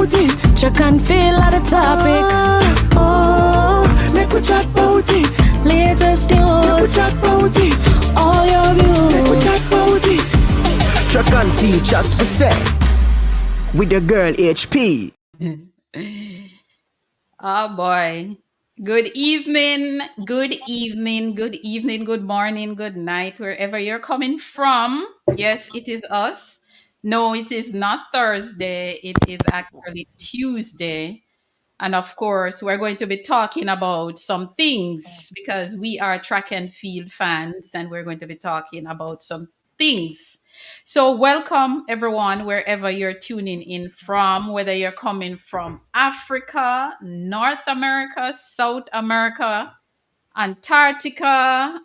about it. Track and field are the topic. Make we chat about it. Latest Make we news. chat about it. All your Make we views. chat about it. Track and field chat for say with the girl HP. Oh boy. Good evening, good evening, good evening, good morning, good night, wherever you're coming from. Yes, it is us. No, it is not Thursday. It is actually Tuesday. And of course, we're going to be talking about some things because we are track and field fans and we're going to be talking about some things. So, welcome everyone, wherever you're tuning in from, whether you're coming from Africa, North America, South America, Antarctica,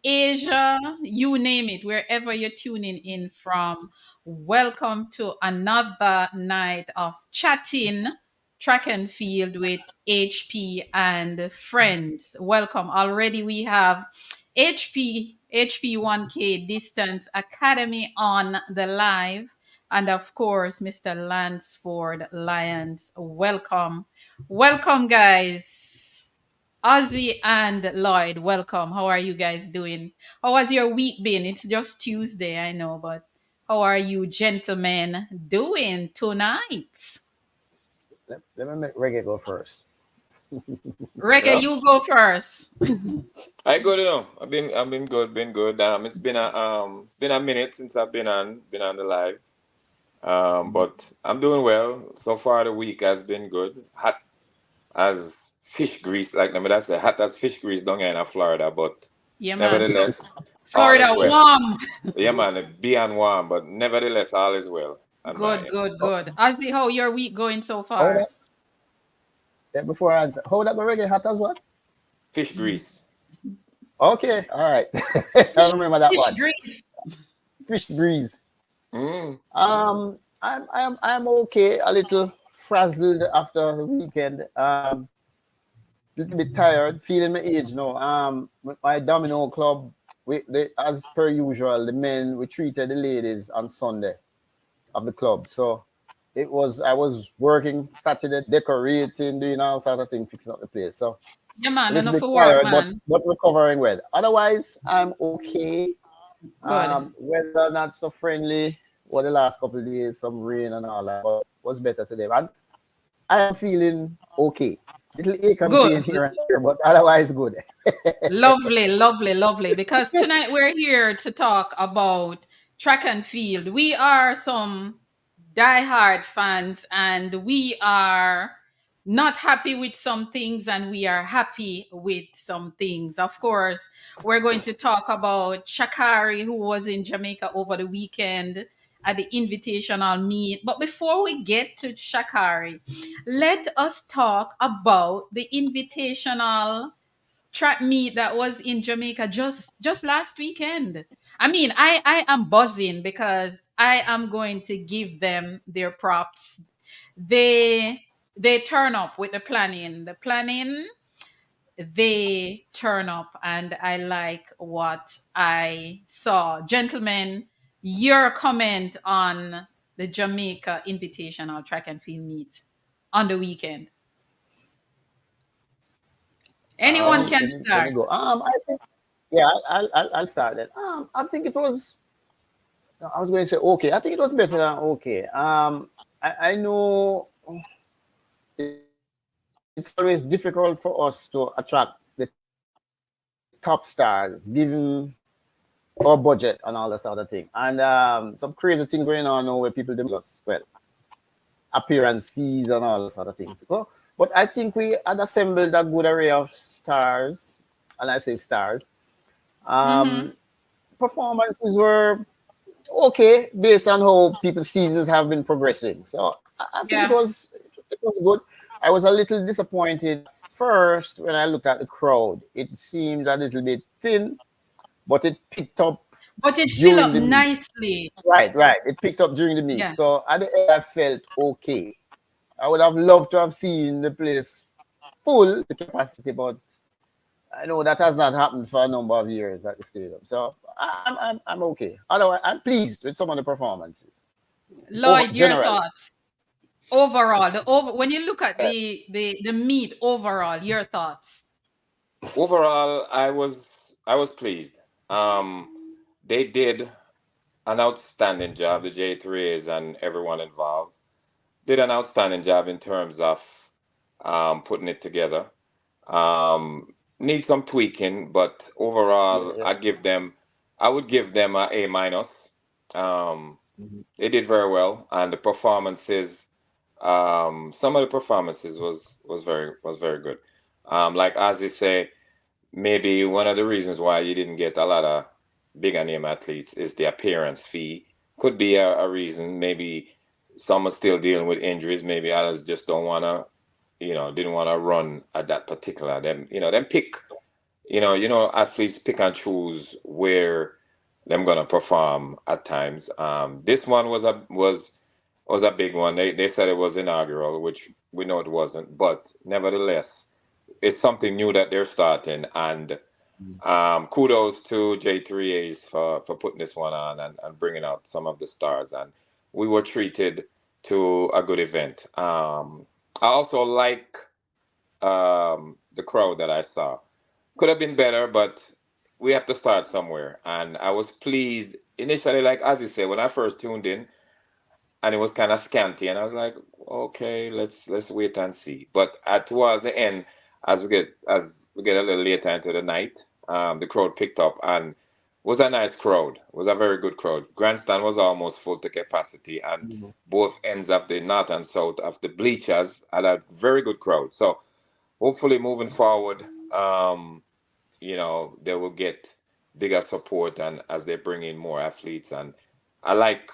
Asia, you name it, wherever you're tuning in from. Welcome to another night of chatting track and field with HP and friends. Welcome. Already we have HP 1K Distance Academy on the live. And of course, Mr. Lansford Lyons. Welcome. Welcome, guys. Ozzy and Lloyd, welcome. How are you guys doing? How has your week been? It's just Tuesday, I know, but how are you gentlemen doing tonight? Let me make Reggae go first. Reggae, Yeah, you go first. I good, you know. I've been good, been good. It's been a minute since I've been on the live. But I'm doing well. So far the week has been good. Hot as fish grease, like I mean that's the hot as fish grease down here in Florida, but Yeah, man. nevertheless, all is Florida well. warm. Yeah man, be and warm, but nevertheless all is well on my Good, end. good, good. Ozzy, how your week going so Hold far? up. Yeah, before I answer. Hold up, Reggae hot as what? Fish grease. Okay, all right. I Fish, remember that fish one. grease. Fish breeze. Mm. I'm okay. A little frazzled after the weekend. Little bit tired, feeling my age now. With my domino club, as per usual, the men we treated the ladies on Sunday of the club. So I was working Saturday, decorating, doing all sort of things, fixing up the place. So Yeah, a man. little Enough bit for work, tired, man. but recovering well. Otherwise, I'm okay. Good. Weather not so friendly. Well, the last couple of days, some rain and all that, but was better today. And I am feeling okay. Little ache and Good. pain here and there, but otherwise good. Lovely, lovely, lovely. Because tonight we're here to talk about track and field. We are some diehard fans and we are not happy with some things and we are happy with some things. Of course, we're going to talk about Shakari, who was in Jamaica over the weekend at the invitational meet. But before we get to Shakari, let us talk about the invitational track meet that was in Jamaica just last weekend. I mean, I am buzzing because I am going to give them their props. They they turn up with the planning. The planning, they turn up and I like what I saw. Gentlemen, your comment on the Jamaica Invitational Track and Field meet on the weekend. Anyone can Let me start. go. I think, yeah, I'll start then. I think it was. I was going to say okay. I think it was better than okay. I know it's always difficult for us to attract the top stars, given our budget and all that sort of thing. And some crazy things going on now where people do us well, appearance fees and all that sort of things. But I think we had assembled a good array of stars, and I say stars. Mm-hmm. Performances were okay based on how people's seasons have been progressing. So I think Yeah. it was good. I was a little disappointed first when I looked at the crowd. It seemed a little bit thin, but it picked up But it fill during up the meet. nicely. Right. It picked up during the meet. Yeah. So at the end, I felt okay. I would have loved to have seen the place full the capacity, but I know that has not happened for a number of years at the stadium. So I'm okay. Otherwise, I'm pleased with some of the performances. Lloyd, your Generally. thoughts. Overall, when you look at Yes. the meet overall, your thoughts? Overall, I was pleased. Um, they did an outstanding job. The J3s and everyone involved did an outstanding job in terms of putting it together. Need some tweaking, but Yeah, overall, yeah. I would give them a A minus. Um, Mhm. they did very well, and the performances, some of the performances was very good. Like as they say, maybe one of the reasons why you didn't get a lot of bigger name athletes is the appearance fee. Could be a reason. Maybe some are still dealing with injuries. Maybe others just don't wanna, didn't wanna run at that particular. Them pick. Athletes pick and choose where them gonna perform at times. This one was a big one. They said it was inaugural, which we know it wasn't, but nevertheless, it's something new that they're starting, and Mhm. kudos to J3As for putting this one on and bringing out some of the stars. And we were treated to a good event. I also like the crowd that I saw. Could have been better, but we have to start somewhere. And I was pleased initially, like as you say, when I first tuned in, and it was kind of scanty, and I was like, okay, let's wait and see. But towards the end, as we get a little later into the night, the crowd picked up, and was a nice crowd. Was a very good crowd. Grandstand was almost full to capacity, and Mhm. both ends of the north and south of the bleachers had a very good crowd. So hopefully, moving forward, they will get bigger support, and as they bring in more athletes. And I like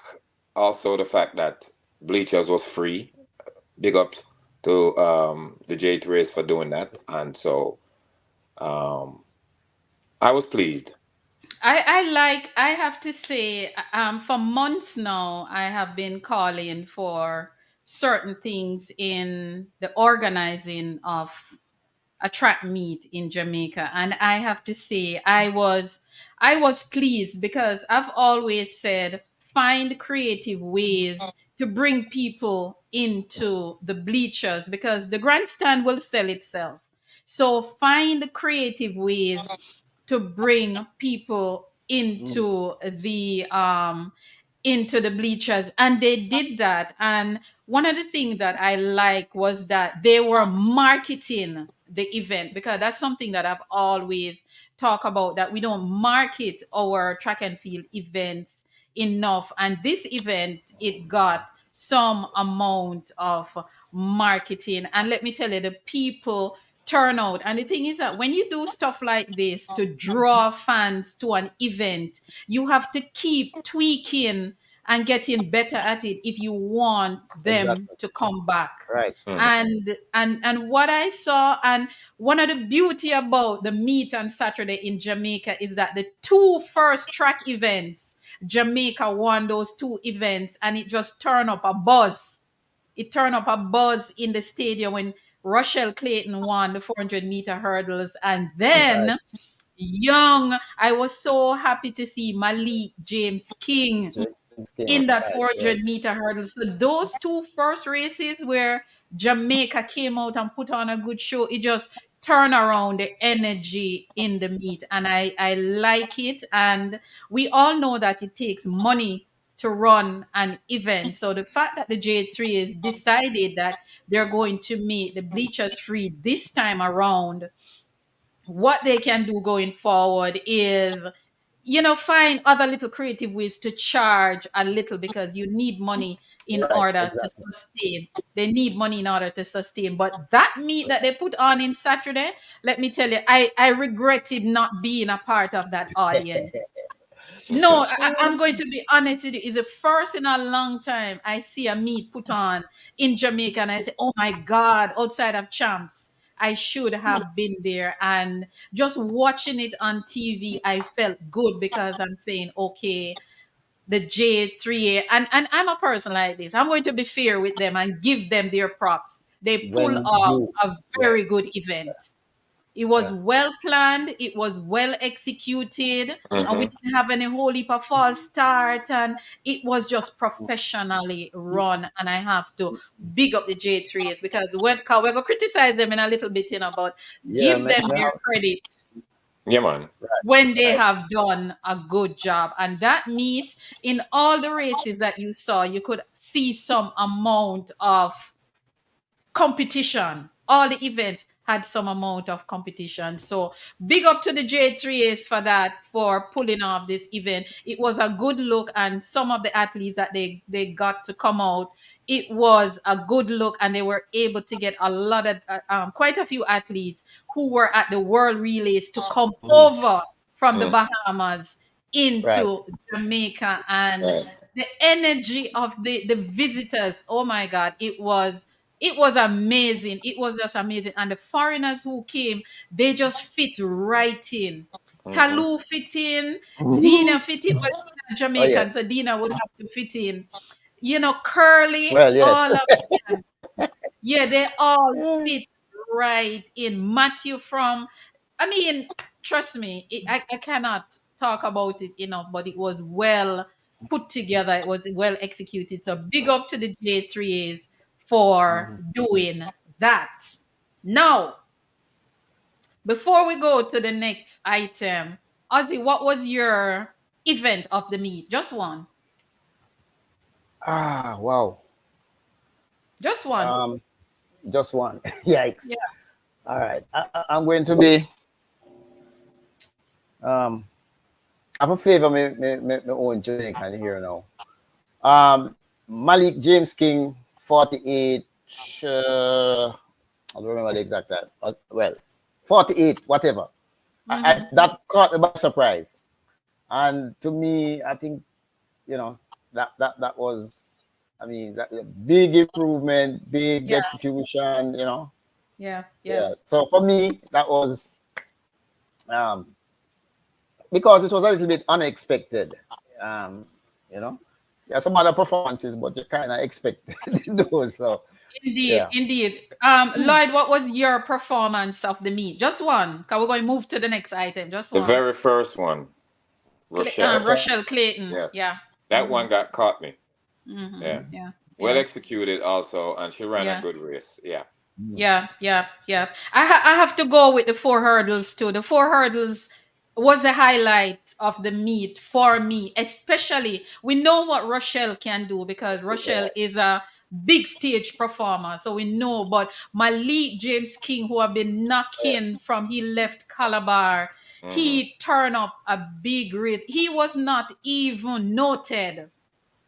also the fact that bleachers was free. Big ups to the J3s for doing that. And so um, I was pleased. I have to say, for months now, I have been calling for certain things in the organizing of a track meet in Jamaica, and I have to say I was pleased because I've always said find creative ways to bring people into the bleachers because the grandstand will sell itself. So find creative ways to bring people Mhm. into the bleachers, and they did that. And one of the things that I like was that they were marketing the event, because that's something that I've always talked about, that we don't market our track and field events enough, and this event, it got some amount of marketing. And let me tell you, the people turn out. And the thing is that when you do stuff like this to draw fans to an event, you have to keep tweaking and getting better at it if you want them Exactly. to come back. Right. Mhm. And what I saw, and one of the beauty about the meet on Saturday in Jamaica is that the two first track events, Jamaica won those two events, and it just turned up a buzz. It turned up a buzz in the stadium when Rochelle Clayton won the 400-meter hurdles, and Right. then I was so happy to see Malik James King James King. in that Right. 400 Yes. meter hurdle. So those two first races where Jamaica came out and put on a good show, it just turned around the energy in the meet. And I like it. And we all know that it takes money to run an event. So the fact that the J3 has decided that they're going to make the bleachers free this time around, what they can do going forward is, find other little creative ways to charge a little, because you need money in Right. order to Exactly. sustain. They need money in order to sustain. But that meet that they put on in Saturday, let me tell you, I regretted not being a part of that audience. No, Okay. I'm going to be honest with you. It's the first in a long time I see a meet put on in Jamaica, and I say, "Oh my God!" Outside of champs, I should have been there. And just watching it on TV, I felt good because I'm saying, "Okay, the J3A," and I'm a person like this. I'm going to be fair with them and give them their props. They pull When off you, a yeah, very good event. It was Yeah. well planned, it was well executed, and we Mm-hmm. didn't have any whole heap of false start, and it was just professionally run. And I have to big up the J3s because when 'cause we're gonna criticize them in a little bit, but Yeah, give man. them We their have, credit Yeah, man. when they right. have done a good job. And that meet in all the races that you saw, you could see some amount of competition. All the events had some amount of competition. So big up to the J3s for that, for pulling off this event. It was a good look, and some of the athletes that they got to come out, it was a good look, and they were able to get a lot of quite a few athletes who were at the World Relays to come Mhm. over from the Mm. Bahamas Right. into Jamaica. And Right. the energy of the visitors, oh my God, it was amazing. It was just amazing. And the foreigners who came, they just fit right in. Mm-hmm. Talu fit in, Mhm. Dina fit in, but Dina Oh Jamaican, yes. so Dina would have to fit in. Curly, Well, yes. all of them. Yeah, they all Yeah. fit right in. Matthew from, I mean, trust me, I cannot talk about it enough, but it was well put together. It was well executed. So big up to the J3As for Mhm. doing that. Now, before we go to the next item, Ozzy, what was your event of the meet? Just one. Ah, wow. Just one. Um, just one. Yeah. Yikes. All right. I'm going to be um I'm a favor me own Jamaican here now. Malik James King 48 I don't remember the exact time. Well, 48, whatever. Mm-hmm. That caught me by surprise. And to me, I think, that was, I mean, that a big improvement, big Yeah. execution. Yeah. Yeah. Yeah. So for me, that was um, because it was a little bit unexpected. Um, you know, yeah, some other performances, but you kind of expected those. So Indeed, yeah. indeed. Lloyd, what was your performance of the meet? Just one. Because we're going to move to the next item. Just The one. very first one, Rochelle. Okay. Rochelle Clayton. Yes, Yeah. that Mm-hmm. one got caught me. Mm-hmm. Yeah, Yeah. well Yeah. executed also, and she ran a Yeah. good race. Yeah. Yeah, yeah, yeah. I have to go with the four hurdles too. The four hurdles was a highlight of the meet for me, especially we know what Rochelle can do because Rochelle is a big stage performer. So we know, but Malik James King, who have been knocking from he left Calabar, Mm-hmm. he turned up a big race. He was not even noted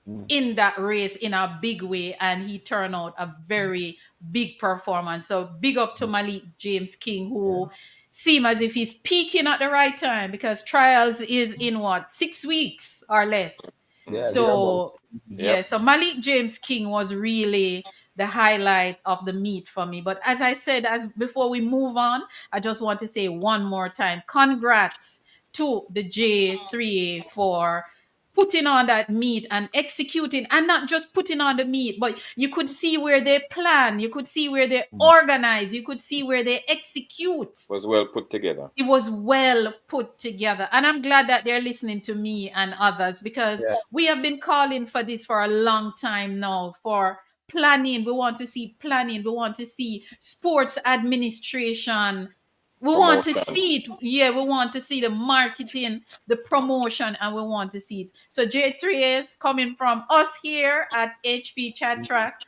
Mm. in that race in a big way, and he turned out a very big performance. So big up to Malik James King, who seem as if he's peaking at the right time because trials is in what, 6 weeks or less. Yeah, Mm-hmm. thereabouts. So yeah, Yep. so Malik James King was really the highlight of the meet for me. But as I said, as before we move on, I just want to say one more time, congrats to the J3 for putting on that meat and executing, and not just putting on the meat, but you could see where they plan, you could see where they organize, you could see where they execute. Was well put together. It was well put together, and I'm glad that they're listening to me and others because Yeah. we have been calling for this for a long time now, for planning. We want to see planning, we want to see sports administration, we want to Promotion. see it. Yeah, we want to see the marketing, the promotion, and we want to see it. So J3 is coming from us here at HP Chat Track.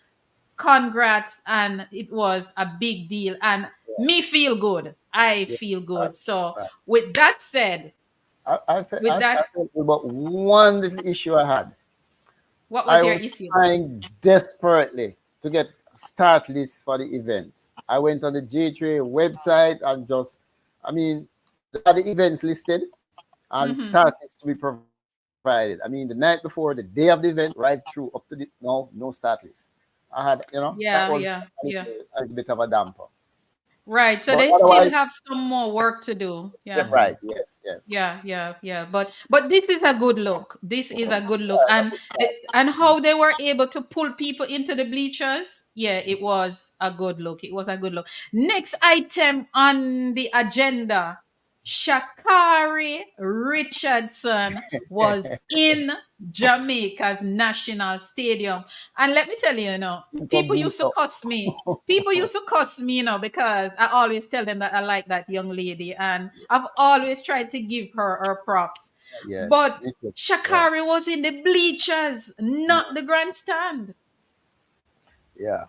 Congrats, and it was a big deal, and me feel good. I Yeah. feel Uh, good. So uh, with that said, with I that, felt about one little issue I had. what was I your was issue? trying desperately to get start lists for the events. I went on the J3 website and just, I mean, there are the events listed and Mm-hmm. start lists to be provided. I mean, the night before, the day of the event, right through up to the no start list. I had, that Yeah, was yeah, yeah. a bit of a damper. Right. So But they still otherwise, have some more work to do. yeah, Yeah. right. Yes, yes. Yeah. But this is a good look. This is a good look. Yeah, good start. And how they were able to pull people into the bleachers. Yeah, it was a good look. It was a good look. Next item on the agenda. Shakari Richardson was in Jamaica's national stadium. And let me tell you, people used to Incognito. cuss me. People used to cuss me, because I always tell them that I like that young lady. And I've always tried to give her her props. Yes, But me too. Yeah, Shakari was in the bleachers, not the grandstand. yeah,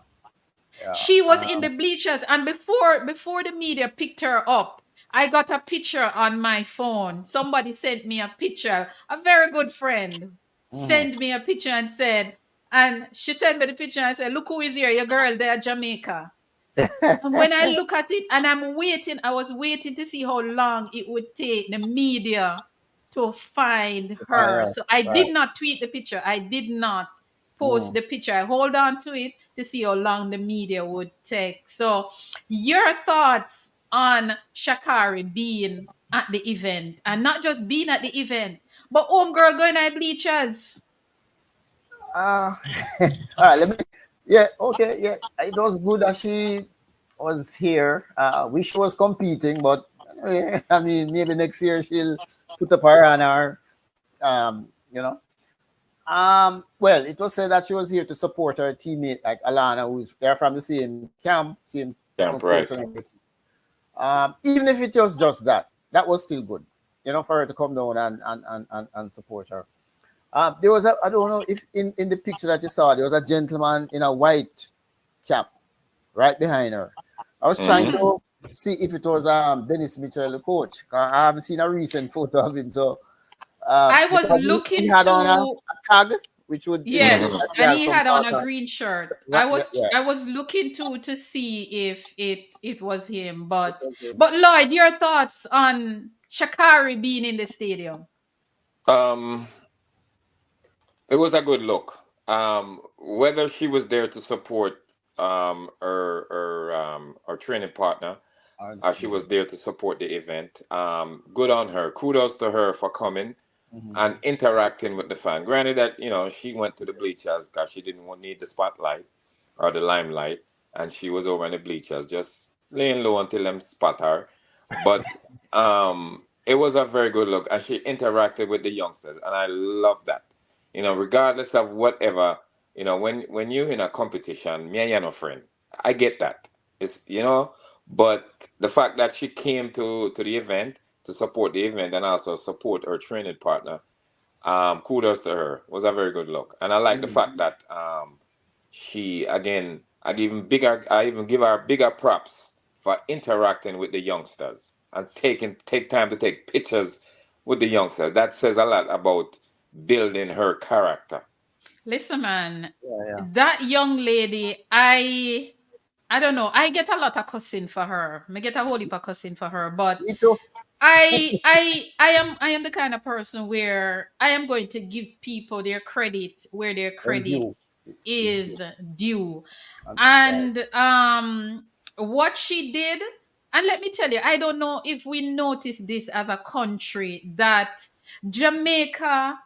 yeah. She was in the bleachers, and before the media picked her up, I got a picture on my phone. Somebody sent me a picture. A very good friend Mhm. sent me a picture and said, and she sent me the picture and said, "Look who is here, your girl there, Jamaica." And when I look at it, and I was waiting to see how long it would take the media to find Fine, her. right, So I right. did not tweet the picture. I did not post Mm. the picture. I hold on to it to see how long the media would take. So, your thoughts on Shakari being at the event, and not just being at the event, but homegirl going to bleachers. Uh, all right, let me. Yeah, okay, yeah. It was good that she was here. Wish she was competing, but I mean, maybe next year she'll put up her honor. You know. Well, it was said that she was here to support her teammate, like Alana, who's they're from the same camp, same Damn coach right. and everything. Even if it was just that, that was still good, for her to come down and support her. There was I don't know if in the picture that you saw, there was a gentleman in a white cap right behind her. I was trying Mm-hmm. to see if it was Dennis Mitchell, the coach. I haven't seen a recent photo of him, so I was because he looking had on a to tag, which would indicate Yes, that Mm-hmm. he and has he some had on sort a of green shirt. right, yeah, yeah. I was looking to see if it was him, It but was him. Lloyd, your thoughts on Shakari being in the stadium? Um, it was a good look. Whether she was there to support her training partner, she Yeah. was there to support the event. Good on her. Kudos to her for coming Mhm. and interacting with the fan. Granted that she went to the bleachers because she didn't need the spotlight or the limelight, and she was over in the bleachers just laying low until them spot her. But it was a very good look, and she interacted with the youngsters, and I love that. Regardless of whatever, when you're in a competition, me and you no friend. I get that. But the fact that she came to the event to support the event and also support her training partner, kudos to her. Was a very good look, and I like the Mhm. fact that she again. I even give her bigger props for interacting with the youngsters and take time to take pictures with the youngsters. That says a lot about building her character. Listen, man, Yeah, yeah. that young lady, I don't know. I get a lot of cussing for her. I get a whole heap of cussing for her, but Me too. I am the kind of person where I am going to give people their credit where their And credit you is due. is due. Right. And what she did, and let me tell you, I don't know if we notice this as a country that Jamaica,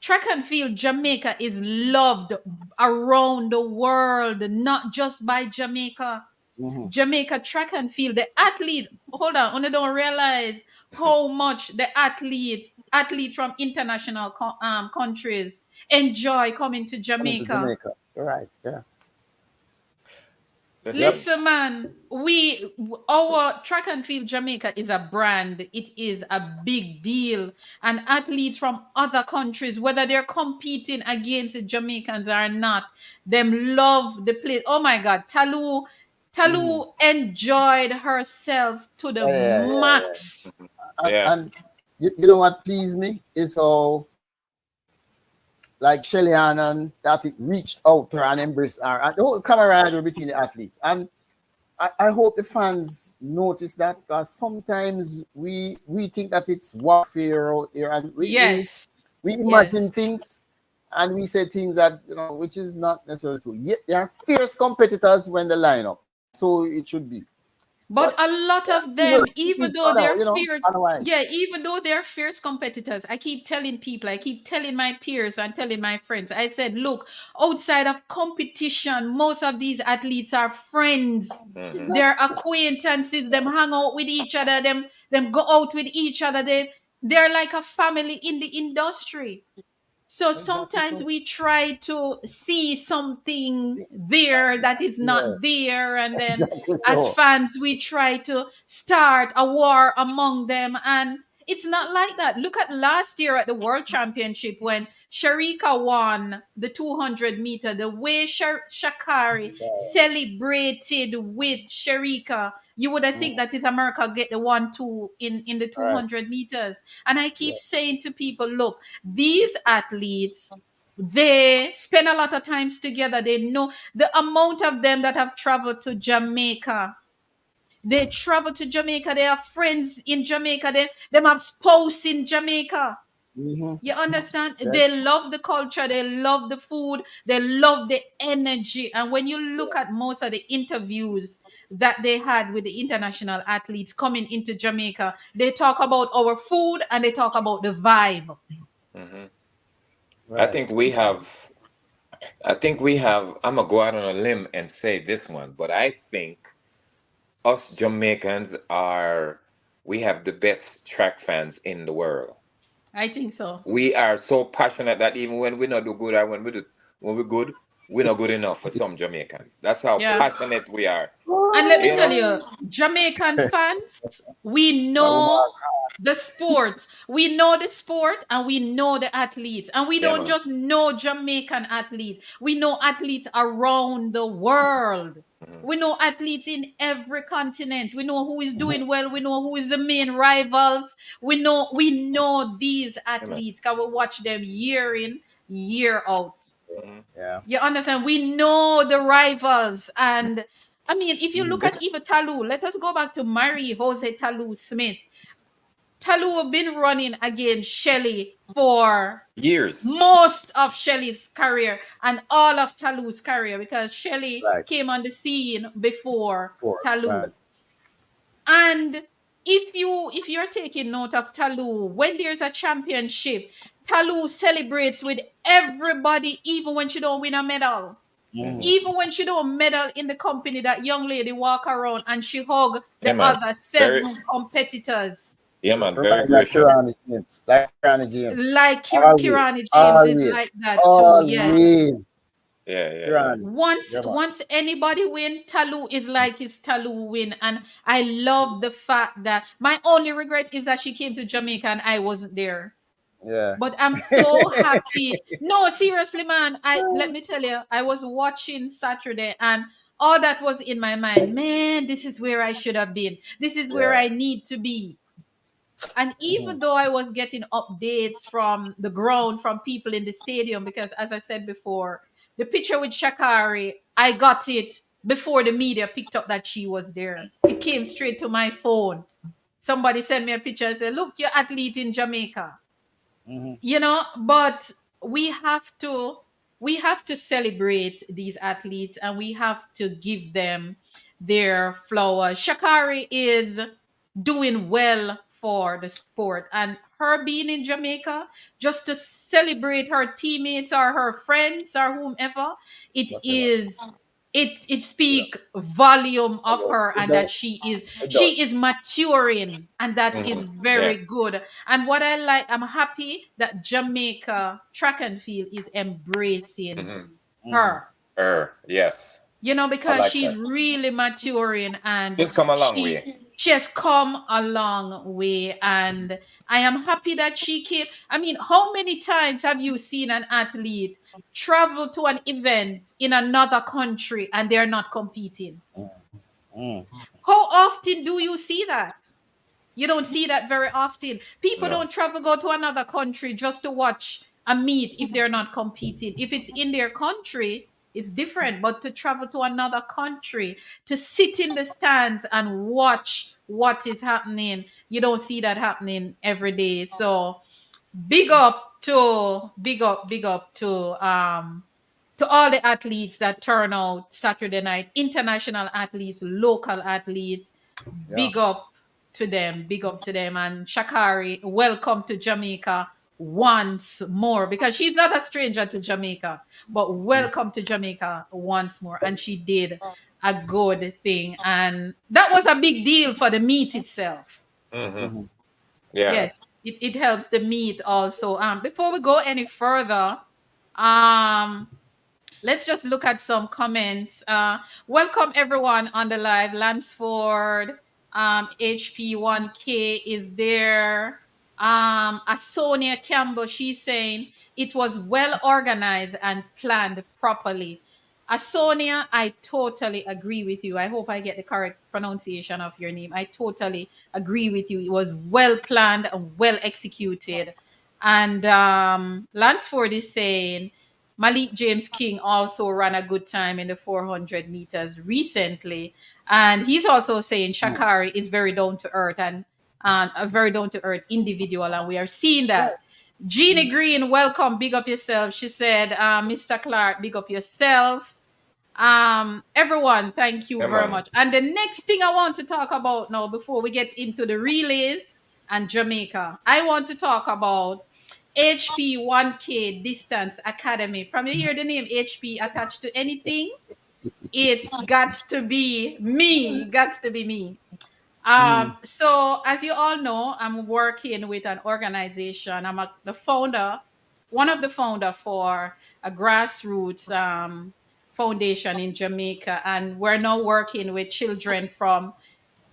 track and field Jamaica is loved around the world, not just by Jamaica. Mm-hmm. Jamaica track and field, the athletes, hold on, you don't realize how much the athletes from international countries enjoy coming to Coming to Jamaica. Jamaica. Right. Yeah. Yep. Listen, Listen, man, our track and field Jamaica is a brand. It is a big deal, and athletes from other countries, whether they're competing against the Jamaicans or not, them love the place. Oh my God, Mm-hmm. Talu enjoyed herself to the Yeah, yeah. max. yeah. And you know what pleased me is how like Shelly Ann that it reached out to her and embraced her and the whole camaraderie between the athletes. And I hope the fans notice that because sometimes we think that it's warfare out here and Yes, we imagine yes. things and we say things that which is not necessarily true. Yet they are fierce competitors when they line up. So it should be. But But a lot yeah, of see, we'll them, beat even each though other, they're you know, fierce, otherwise. yeah, even though they're fierce competitors, I keep telling people, I keep telling my peers and telling my friends, I said, look, outside of competition, most of these athletes are friends. Mm-hmm. They're Exactly. acquaintances, them hang out with each other, them go out with each other. They're like a family in the industry. So Exactly sometimes so. we try to see something there that is Yeah, not there, and then exactly as so. fans, we try to start a war among them. And it's not like that. Look at last year at the World Championship when Sharika won the 200 meter, the way Shakari celebrated with Sharika. You would have Mm, think that is America get the 1-2 in the right. 200 meters. And I Yeah. keep saying to people, look, these athletes, they spend a lot of times together. They know the amount of them that have traveled to Jamaica. They travel to Jamaica. They have friends in Jamaica. Them have spouse in Jamaica. Mm-hmm. You understand? Yeah. They love the culture. They love the food. They love the energy. And when you look at most of the interviews that they had with the international athletes coming into Jamaica, they talk about our food and they talk about the vibe. Mm-hmm. I Right. think we have. I think we have. I'm gonna go out on a limb and say this one, but I think us Jamaicans are. We have the best track fans in the world. I think so. We are so passionate that even when we not do good, or when we're good, we're not good enough for some Jamaicans. That's how Yeah. passionate we are. And let me You tell know. you, Jamaican fans, we But we know the sport. We know the sport and we know the athletes. And we Yeah, don't man. just know Jamaican athletes. We know athletes around the world. Hmm. We know athletes in every continent. We know who is Mhm. doing well. We know who is the main rivals. We know these Yeah, man. athletes because we watch them year in, year out. Hmm. Yeah. You understand? We know the rivals. And I mean, if you look Mhm. at It's even Talu, let us go back to Mary Jose Talu Smith. Talu have been running against Shelley for years. most of Shelley's career and all of Talu's career because Shelley Right. came on the scene before For right. Talu. And if you're taking note of Talu, when there's a championship, Talu celebrates with everybody, even when she don't win a medal. Mm-hmm. Hmm. Even when she don't medal in the company, that young lady walk around and she hug Yeah, the man. other Very. 7 competitors. Yeah, man. Very Right, like gracious. Kirani James. Like Kirani James. Like Always. Kirani James is Always. like that too. Yes. Always. Yeah, yeah, yeah. Kirani. Once Yeah, man. once anybody win, Talu is like his Talu win. And I love the fact that my only regret is that she came to Jamaica and I wasn't there. Yeah. But I'm so happy. No, seriously, man. I let me tell you, I was watching Saturday and all that was in my mind, man, this is where I should have been. This is where Yeah. I need to be. And Mhm. even though I was getting updates from the ground from people in the stadium, because as I said before, the picture with Shakari, I got it before the media picked up that she was there. It came straight to my phone. Somebody sent me a picture and said, look, you're athlete in Jamaica. Mhm. But we have to celebrate these athletes and we have to give them their flowers. Shakari is doing well for the sport, and her being in Jamaica just to celebrate her teammates or her friends or whomever, it Whatever. is it Yeah. speak volume It of does. her, It and that does. she is It she does. is maturing, and that is Hmm. Yeah. very good. And what I like, I'm happy that Jamaica track and field is embracing Hmm. Mhm. her, Yes. I because like she's that. really maturing, and Just come a long she way. she has come a long way. And I am happy that she came. I mean, how many times have you seen an athlete travel to an event in another country and they're not competing? Mm. How often do you see that? You don't see that very often. People No. don't travel go to another country just to watch a meet if they're not competing. If it's in their country, it's different. But to travel to another country, to sit in the stands and watch what is happening, you don't see that happening every day. So big up to all the athletes that turn out Saturday night, international athletes, local athletes. Yeah. Big up to them. Big up to them. And Shakari, welcome to Jamaica once more, because she's not a stranger to Jamaica, but welcome to Jamaica once more. And she did a good thing. And that was a big deal for the meet itself. Mm-hmm. Mhm. Yeah. Yes, it helps the meet also. Before we go any further, um, let's just look at some comments. Welcome everyone on the live. Lansford, HP1K is there. A Sonia Campbell, she's saying it was well organized and planned properly. Sonia, I totally agree with you. I hope I get the correct pronunciation of your name. I totally agree with you. It was well planned and well executed. And Lansford is saying Malik James King also ran a good time in the 400 meters recently. And he's also saying Shakari is very down to earth and a very down to earth individual. And we are seeing that. Jeannie Green, welcome. Big up yourself. She said, Mr. Clark, big up yourself. Everyone, thank you Yeah, very man. much. And the next thing I want to talk about now, before we get into the relays and Jamaica, I want to talk about HP1K Distance Academy. From you hear the name HP attached to anything, it's got to be me. Got to be me. So as you all know, I'm working with an organization. The founder, one of the founder for a grassroots foundation in Jamaica, and we're now working with children from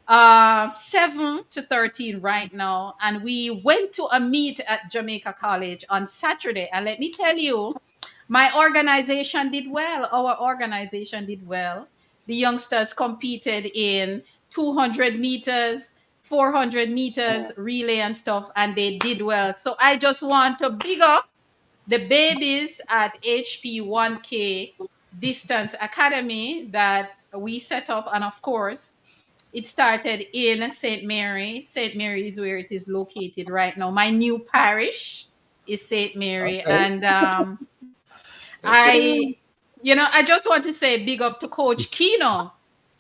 7 to 13 right now. And we went to a meet at Jamaica College on Saturday. And let me tell you, my organization did well. Our organization did well. The youngsters competed in 200 meters, 400 meters, relay and stuff, and they did well. So I just want to big up the babies at HP1K Distance Academy that we set up. And of course, it started in St. Mary. St. Mary is where it is located right now. My new parish is St. Mary. Okay. And Okay. I just want to say big up to Coach Kino.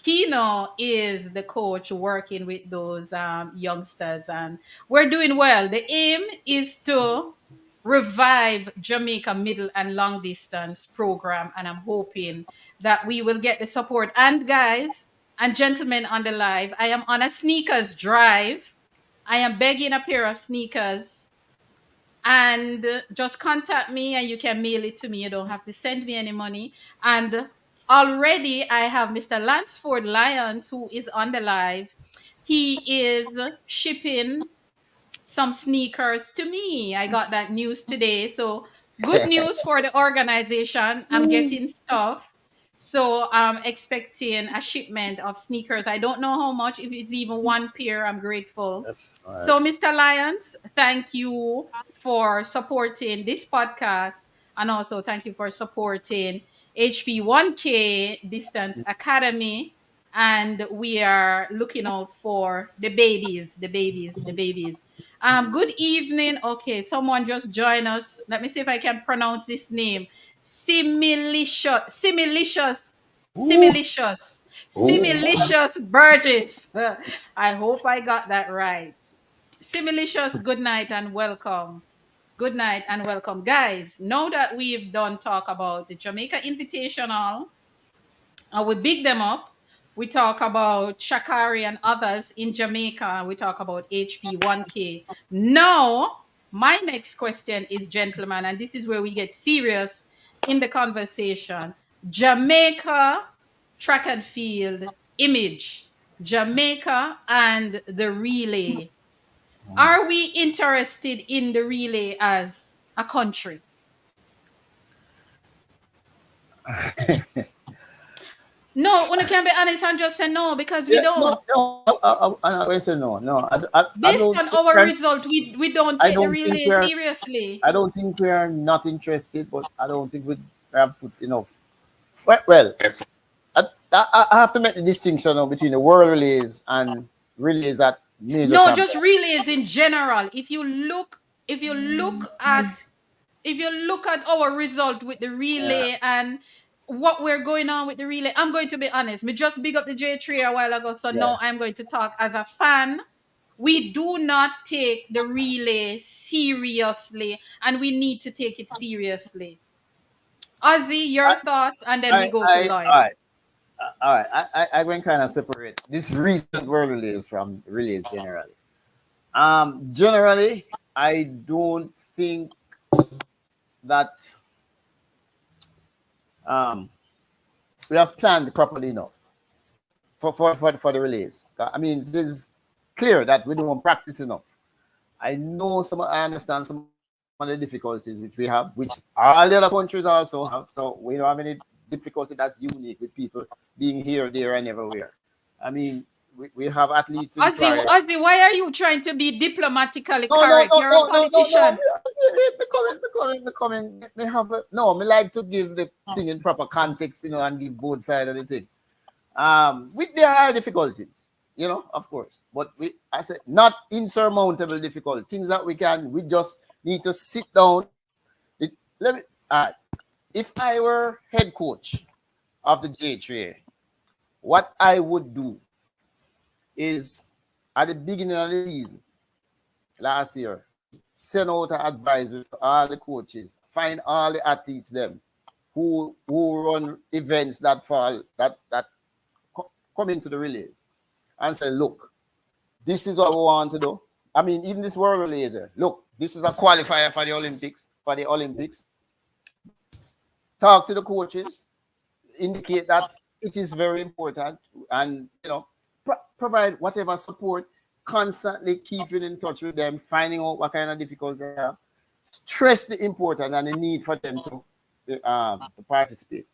Kino is the coach working with those youngsters, and we're doing well. The aim is to revive Jamaica middle and long distance program, and I'm hoping that we will get the support. And guys and gentlemen on the live, I am on a sneakers drive. I am begging a pair of sneakers, and just contact me and you can mail it to me. You don't have to send me any money. And already I have Mr. Lansford Lyons who is on the live. He is shipping some sneakers to me. I got that news today. So good news for the organization. I'm getting stuff. So I'm expecting a shipment of sneakers. I don't know how much, if it's even one pair, I'm grateful. All right. So Mr. Lyons, thank you for supporting this podcast. And also thank you for supporting HP1K Distance Academy. And we are looking out for the babies, the babies, the babies. Good evening. Okay, someone just joined us. Let me see if I can pronounce this name. Similicious, Similicious, Ooh. Similicious, Ooh. Similicious Burgess. I hope I got that right. Similicious, good night and welcome. Good night and welcome. Guys, now that we've done talk about the Jamaica Invitational, and we big them up. We talk about Shakari and others in Jamaica. We talk about HP1K. Now, my next question is, gentlemen, and this is where we get serious in the conversation. Jamaica track and field image. Jamaica and the relay. Are we interested in the relay as a country? No, when I can be honest and just say no, because we Yeah, no, don't. no. I will say no, no. I Based don't on think our result, we don't I take the don't think relay we are. seriously. I don't think we are not interested, but I don't think we have put enough. Well, I have to make the distinction now between the world relays and relays at major No, just champions. relays in general. If you look at our result with the relay, and what we're going on with the relay. I'm going to be honest. Me just big up the J3 a while ago, so Yeah. now I'm going to talk as a fan. We do not take the relay seriously, and we need to take it seriously. Ozzy, your thoughts, and then we go to Lloyd. All right. I going kind of separate this recent world relays from relays generally. Generally, I don't think that we have planned properly enough for the relays. I mean, it is clear that we don't practice enough. I understand some of the difficulties which we have, which all the other countries also have. So we don't have any difficulty that's unique with people being here, there, and everywhere. I mean, we have athletes in Florida. Ozzy, why are you trying to be diplomatically No, no, correct? no, You're no, a no, no, no. politician. Me have no. Me like to give the thing in proper context, and give both sides of the thing. There are difficulties, of course, but I said not insurmountable difficult things that we just need to sit down. All right. If I were head coach of the J3A, what I would do is at the beginning of the season last year, send out an advisory to all the coaches, find all the athletes them who run events that fall that come into the relays and say, look, this is what we want to do. I mean, even this world relays, look, this is a qualifier for the Olympics. Talk to the coaches, indicate that it is very important, and provide whatever support, constantly keeping in touch with them, finding out what kind of difficulties they have. Stress the importance and the need for them to participate.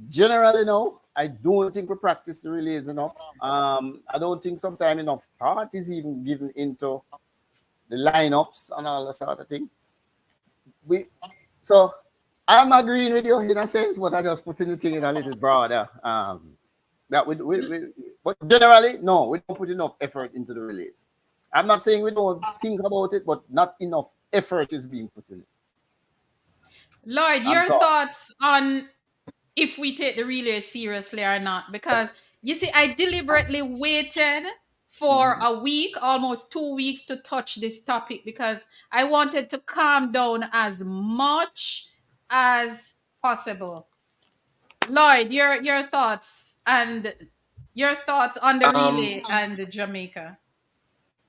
Generally, no, I don't think we practice the relays enough. I don't think sometimes enough thought is even given into the lineups and all that sort of thing. So I'm agreeing with you in a sense, but I just putting the thing in a little broader. But generally, no, we don't put enough effort into the relays. I'm not saying we don't think about it, but not enough effort is being put in it. Lloyd, your thoughts on if we take the relay seriously or not? Because you see, I deliberately waited for a week, almost 2 weeks, to touch this topic because I wanted to calm down as much as possible. Lloyd, your thoughts on the relay and Jamaica.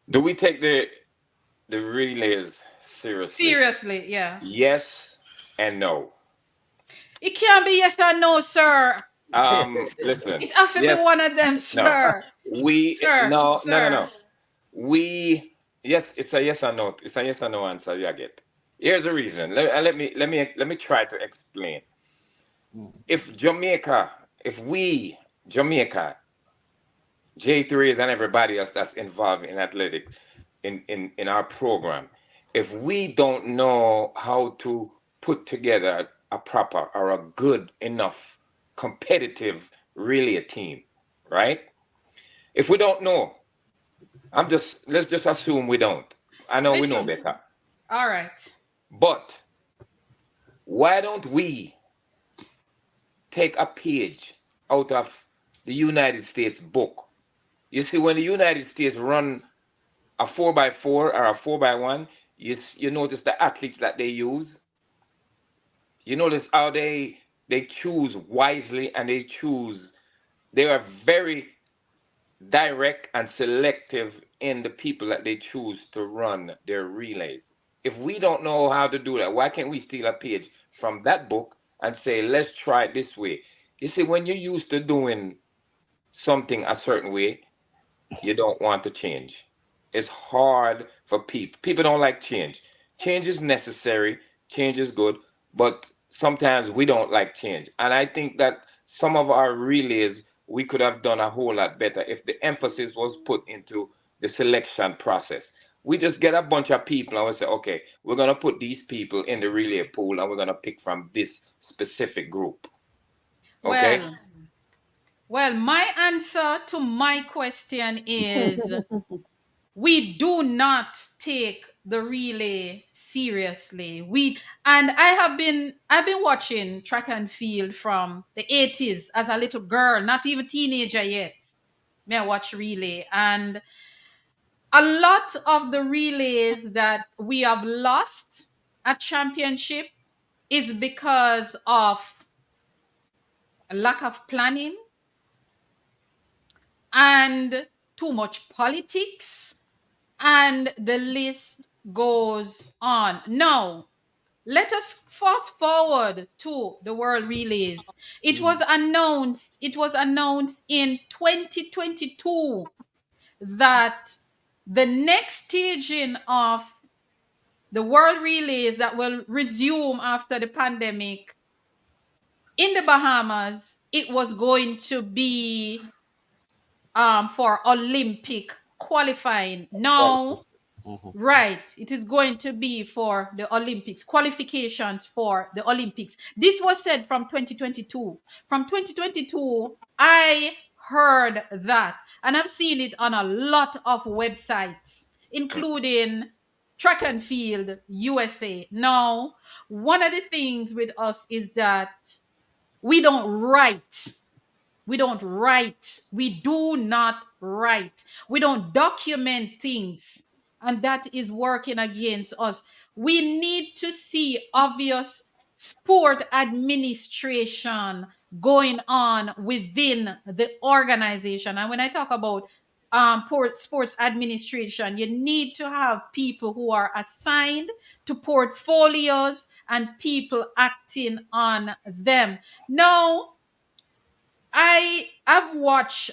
Do we take the relays seriously? Seriously, yeah. Yes and no. It can't be yes or no, sir. Listen. It has to be one of them, sir. No. Yes, it's a yes or no. It's a yes or no answer you get. Here's the reason. Let me try to explain. If Jamaica, J3s and everybody else that's involved in athletics in our program, if we don't know how to put together a proper or a good enough competitive relay team, right? If we don't know, let's just assume we don't. I know we know better. All right. But why don't we take a page out of the United States book? You see, when the United States run a 4x4 or a 4x1, you notice the athletes that they use. You notice how they choose wisely, and they are very direct and selective in the people that they choose to run their relays. If we don't know how to do that, why can't we steal a page from that book and say, let's try it this way? You see, when you're used to doing something a certain way, you don't want to change. It's hard for people. People don't like change. Change is necessary. Change is good. But sometimes we don't like change. And I think that some of our relays, we could have done a whole lot better if the emphasis was put into the selection process. We just get a bunch of people and we say, okay, we're going to put these people in the relay pool and we're going to pick from this specific group. Okay? Well, my answer to my question is we do not take the relay seriously. I've been watching track and field from the 80s as a little girl, not even teenager yet. May I watch relay, and a lot of the relays that we have lost at championship is because of a lack of planning and too much politics, and the list goes on. Now, let us fast forward to the World Relays. It was announced in 2022 that the next staging of the World Relays that will resume after the pandemic in the Bahamas, it was going to be for Olympic qualifying. Now, right, it is going to be for the Olympics, qualifications for the Olympics. This was said from 2022. From 2022, I heard that, and I've seen it on a lot of websites, including Track and Field USA. Now, one of the things with us is that we don't write. We don't write. We do not write. We don't document things. And that is working against us. We need to see obvious sport administration going on within the organization. And when I talk about sports administration, you need to have people who are assigned to portfolios and people acting on them. Now, I watched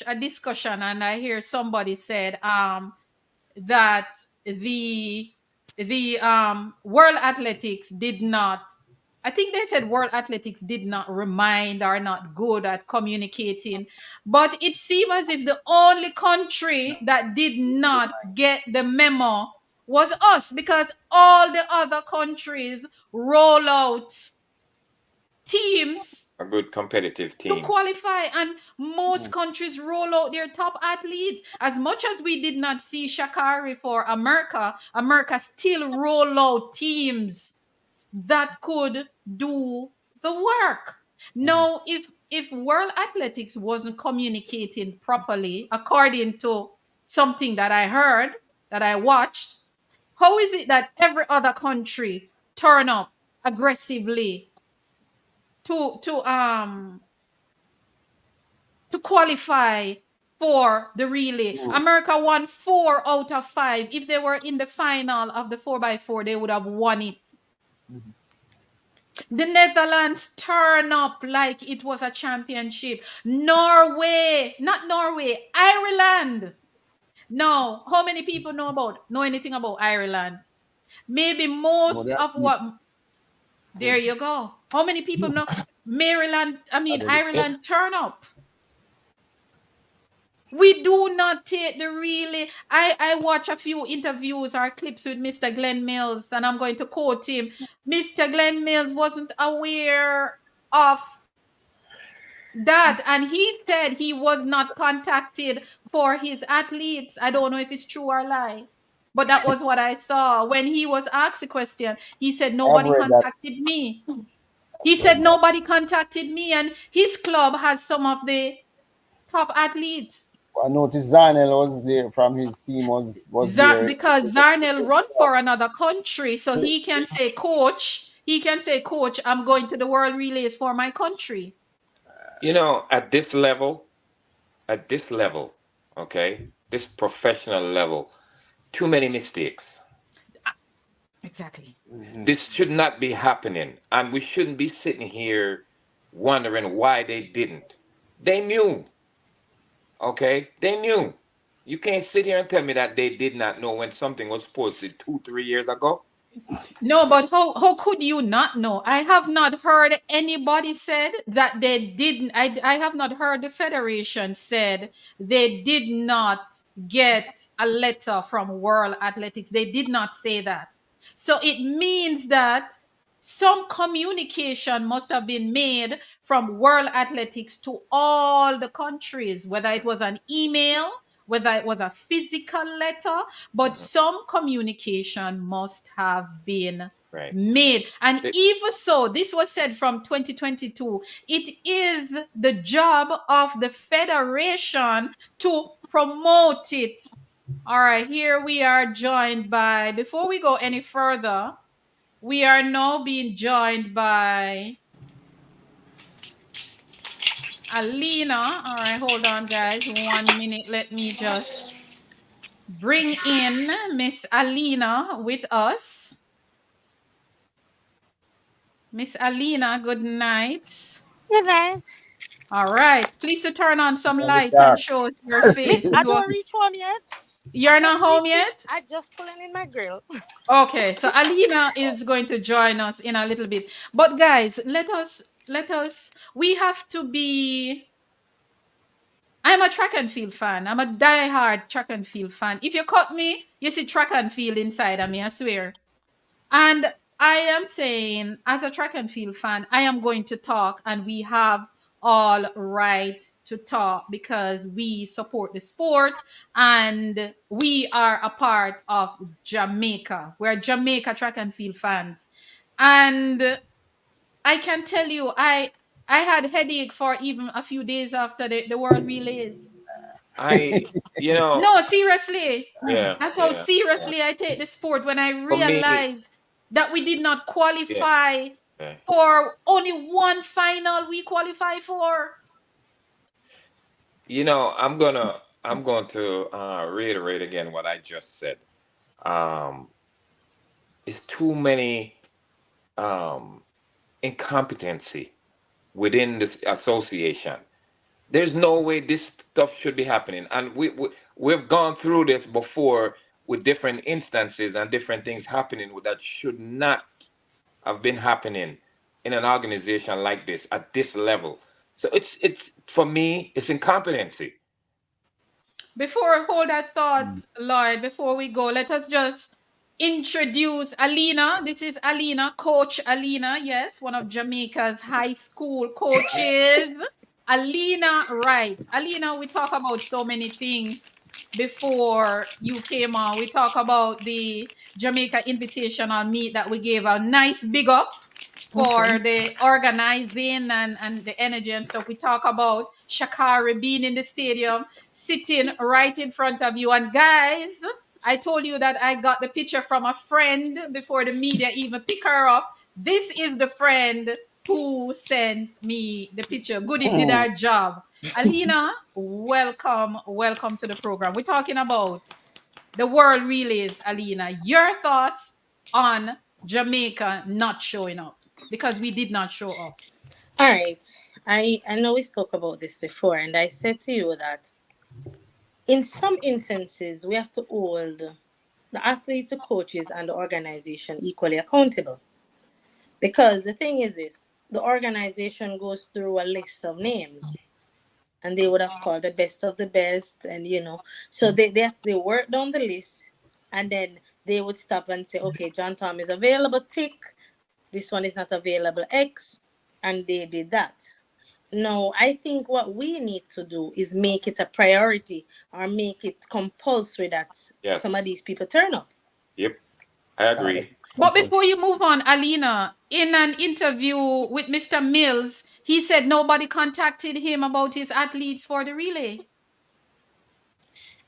a discussion, and I hear somebody said that the World Athletics did not, I think they said World Athletics did not remind, or not good at communicating, but it seemed as if the only country that did not get the memo was us, because all the other countries roll out teams A good competitive to team. qualify, and most countries roll out their top athletes. As much as we did not see Shakari for America still roll out teams that could do the work. Now, if World Athletics wasn't communicating properly according to something that I heard, that I watched, how is it that every other country turn up aggressively to qualify for the relay? America won 4 out of 5. If they were in the final of the 4x4, they would have won it. The Netherlands turn up like it was a championship. Norway, not Norway, Ireland. Now, how many people know anything about Ireland? Maybe most of what. There you go. How many people know Ireland turn up? We do not take the relay. I watch a few interviews or clips with Mr. Glenn Mills, and I'm going to quote him. Mr. Glenn Mills wasn't aware of that, and he said he was not contacted for his athletes. I don't know if it's true or lie, but that was what I saw. When he was asked a question, he said nobody contacted me. He said nobody contacted me, and his club has some of the top athletes. I noticed Zarnell was there from his team was there. Because Zarnell run for another country, so he can say, coach, I'm going to the World Relays for my country. You know, at this level, okay, this professional level, too many mistakes. Exactly. This should not be happening, and we shouldn't be sitting here wondering why they didn't. They knew. Okay, they knew. You can't sit here and tell me that they did not know when something was posted 2-3 years ago. No, but how could you not know? I have not heard anybody said that they didn't. I have not heard the federation said they did not get a letter from World Athletics. They did not say that. So it means that some communication must have been made from World Athletics to all the countries, whether it was an email, whether it was a physical letter, but some communication must have been Right. made. And It- even so, this was said from 2022, it is the job of the federation to promote it. All right, here we are joined by, before we go any further, we are now being joined by Alina. All right, hold on, guys. 1 minute. Let me just bring in Miss Alina with us. Miss Alina, good night. Good night. All right. Please to turn on some On the light and dark. show us your face. Miss, I don't reach home yet. I You're not just home reaching. yet? I just pulling in my grill. Okay, so Alina is going to join us in a little bit. But guys, let us we have to be. I'm a track and field fan. I'm a die-hard track and field fan. If you cut me, you see track and field inside of me, I swear. And I am saying, as a track and field fan, I am going to talk, and we have all right to talk because we support the sport and we are a part of Jamaica. We're Jamaica track and field fans. And I can tell you, I had headache for even a few days after the world relays. I, you know, No, seriously. yeah, That's how yeah. seriously I take the sport when I For me, realized that we did not yeah, qualify yeah. for only one final we qualify for. You know, I'm going to reiterate again what I just said. Um, it's too many um incompetency within this association. There's no way this stuff should be happening, and we've gone through this before with different instances and different things happening that should not have been happening in an organization like this at this level. So it's for me, it's incompetency. Before hold that thought, Lloyd, before we go, let us just introduce Alina. This is Alina, Coach Alina, yes, one of Jamaica's high school coaches. Alina, right. Alina, we talk about so many things before you came on. We talk about the Jamaica Invitational Meet that we gave a nice big up for the organizing and the energy and stuff. We talk about Shakari being in the stadium, sitting right in front of you. And guys, I told you that I got the picture from a friend before the media even pick her up. This is the friend who sent me the picture. Good, it did our job. Alina, welcome to the program. We're talking about the world relays, Alina. Your thoughts on Jamaica not showing up because we did not show up. All right. I know we spoke about this before, and I said to you that in some instances we have to hold the athletes, the coaches, and the organization equally accountable. Because the thing is this, the organization goes through a list of names, and they would have called the best of the best, and so they work down the list, and then they would stop and say, okay, John Tom is available, tick. This one is not available, X, and they did that. No, I think what we need to do is make it a priority or make it compulsory that some of Yes. these people turn up. Yep. I agree. But before you move on, Alina, in an interview with Mr. Mills, he said nobody contacted him about his athletes for the relay.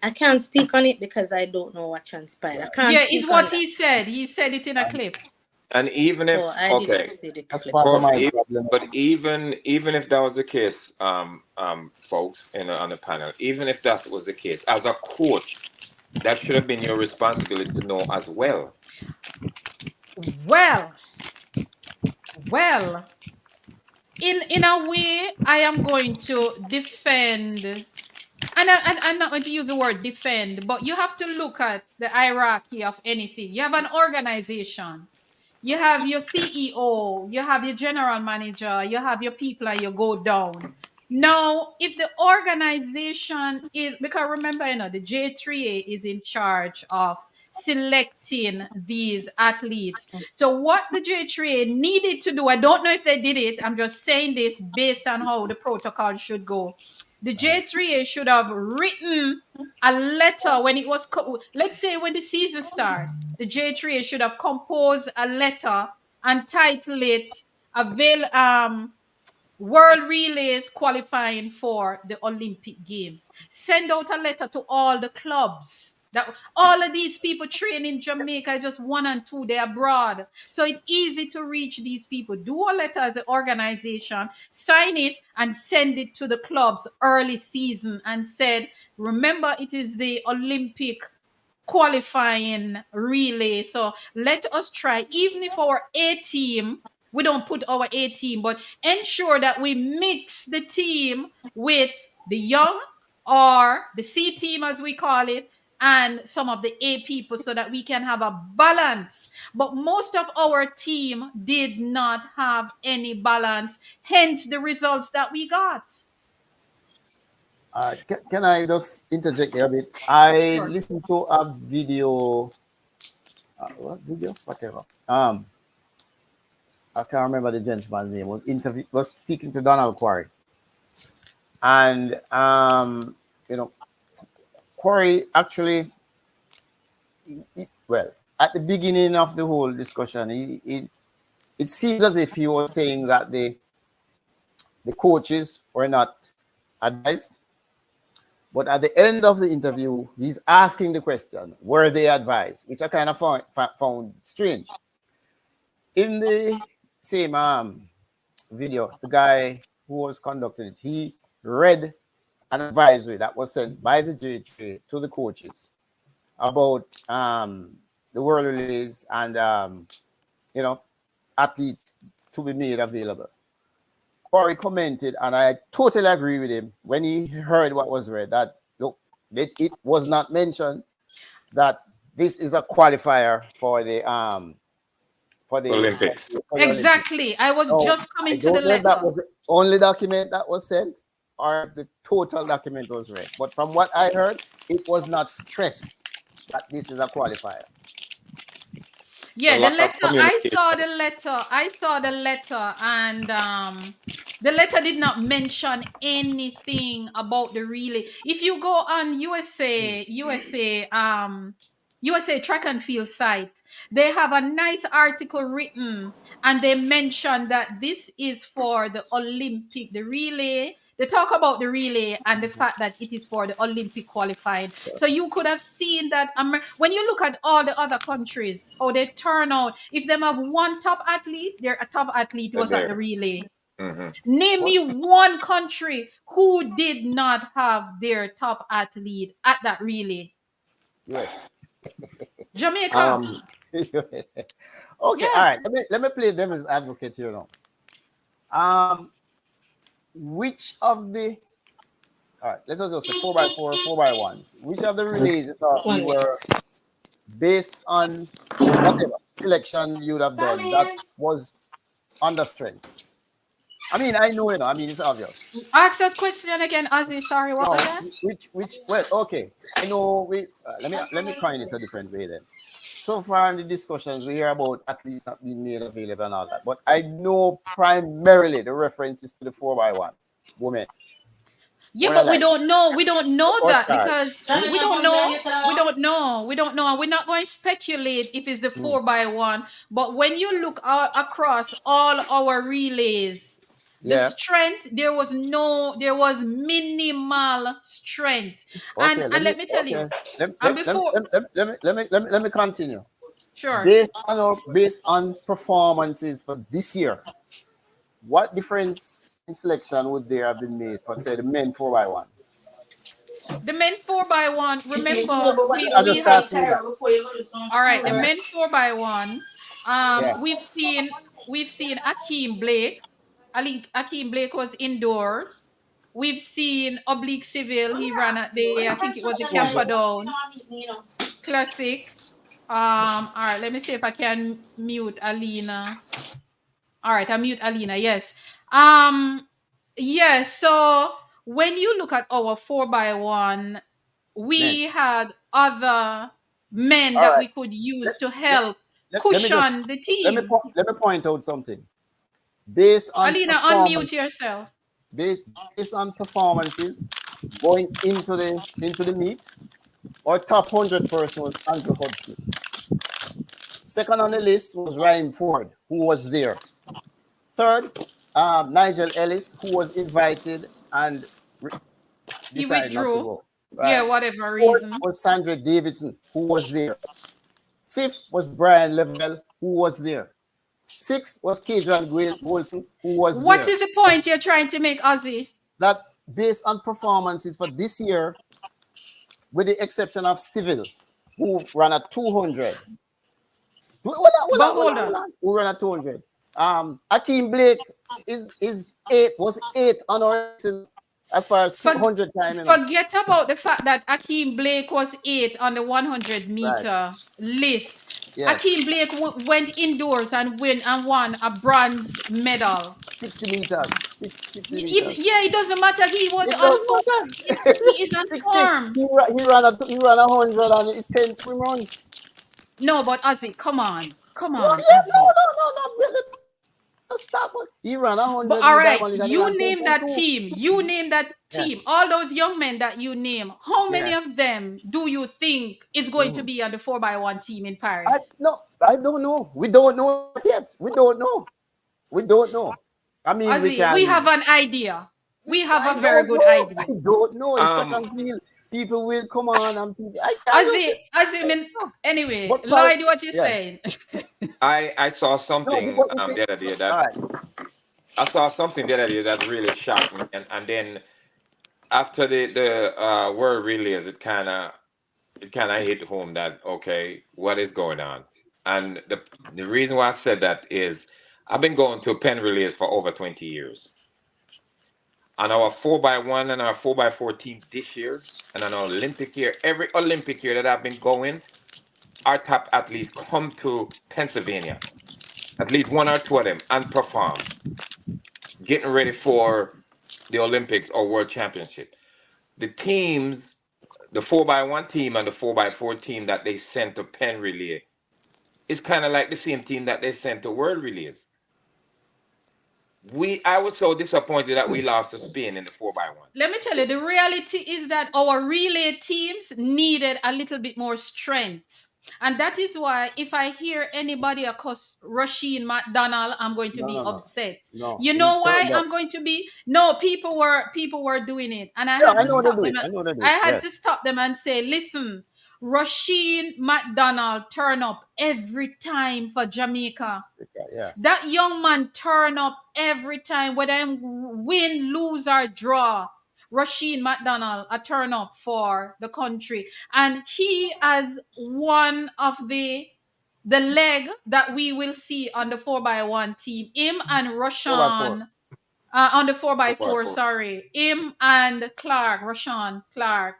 I can't speak on it because I don't know what transpired. I can't Yeah, speak it's on what that. he said. He said it in a clip. And even Oh, if I did not see the That's clip. part of but my if, problem. but even if that was the case, folks on the panel, even if that was the case, as a coach, that should have been your responsibility to know as well. Well, well, in a way, I am going to defend, and I'm not going to use the word defend, but you have to look at the hierarchy of anything. You have an organization, you have your CEO, you have your general manager, you have your people, and you go down. Now, if the organization is, because remember, the J3A is in charge of selecting these athletes. So, what the J3A needed to do, I don't know if they did it, I'm just saying this based on how the protocol should go. The J3A should have written a letter when it was, let's say when the season started, the J3A should have composed a letter and titled it World Relays qualifying for the Olympic Games. Send out a letter to all the clubs. That all of these people train in Jamaica, just 1 and 2, they're abroad. So it's easy to reach these people. Do a letter as an organization, sign it, and send it to the clubs early season and said, remember, it is the Olympic qualifying relay. So let us try, even if our A team, we don't put our A team, but ensure that we mix the team with the young or the C team, as we call it, and some of the A people so that we can have a balance. But most of our team did not have any balance, hence the results that we got. Can I just interject here a bit? I Sure. listened to a video. What video? Whatever. I can't remember the gentleman's name. Was speaking to Donald Quarry, and Quarry actually, well, at the beginning of the whole discussion, it seems as if he was saying that the coaches were not advised. But at the end of the interview, he's asking the question, were they advised? Which I kind of found strange. In the same video, the guy who was conducting it, he read an advisory that was sent by the J3 to the coaches about the world relays and athletes to be made available. Corey commented, and I totally agree with him when he heard what was read, that look, it was not mentioned that this is a qualifier for the Olympics. Exactly. I was just coming to the I don't know if that letter. was the only document that was sent or if the total document was read. But from what I heard, it was not stressed that this is a qualifier. Yeah, A the lot of letter. I communication. saw the letter. And the letter did not mention anything about the relay. If you go on USA track and field site, they have a nice article written, and they mention that this is for the Olympic, the relay. They talk about the relay and the fact that it is for the Olympic qualifying. So you could have seen that when you look at all the other countries, how they turn out. If them have one top athlete, a top athlete was at the There. relay. Mm-hmm. Name me one country who did not have their top athlete at that relay. Yes. Jamaica. Okay, Yeah. all right. Let me play devil's advocate here now. Which of the all right, let us just say 4x4, 4x1. Which of the relays you thought we were based on whatever selection you would have done that was under strength? I mean, I know, I mean, it's obvious. Ask that question again, Ozzy. Sorry, what was that? Which well, okay. I know let me coin it a different way then. So far in the discussions we hear about athletes not being made available and all that, but I know primarily the references to the 4x1 women. Yeah, but we don't know. We don't know that because we don't know. And we're not going to speculate if it's the 4x1. But when you look across all our relays, the strength, there was minimal strength. Okay, and let me tell you, let me continue. Sure. Based on performances for this year, what difference in selection would there have been made for, say, the men 4x1? The men 4x1, remember, all right, the men 4x1, we've seen Akeem Blake. Akeem Blake was indoors. We've seen Oblique Civil. He ran at I think it was the Camperdown Classic. All right, let me see if I can mute Alina. All right, I mute Alina. Yes. Yes. So when you look at our 4x1, we had other men that we could use to help cushion the team. Let me point out something. Based on Alina, unmute yourself. based on performances going into the meet. Our top 100 person was Andrew Hudson. Second on the list was Ryan Ford, who was there. Third, Nigel Ellis, who was invited and He decided not to withdrew. go. Yeah, Right. whatever Fourth reason. was Sandra Davidson, who was there. Fifth was Brian Lavelle, who was there. Sixth was Kadrian Wilson, who was What there. is the point you're trying to make, Ozzy? That based on performances for this year, with the exception of Civil, who ran at 200. But hold on. Who ran at 200. Akeem Blake was eight on our list as far as For, 200 time. You know. forget about the fact that Akeem Blake was 8 on the 100 Right. meter list. Yes. Akeem Blake went indoors and won a bronze medal. 60 meters. 60 meters. Yeah, it doesn't matter. He was It on does form. matter. He is on 60. form. He ran 100 and it's 10 swim run. No, but Ozzy, come on. Come No, on, yes, Ozzy. no. Stop. He ran 100. But all right, Diamond League and he you ran name that 10.2. team. You name that Yeah. team. All those young men that you name, how many Yeah. of them do you think is going to be on the 4x1 team in I Paris? don't know. We don't know yet. We don't know. I mean, Ozzy, we have an idea. We have I a very don't good know. idea. I don't know. It's track and field. People will come on and people. Anyway, But Lloyd, what you yeah. saying? I saw something No, but the other day all that right. I saw something the other day that really shocked me, and then after the word release, it kind of hit home that okay, what is going on? And the reason why I said that is I've been going to pen relays for over 20 years. On our 4x1 and our 4x4 team this year, and on our Olympic year, every Olympic year that I've been going, our top athletes come to Pennsylvania, at least one or two of them, and perform, getting ready for the Olympics or World Championship. The teams, the 4x1 team and the 4x4 team that they sent to Penn Relay is kind of like the same team that they sent to World Relays. I was so disappointed that we lost to Spain in the 4x1. Let me tell you, the reality is that our relay teams needed a little bit more strength. And that is why if I hear anybody across Rasheen McDonald, I'm going to be upset. No. You know why I'm going to be? No, people were doing it. And I had to stop them. I had to stop them and say, listen, Rasheen McDonald turn up every time for Jamaica. Yeah. That young man turn up every time, whether him win, lose, or draw. Rasheen McDonald a turn up for the country, and he as one of the leg that we will see on the 4x1 team. Him and Rashawn on the 4x4. Sorry, him and Rashawn Clark.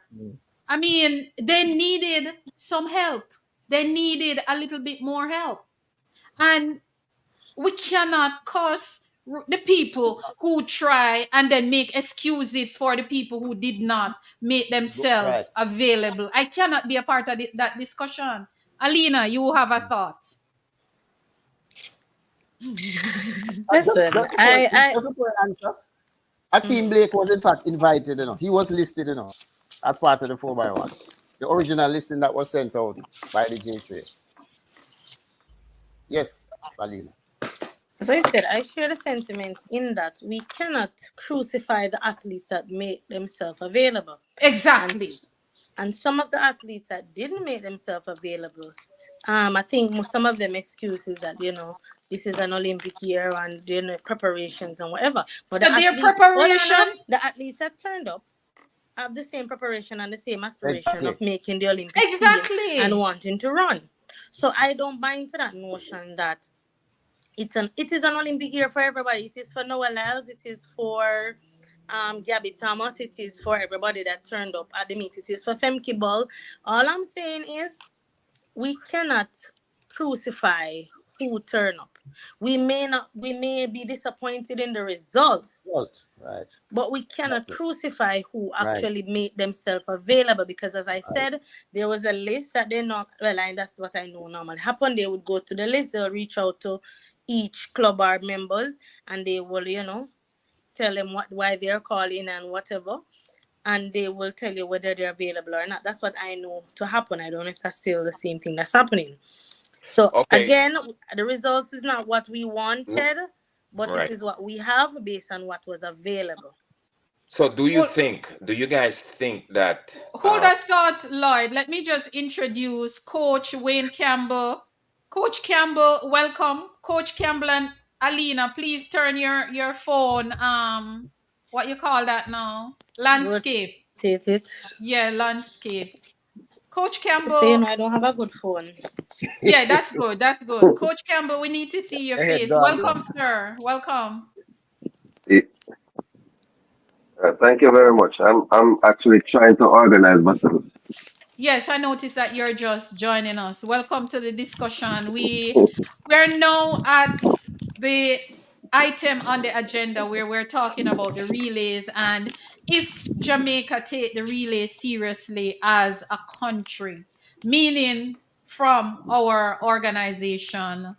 I mean, they needed some help. They needed a little bit more help, and we cannot curse the people who try and then make excuses for the people who did not make themselves available. I cannot be a part of that discussion. Alina, you have a thought. Listen, Akeem Blake was in fact invited, he was listed, as part of the 4x1. The original listing that was sent out by the J3. Yes, Alina. As I said, I share the sentiment in that we cannot crucify the athletes that make themselves available. Exactly. And some of the athletes that didn't make themselves available, I think some of them excuses that, this is an Olympic year and preparations and whatever. But so their preparation, the athletes that turned up have the same preparation and the same aspiration of making the Olympic team and wanting to run. So I don't buy into that notion that it is an Olympic year for everybody. It is for Noah Lyles. It is for Gabby Thomas. It is for everybody that turned up at the meet. It is for Femke Ball. All I'm saying is we cannot crucify who turn up. We may be disappointed in the results, right? But we cannot crucify who actually made themselves available, because as I said, there was a list that they not and that's what I know normally happen. They would go to the list, they'll reach out to each club or members, and they will, tell tell them why they're calling and whatever, and they will tell you whether they're available or not. That's what I know to happen. I don't know if that's still the same thing that's happening. So Okay. again, the results is not what we wanted, but it Right. is what we have based on what was available. So do you Hold, think, do you guys think that hold that thought, Lloyd. Let me just introduce Coach Wayne Campbell. Coach Campbell, welcome. Coach Campbell and Alina, please turn your phone what you call that now? Landscape. Rotate it. Yeah, landscape. Coach Sister, you Campbell, know I don't have a good phone. yeah, that's good. That's good. Coach Campbell, we need to see your Go ahead, face. go on, go Welcome, on. sir. Welcome. Eh, Thank you very much. I'm actually trying to organize myself. Yes, I noticed that you're just joining us. Welcome to the discussion. We're now at the item on the agenda where we're talking about the relays and if Jamaica take the relay seriously as a country, meaning from our organization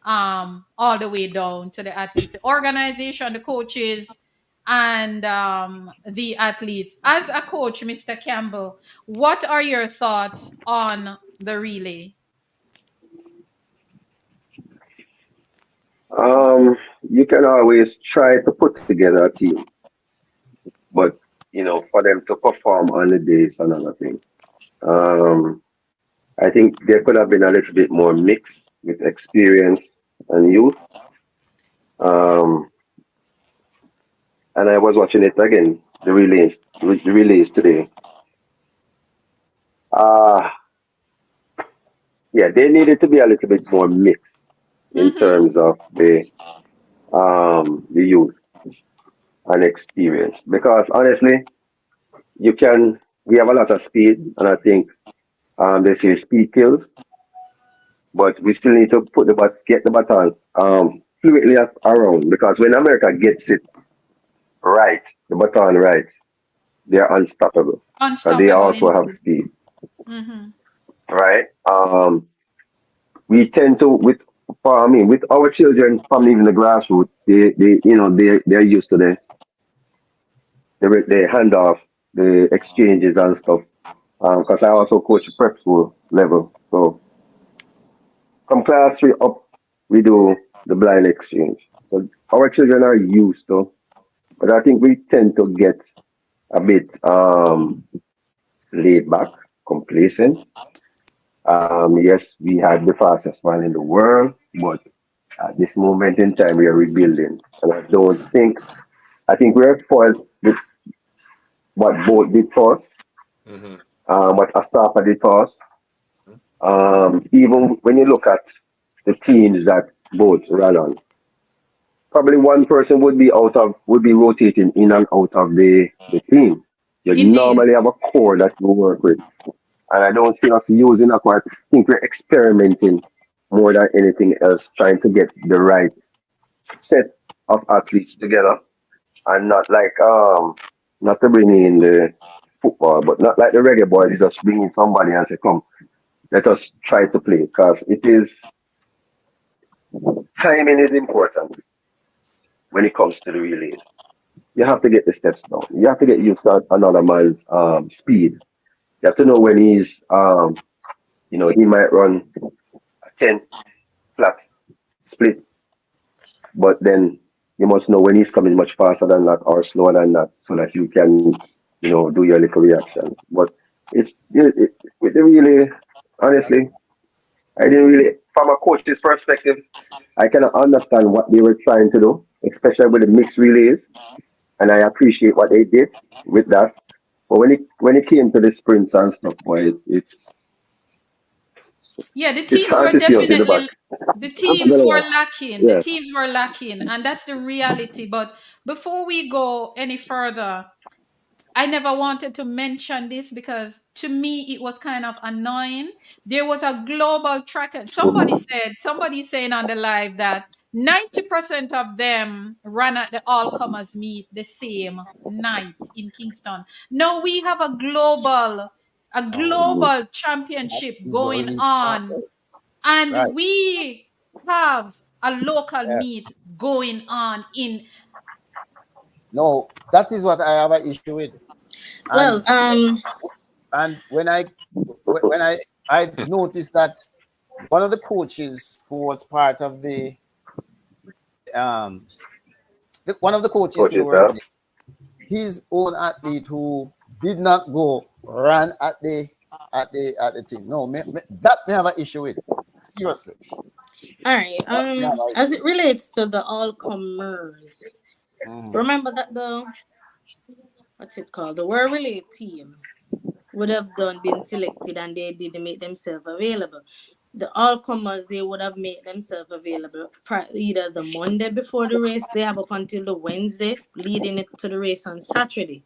all the way down to the athlete, the organization, the coaches, and the athletes. As a coach, Mr. Campbell, what are your thoughts on the relay? You can always try to put together a team, but for them to perform on the day is another thing. Um, I think there could have been a little bit more mix with experience and youth. Um, and I was watching it again, the relays today. Uh, yeah, they needed to be a little bit more mixed in Mm-hmm. terms of the youth and experience. Because honestly, you can we have a lot of speed, and I think they say speed kills, but we still need to get the baton fluidly around, because when America gets it right, the baton right, they're unstoppable because they Unstoppable also have indeed. speed, Mm-hmm. right? We tend to with our children from even the grassroots, they're used to the handoff, the exchanges and stuff. Because I also coach prep school level, so from class three up, we do the blind exchange. So our children are used to, but I think we tend to get a bit laid back, complacent. Yes, we had the fastest man in the world, but at this moment in time, we are rebuilding, and I think we're spoiled with what both did for us, Mm-hmm. what Asafa did for us. Even when you look at the teams that both ran on, probably one person would be rotating in and out of the team. You Indeed. normally have a core that you work with. And I don't see us using a core. I think we're experimenting more than anything else, trying to get the right set of athletes together, and not to bring in the football, but not like the reggae boys, you just bring in somebody and say, come, let us try to play. Because timing is important when it comes to the relays. You have to get the steps down. You have to get used to another man's speed. You have to know when he might run a 10 flat split, but then you must know when he's coming much faster than that or slower than that, so that you can, do your little reaction. But with the relay, honestly, I didn't really, from a coach's perspective, I cannot understand what they were trying to do, especially with the mixed relays, and I appreciate what they did with that. But when it came to the sprints and stuff, boy, Yeah, the it's teams hard were to see out in the back. definitely the I'm teams gonna were lie. lacking. The Yeah. teams were lacking, and that's the reality. But before we go any further, I never wanted to mention this because to me it was kind of annoying. There was a global tracker. Mhm. Somebody saying on the live that 90% of them ran at the all comers meet the same night in Kingston. Now we have a Oh, global that championship is what going we talk on, about. Right. and we have a local Yeah. meet going on in No, that is what I have an issue with. Well, And when I noticed that one of the coaches who was part of um one of the coaches Coach who were on yourself. it, his own athlete who did not go ran at the thing. No, that may have an issue with. Seriously, all right. that may have an As issue it relates to the all comers, with. remember that the what's it called? The World Relay team would have been selected and they didn't make themselves available. The all comers they would have made themselves available either the Monday before the race, they have up until the Wednesday leading it to the race on Saturday.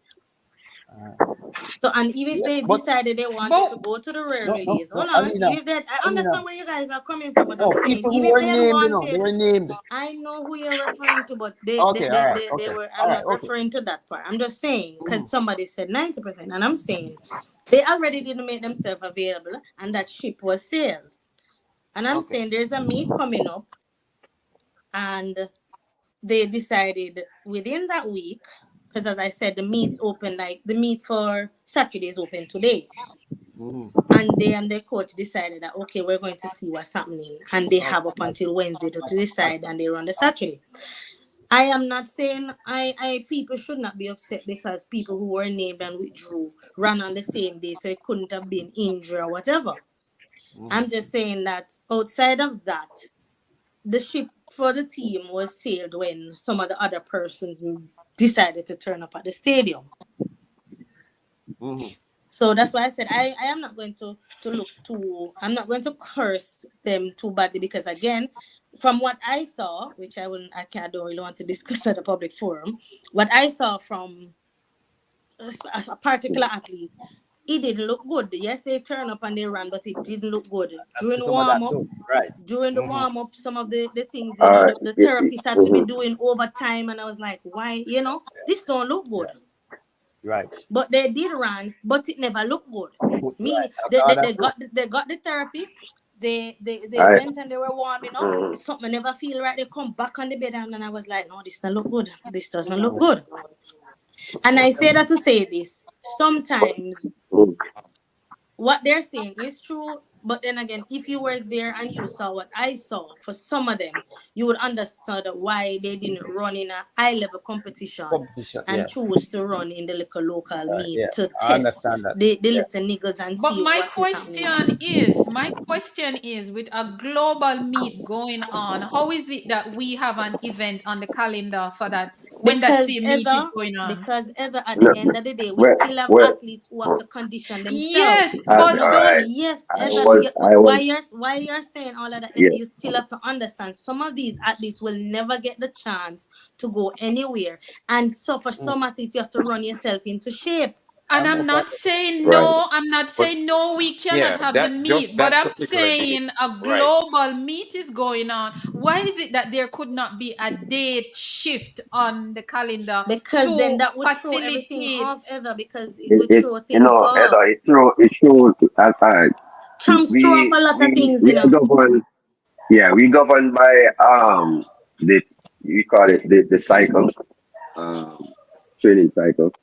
So, and even if Yeah, they but decided they wanted But to go to the rare no, no, release, no, hold on. Alina, Even if they, I Alina. understand where you guys are coming from, but I'm No, saying, people who even if were they had named, they wanted, were named. I know who you're referring to, but Okay, all right, they okay, were, all I'm right, not okay. referring to that part. I'm just saying, because somebody said 90%, and I'm saying they already didn't make themselves available, and that ship was sailed. And I'm Okay. saying there's a meet coming up, and they decided within that week, because as I said, the meets open, like the meet for Saturday is open today. And they and their coach decided that okay, we're going to see what's happening, and they have up until Wednesday to decide, and they run the Saturday. I am not saying I people should not be upset because people who were named and withdrew ran on the same day, so it couldn't have been injury or whatever. I'm just saying that outside of that, the ship for the team was sailed when some of the other persons decided to turn up at the stadium. So that's why I said I am not going to look too, I'm not going to curse them too badly because again, from what I saw, which I don't really want to discuss at a public forum, what I saw from a particular athlete, it didn't look good. Yes, they turned up and they ran, but it didn't look good. I've seen During some of warm that up, too. Right. some of the things, All right. the therapists had to be doing overtime, and I was like, why, this don't look good. Right. But they did run, but it never looked good. Meaning Right. I saw that they too. got the therapy. They All right. went and they were warming up. Something never feel right. They come back on the bed and then I was like, no, this doesn't look good. This doesn't look good. And I say that to say this. Sometimes what they're saying is true, but then again, if you were there and you saw what I saw, for some of them, you would understand why they didn't run in a high level competition and Yeah. choose to run in the local meet Yeah. to I test understand that. the Yeah. little niggas and But see what is happening. my question is, with a global meet going on, how is it that we have an event on the calendar for that when that Because same meet is either going on? at the No, end of the day, we well, still have well, athletes who have to condition themselves. Yes, all but No, right. don't. yes, I Heather, was, I was, why you're saying all of that, yeah. Heather, you still have to understand some of these athletes will never get the chance to go anywhere. And so for some athletes, you have to run yourself into shape. And I'm I'm okay. not saying Right. no, I'm not But saying no, we cannot yeah, have the that meet, just but that I'm particular meet, saying a right? global meet is going on. Why is it that there could not be a date shift on the calendar Because then to that would throw everything facilitate? off, Heather, because it It, would it throw you things know, off. Heather, it shows, Champs throw off a lot of things, we are governed, yeah, we governed by, the, we call it the cycle, um, training cycle.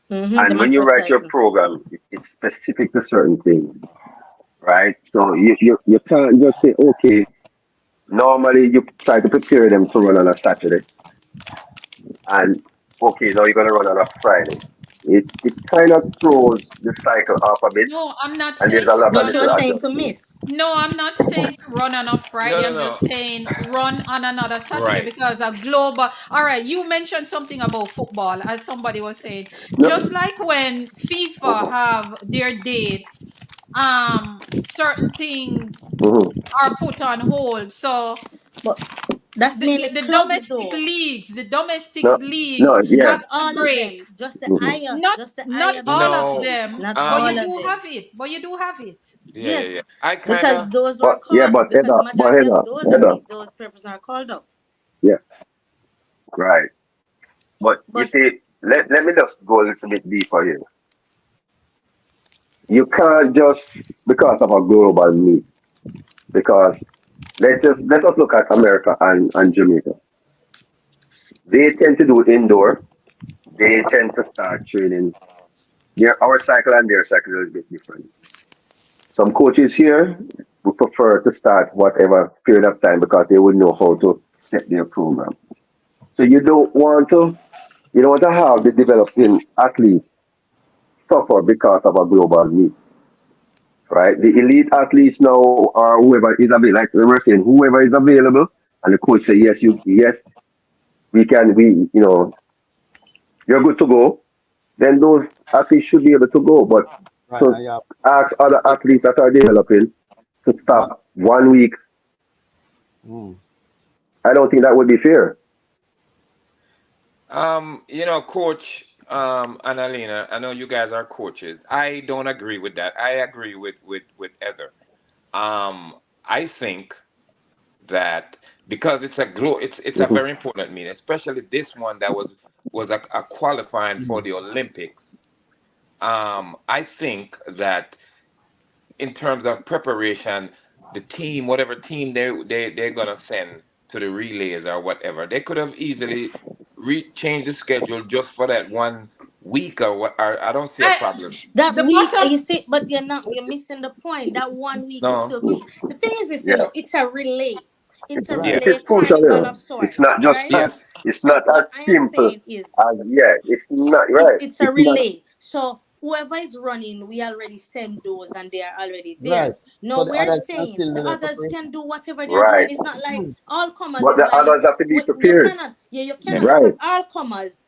The And when you macro write your cycle. program, it's specific to certain things, right? So you can't just say, okay, normally you try to prepare them to run on a Saturday, and okay, now you're gonna run on a Friday. It kind of throws the cycle off a bit, No, I'm not and there's saying a to lot of But run you're little on. saying to adjustments. miss. No, I'm not saying to run on a No, Friday. no, I'm no. just saying run on another Saturday Right. because a global. All right, you mentioned something about football, as somebody was saying. No, Just like when FIFA have their dates, certain things are put on hold. So But that's mainly the clubs domestic though. leagues, the domestic no, leagues no, yeah. Not have to all of break. them. Mhm. Just the Not higher all of No. domestics. them, Not but Um. you all of do them. have it. But you do have it. Yeah, yeah, yeah. Yes. I kind Because of. those were But yeah, called up. Because but majority of Heather, those papers are called up. yeah, right. But you But see, let me just go a little bit deeper here. You can't just because of a global need, because let us look at America and Jamaica. They tend to do indoor, they tend to start training. Our cycle and their cycle is a bit different. Some coaches here would prefer to start whatever period of time because they would know how to set their program. So you don't want to have the developing athlete suffer because of a global need, right? The elite athletes now are whoever is available, like we were saying, whoever is available, and the coach say yes, you're good to go. Then those athletes should be able to go. But Right. to Yeah. ask other But athletes that are developing to But stop 1 week, mm, I don't think that would be fair. Coach and Alina, I know you guys are coaches. I don't agree with that. I agree with Heather. I think that because it's a Hmm. very important meeting, especially this one that was a qualifying for mm, the Olympics. I think that in terms of preparation, the team, whatever team they're gonna send to the relays or whatever, they could have easily changed the schedule just for that 1 week or what. Or I don't see a I problem. That the week, bottom. you see, but you're missing the point. That 1 week is No, still crucial. The thing is this, Yeah, it's a relay. It's a right. it relay is crucial. carnival Yeah. of It's sorts, not just right? that. yes, It's not So as what I am simple saying is as yeah. It's not right. it's a It's not relay. So whoever is running, we already send those and they are already Right. there. So No, the we're others can saying still do the their others preparation. can do whatever they're right. doing. It's not like Mm, all comers But is the like others have to be you prepared. cannot, yeah, you The, cannot look Right. at all comers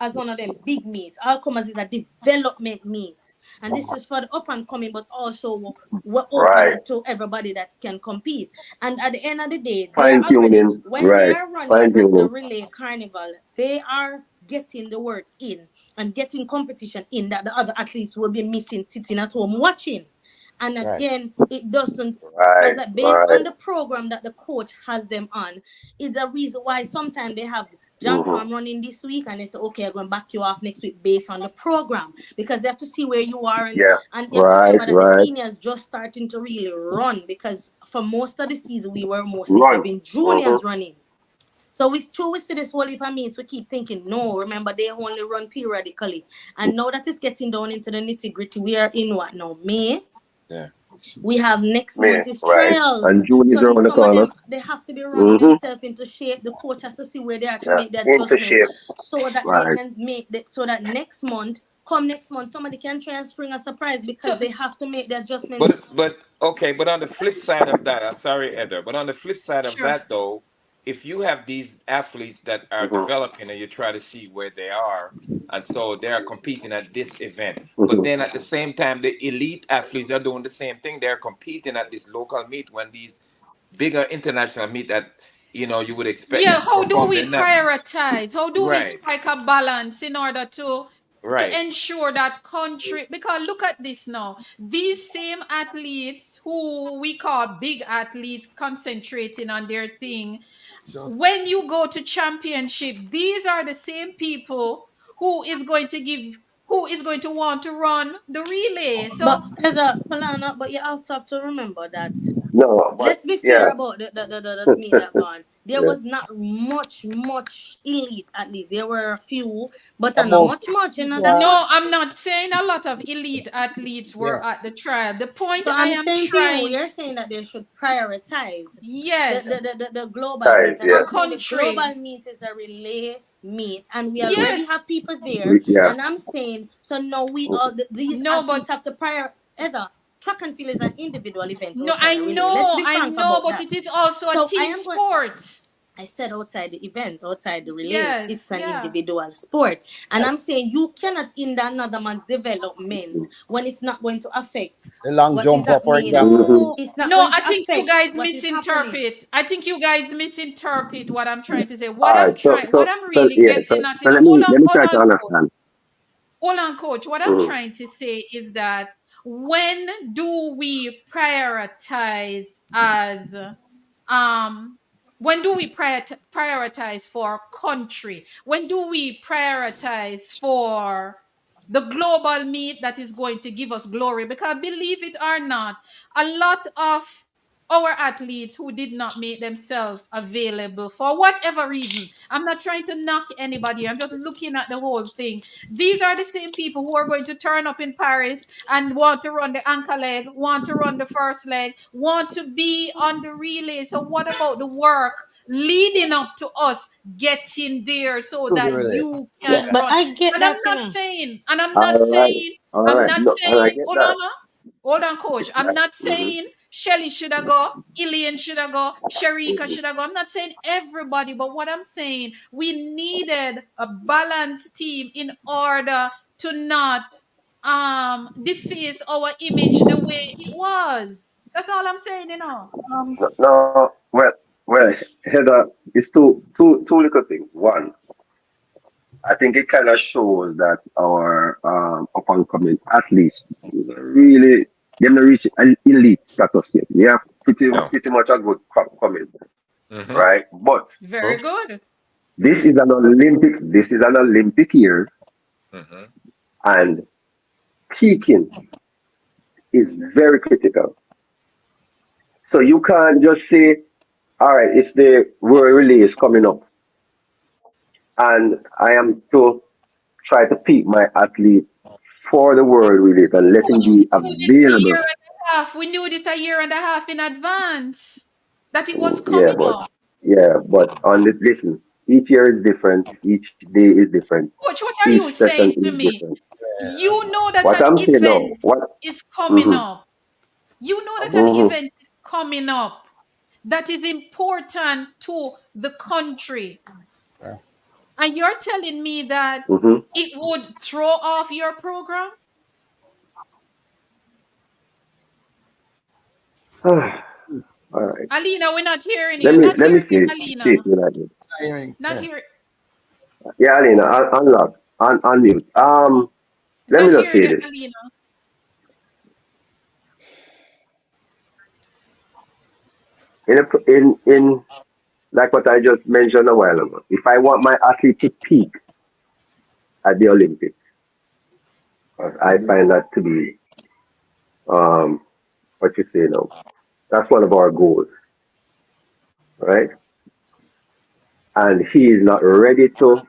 as one of them big meets. All comers is a development meet. And this is for the up and coming, but also we're open Right. it to everybody that can compete. And at the end of the day, they are Fine already, tuning. when they Right. are Fine running the tuning. relay carnival, they are getting the work in and getting competition in that the other athletes will be missing, sitting at home watching. And right. again, it doesn't, Right. as a based Right. on the program that the coach has them on, is the reason why sometimes they have John Hmm. Tom running this week and they say, okay, I'm going to back you off next week based on the program because they have to see where you are. Yeah. And you have to Right. remember that the Right. seniors just starting to really run because for most of the season, we were mostly Run. having Hmm. juniors running. So we still we see this whole heap of means. We keep thinking, no, remember they only run periodically. And now that it's getting down into the nitty gritty, we are in what now? May. yeah. We have next Me. month is Right. trials. And June is So around the some of corner. them they have to be running Hmm. themselves into shape. The coach has to see where they are to Yeah. make the Into adjustment shape. so that they Right. can make that so that next month, come next month, somebody can try and spring a surprise so because they have to make the But adjustments. but okay, but on the flip side of that, I'm sorry, Heather, but on the flip side of sure. that though, if you have these athletes that are Hmm. developing and you try to see where they are, and so they are competing at this event, but Hmm. then at the same time, the elite athletes are doing the same thing. They're competing at this local meet when these bigger international meet that you would expect them Yeah, to how do perform. we They're not prioritize? How do we right, strike a balance in order to right. ensure that country, because look at this now. These same athletes who we call big athletes concentrating on their thing, Just when you go to championship, these are the same people who is going to give who is going to want to run the relay. So But Heather, Palana, but you also have to remember that No, but let's be fair yeah. about the me that gone. There Yeah. was not much elite at least. There were a few, but not about much, that yeah, no, much. I'm not saying a lot of elite athletes yeah. were at the trial. The point So I I'm am saying to you, trying you're to, saying that they should prioritize yes, the global meet. Ties. And the I'm Yes. saying the country. global meet is a relay meet. And we already Yes. have people there. Yeah. And I'm saying, so now we all, these No, but athletes have to prior, either track and field is an individual event no, outside a relay. Let's be I frank know, about but that. it is also a So I team am going, sport. I said outside the event, outside the relays, Yes, it's an yeah. individual sport. And I'm saying you cannot hinder another man's development when it's not going to affect The long what is jumper, for happening. example. Hmm. No, It's not no, going I to think you affect guys what is happening. misinterpret. I think you guys misinterpret what I'm trying to say. All right. What I'm really Yeah. getting at So in hold let me hold try to on, coach. understand. Hold on, coach. What I'm Hmm. trying to say is that when do we prioritize as um when do we prioritize for country? When do we prioritize for the global meet that is going to give us glory? Because believe it or not, a lot of our athletes who did not make themselves available for whatever reason. I'm not trying to knock anybody. I'm just looking at the whole thing. These are the same people who are going to turn up in Paris and want to run the anchor leg, want to run the first leg, want to be on the relay. So what about the work leading up to us getting there so To the that relay. you Yeah, can but run? I get And I'm that, not saying, and All I'm right. not No, and I saying, get hold that. on, hold on, coach. I'm Right. not Mm-hmm. saying Shelly should have go, Ilian should have go, Sharika Mm-hmm. should have go. I'm not saying everybody, but what I'm saying, we needed a balanced team in order to not deface our image the way it was. That's all I'm saying, you know. No, no, well, Heather, it's two little things. One, I think it kind of shows that our up and coming athletes really them not reach an elite status yet. They have No. pretty much a good crop coming, Mm-hmm. right? But Very good. this is an Olympic year, Mm-hmm. and peaking is very critical. So you can't just say, all right, it's the world relay is coming up, and I am to try to peak my athlete for the world relay and let him Coach, we be knew this a year available. and a half. We knew this a year and a half in advance that it was Yeah, coming but up. listen, each year is different, each day is different, Coach, what are each you session saying to is me? different. You know that What an I'm saying now, event what is coming mm-hmm, up. You know that an mm-hmm, event is coming up that is important to the country. And you're telling me that mm-hmm. it would throw off your program? All right. Alina, we're not hearing Let you. me Not let me hearing you, see it Alina. when I do. Hearing. Not Yeah. hear Yeah, Alina, unlock, unmute. Let me not just hearing say you, this. Alina. In like what I just mentioned a while ago, if I want my athlete to peak at the Olympics, 'cause I find that to be um what you say now. That's one of our goals, right? And he is not ready to.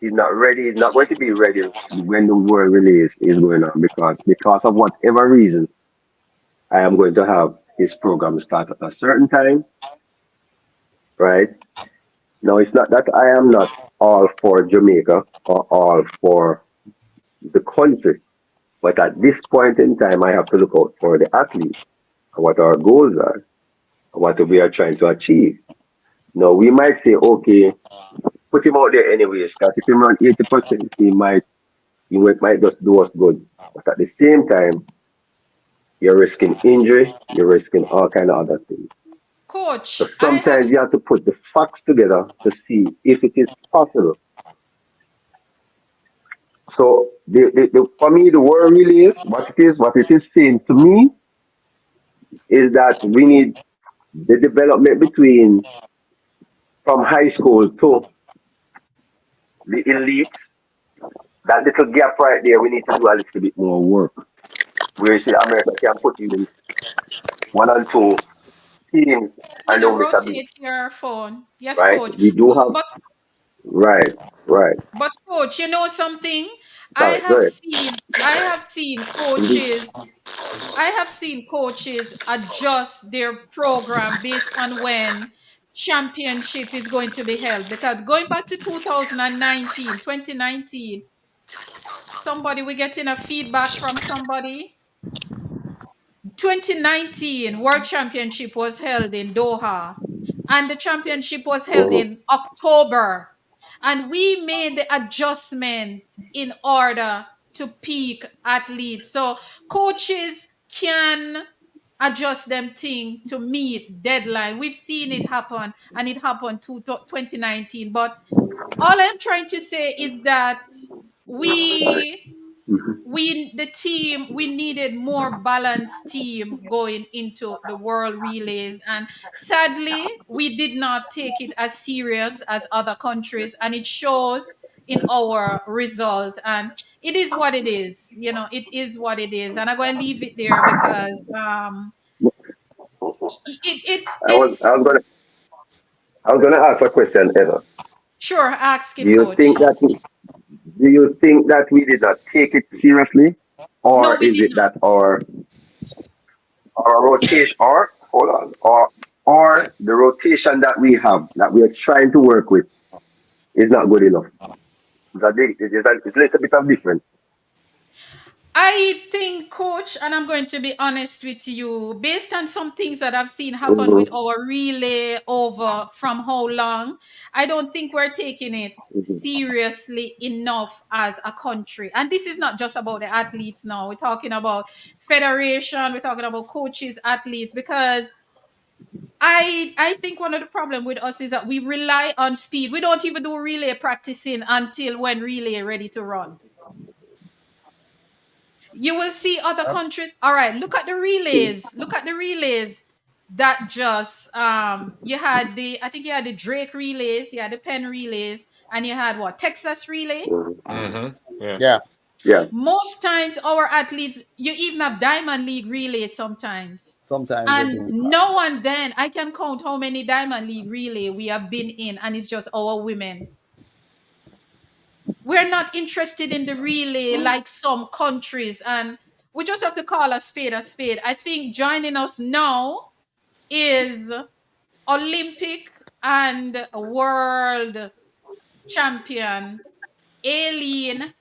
He's not ready. He's not going to be ready when the world release is going on because of whatever reason I am going to have his program start at a certain time, right? Now it's not that I am not all for Jamaica or all for the country, but at this point in time, I have to look out for the athlete and what our goals are and what we are trying to achieve. Now we might say, okay, put him out there anyways, because if he run 80%, he might just do us good. But at the same time, you're risking injury, you're risking all kind of other things. So Coach, I have sometimes you have to put the facts together to see if it is possible. So for me, the word really is what it is saying to me is that we need the development between from high school to the elite. That little gap right there, we need to do a little bit more work. Where you see America can put you in one and two teams and Alina, don't miss a beat, rotate your phone. Yes, right? coach. We do have right, right. But coach, you know something? Sorry, go ahead. I have seen Mhm. coaches I have seen coaches adjust their program based on when championship is going to be held. Because going back to 2019, 2019, somebody, we getting a feedback from somebody. 2019 World Championship was held in Doha, and the championship was held Mhm. in October. And we made the adjustment in order to peak athletes. So coaches can adjust them thing to meet deadline. We've seen it happen, and it happened to 2019. But all I'm trying to say is that we Mhm. we needed more balanced team going into the world relays, and sadly we did not take it as serious as other countries, and it shows in our result. And it is what it is, it is what it is, and I'm going to leave it there because I was I it's was gonna I was gonna ask a question, Eva. sure. Ask Do it, you coach. think that we did not take it seriously, No, or we is did it not. that our rotation, or hold on, or the rotation that we have that we are trying to work with is not good enough? It's a little bit of difference. I think, coach, and I'm going to be honest with you, based on some things that I've seen happen with Mm-hmm. our relay over from how long, I don't think we're taking it Mm-hmm. seriously enough as a country. And this is not just about the athletes now. We're talking about federation, we're talking about coaches, athletes, because I think one of the problem with us is that we rely on speed. We don't even do relay practicing until when relay ready to run. You will see other countries. All right, look at the relays. Look at the relays that just you had the I think you had the Drake relays, you had the Penn relays, and you had what Texas relay. Mm-hmm. Yeah. Yeah. Yeah. Most times our athletes, you even have Diamond League relays sometimes. Sometimes they And do. no one then I can count how many Diamond League relay we have been in, and it's just our women. We're not interested in the relay like some countries, and we just have to call a spade a spade. I think joining us now is Olympic and world champion Aileen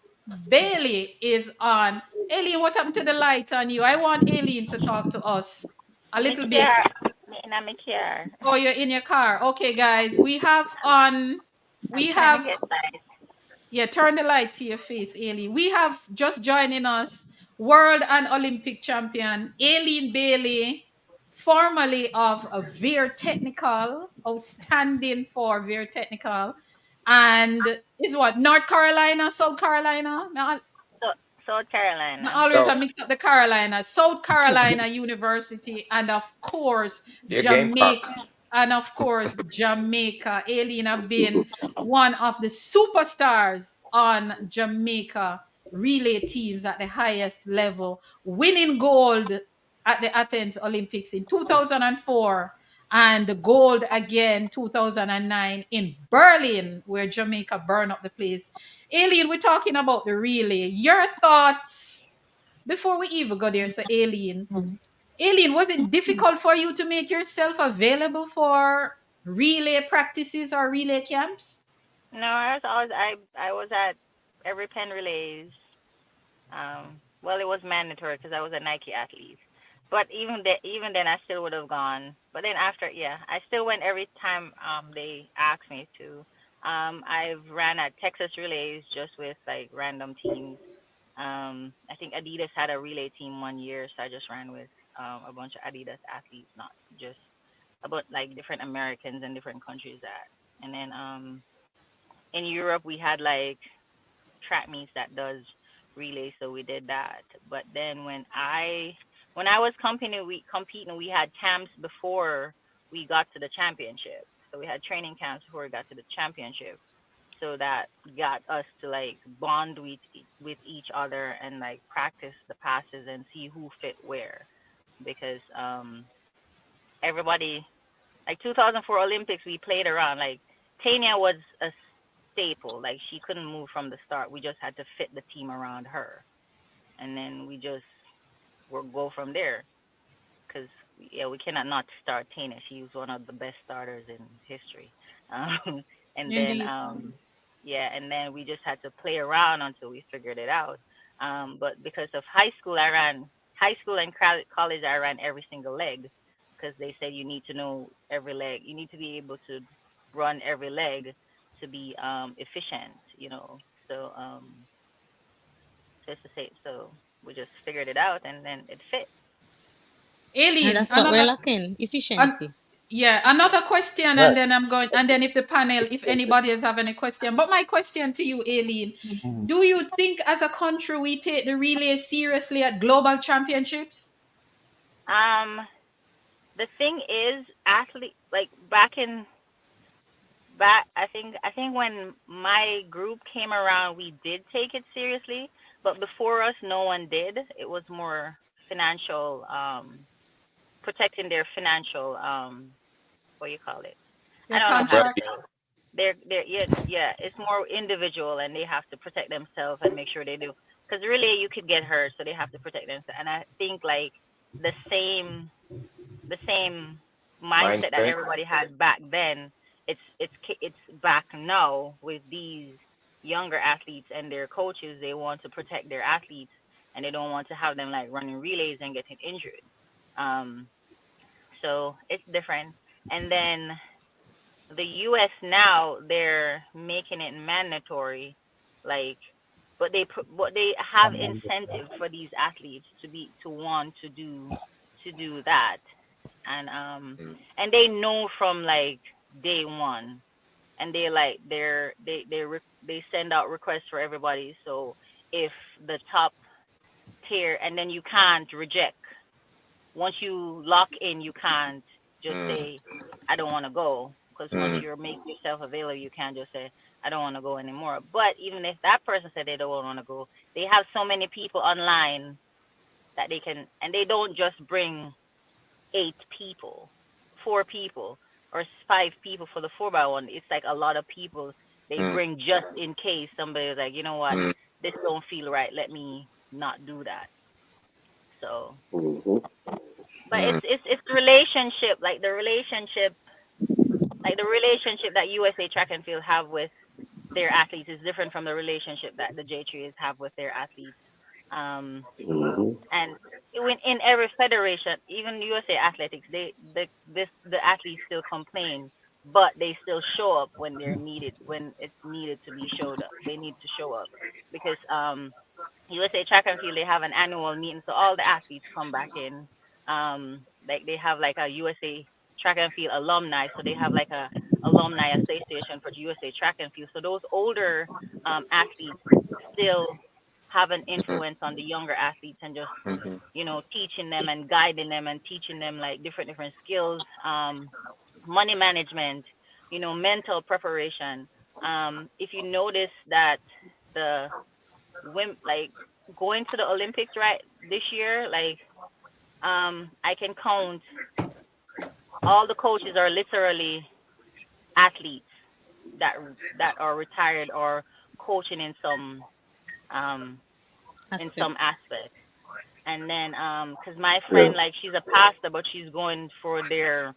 Bailey is on. Aileen, what happened to the light on you? I want Aileen to talk to us a Me little bit. care. Me na me care. Oh, you're in your car. Okay, guys, we have on, I'm we trying to have get light. Yeah, turn the light to your face, Aileen. We have just joining us world and Olympic champion Aileen Bailey, formerly of a Veer Technical, outstanding for Veer Technical, and is what North Carolina, South Carolina. So South Now, Carolina. always I So mix up the Carolina, South Carolina University, and of course your Jamaica, Gamecocks. and of course Jamaica. Aileen have been one of the superstars on Jamaica relay teams at the highest level, winning gold at the Athens Olympics in 2004 and the gold again 2009 in Berlin, where Jamaica burned up the place. Aileen, we're talking about the relay. Your thoughts before we even go there. So, Aileen, was it difficult for you to make yourself available for relay practices or relay camps? No, I was at every Penn relays. Well, it was mandatory because I was a Nike athlete. But even then, I still would have gone. But then after, yeah, I still went every time they asked me to. I've ran at Texas relays just with like random teams. I think Adidas had a relay team one year, so I just ran with a bunch of Adidas athletes, not just about like different Americans and different countries that. And then in Europe we had like track meets that does relay, so we did that. But then when I was competing, we had camps before we got to the championship. So we had training camps before we got to the championship. So that got us to like bond with each other and like practice the passes and see who fit where, because everybody like 2004 Olympics we played around. Like Tanya was a staple. Like she couldn't move from the start. We just had to fit the team around her, and then we just will go from there. Because yeah, we cannot not start Tina. She was one of the best starters in history. Um, and then Indeed. yeah, and then we just had to play around until we figured it out. But because of high school and college. I ran every single leg because they said you need to know every leg. You need to be able to run every leg to be efficient. So just to say, so we just figured it out and then it fit. And Aileen, that's what we're lacking, an- efficiency. yeah, another question, and Right. then I'm going, and then if the panel, if anybody has have any question, but my question to you, Aileen, do you think as a country we take the relay seriously at global championships? Um, the thing is, athlete like back I think when my group came around, we did take it seriously, but before us, no one did. It was more financial protecting their financial what you call it? I Their don't know how to Right. say it. They're yeah, it's more individual, and they have to protect themselves and make sure they do. Because really, you could get hurt, so they have to protect themselves. And I think like the same the same mindset that Mindset. everybody had back then. It's back now with these younger athletes and their coaches. They want to protect their athletes, and they don't want to have them like running relays and getting injured. Um, so it's different. And then the U.S. now they're making it mandatory, like, but they have incentive for these athletes to want to do that, Mm. and they know from like day one, and they send out requests for everybody. So if the top tier, and then you can't reject once you lock in, you can't just Mm. say, I don't want to go. Because once Mm. you make yourself available, you can't just say, I don't want to go anymore. But even if that person said they don't want to go, they have so many people online that they can, and they don't just bring 8 people, 4 people, or 5 people for the 4x1. It's like a lot of people they Mm. bring just in case somebody's like, you know what, Mm. this don't feel right. Let me not do that. So, Mm-hmm. but Mm. it's the relationship, like the relationship that USA Track and Field have with their athletes is different from the relationship that the J3s have with their athletes. Um, Mm-hmm. and in every federation, even USA Athletics, the athletes still complain, but they still show up when they're needed, when it's needed to be showed up. They need to show up because USA Track and Field, they have an annual meeting, so all the athletes come back in. Like they have like a USA Track and Field alumni, so they have like a alumni association for USA Track and Field. So those older athletes still have an Mm. influence on the younger athletes, and just Mhm. teaching them and guiding them and teaching them like different skills, money management, mental preparation. If you notice that the women like going to the Olympics right this year, like I can count all the coaches are literally athletes that that are retired or coaching um in some Aspects. aspect. And then cuz my Yeah. friend, like, she's a pastor, but she's going for their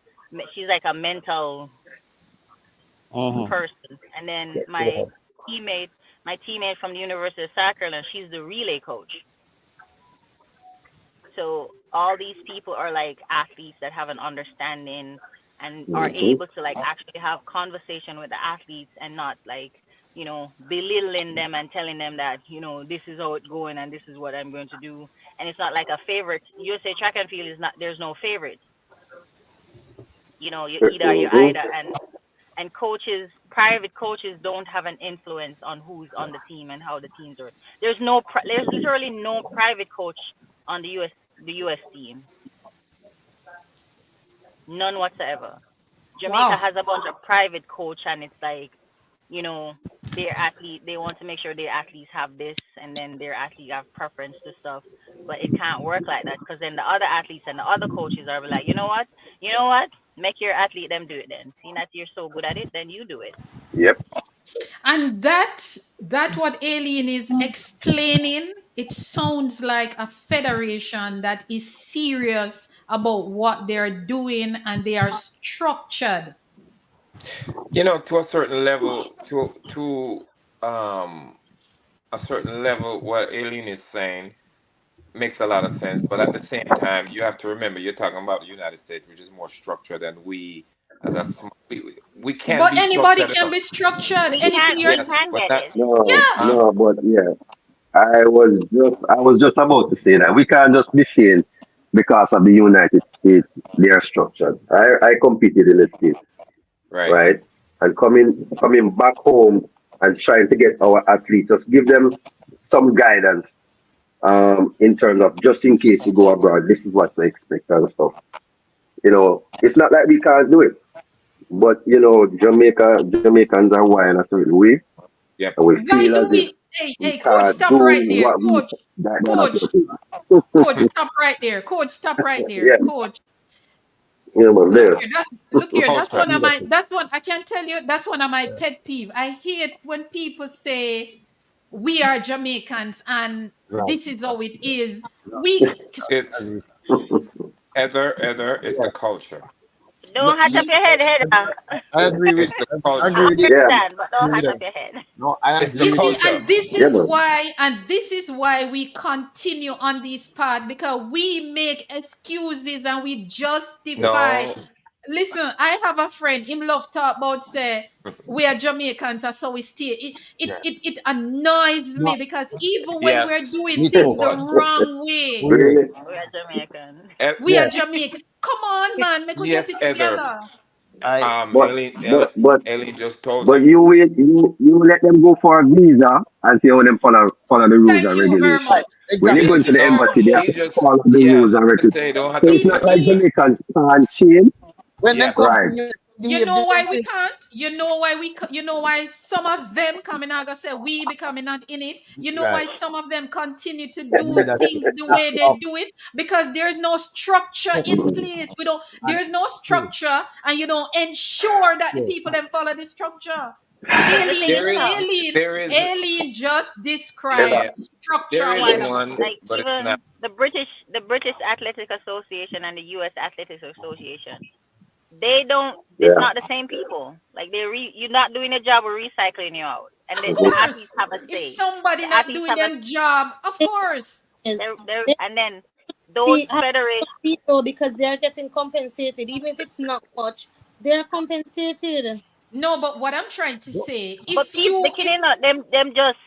she's like a mental Mm-hmm. person. And then teammate my teammate from the University of South Carolina, she's the relay coach. So all these people are like athletes that have an understanding and are Mm-hmm. able to like actually have conversation with the athletes, and not like, belittling them and telling them that, this is how it's going and this is what I'm going to do. And it's not like a favorite. USA Track and Field is not, there's no favorites. You you're Mm-hmm. either, and coaches, private coaches don't have an influence on who's on the team and how the teams are. There's literally no private coach on the US team, none whatsoever. Jamaica Wow. has a bunch of private coach, and it's like, you know, they want to make sure their athletes have this, and then their athletes have preference to stuff. But it can't work like that, because then the other athletes and the other coaches are like, you know what, make your athlete them do it then. Seeing that you're so good at it, then you do it. Yep. And that what Alien is explaining, it sounds like a federation that is serious about what they're doing, and they are structured. To a certain level, to um a certain level, what Aileen is saying makes a lot of sense. But at the same time, you have to remember you're talking about the United States, which is more structured than we as a we can But be anybody structured can enough. be structured. We Anything can you're we Yes, can but get not. it. No, yeah. Um, no, but yeah, I was just about to say that we can't just be saying because of the United States they are structured. I competed in the States, right. right? And coming back home and trying to get our athletes, just give them some guidance in terms of just in case you go abroad, this is what to expect and stuff. It's not like we can't do it, but Jamaicans are wired a certain way, Yep. and we Why feel do as if we? we Hey, coach, can't do stop right there. what we Coach, that they're not coach, working. coach, stop right there. Coach, stop right there. Yeah. Coach. Yeah, man, Look there. here, look here. That's Culture. one of my. That's one. I can tell you. That's one of my pet peeve. I hate when people say we are Jamaicans and Right. this is how it is. We It's Heather. It's the Yeah. culture. No, Don't hat up your head, Heather. I agree with It's the I culture. agree I with you. Yeah, understand, but don't Agree with hat up them. your head. No, I It's the agree You with see, you. culture. yeah, man. this is why we continue on this path because we make excuses and we justify. No. Listen, I have a friend, him love talk about say we are Jamaicans, and so we stay. Yeah. It annoys No, me because even when we're Yes. doing me things too. the But wrong way, Really. Really? We are Jamaican. we are Yeah. Jamaican. Come on, man, make we get yes, it Heather. together. I But but but Aileen just told but you. you let them go for a visa and see how them follow the rules Thank and you very regulation. much. right. When they Exactly. go Thank into you the very No, embassy, much. they have she to just follow the yeah. rules and Just regulation. say don't have So to. it's not like He, Jamaicans can't change. When they Yeah. come Right. here, You behave know why we differently. can't? You know why some of them coming out and say we becoming not in it? You know Right. why some of them continue to Yeah, do that's it. things the That's way they up. do it? Because there's no structure in place. We don't And there's no true. structure and you don't ensure that the True. people then follow the structure. The thing is, no. There is Just described yeah. structure There a is while ago. one, Like but it's not. even the British Athletic Association and the U.S. Athletic Association, they don't. It's Yeah. not the same people. Like you're not doing a job of recycling you out, and Of the athletes course. have a If say. somebody The not athletes doing have a them job, of course. Is they're they and then those be have federations. compete though because they are getting compensated, even if it's not much, they are compensated. No, but what I'm trying to say, But people, the kid, not them just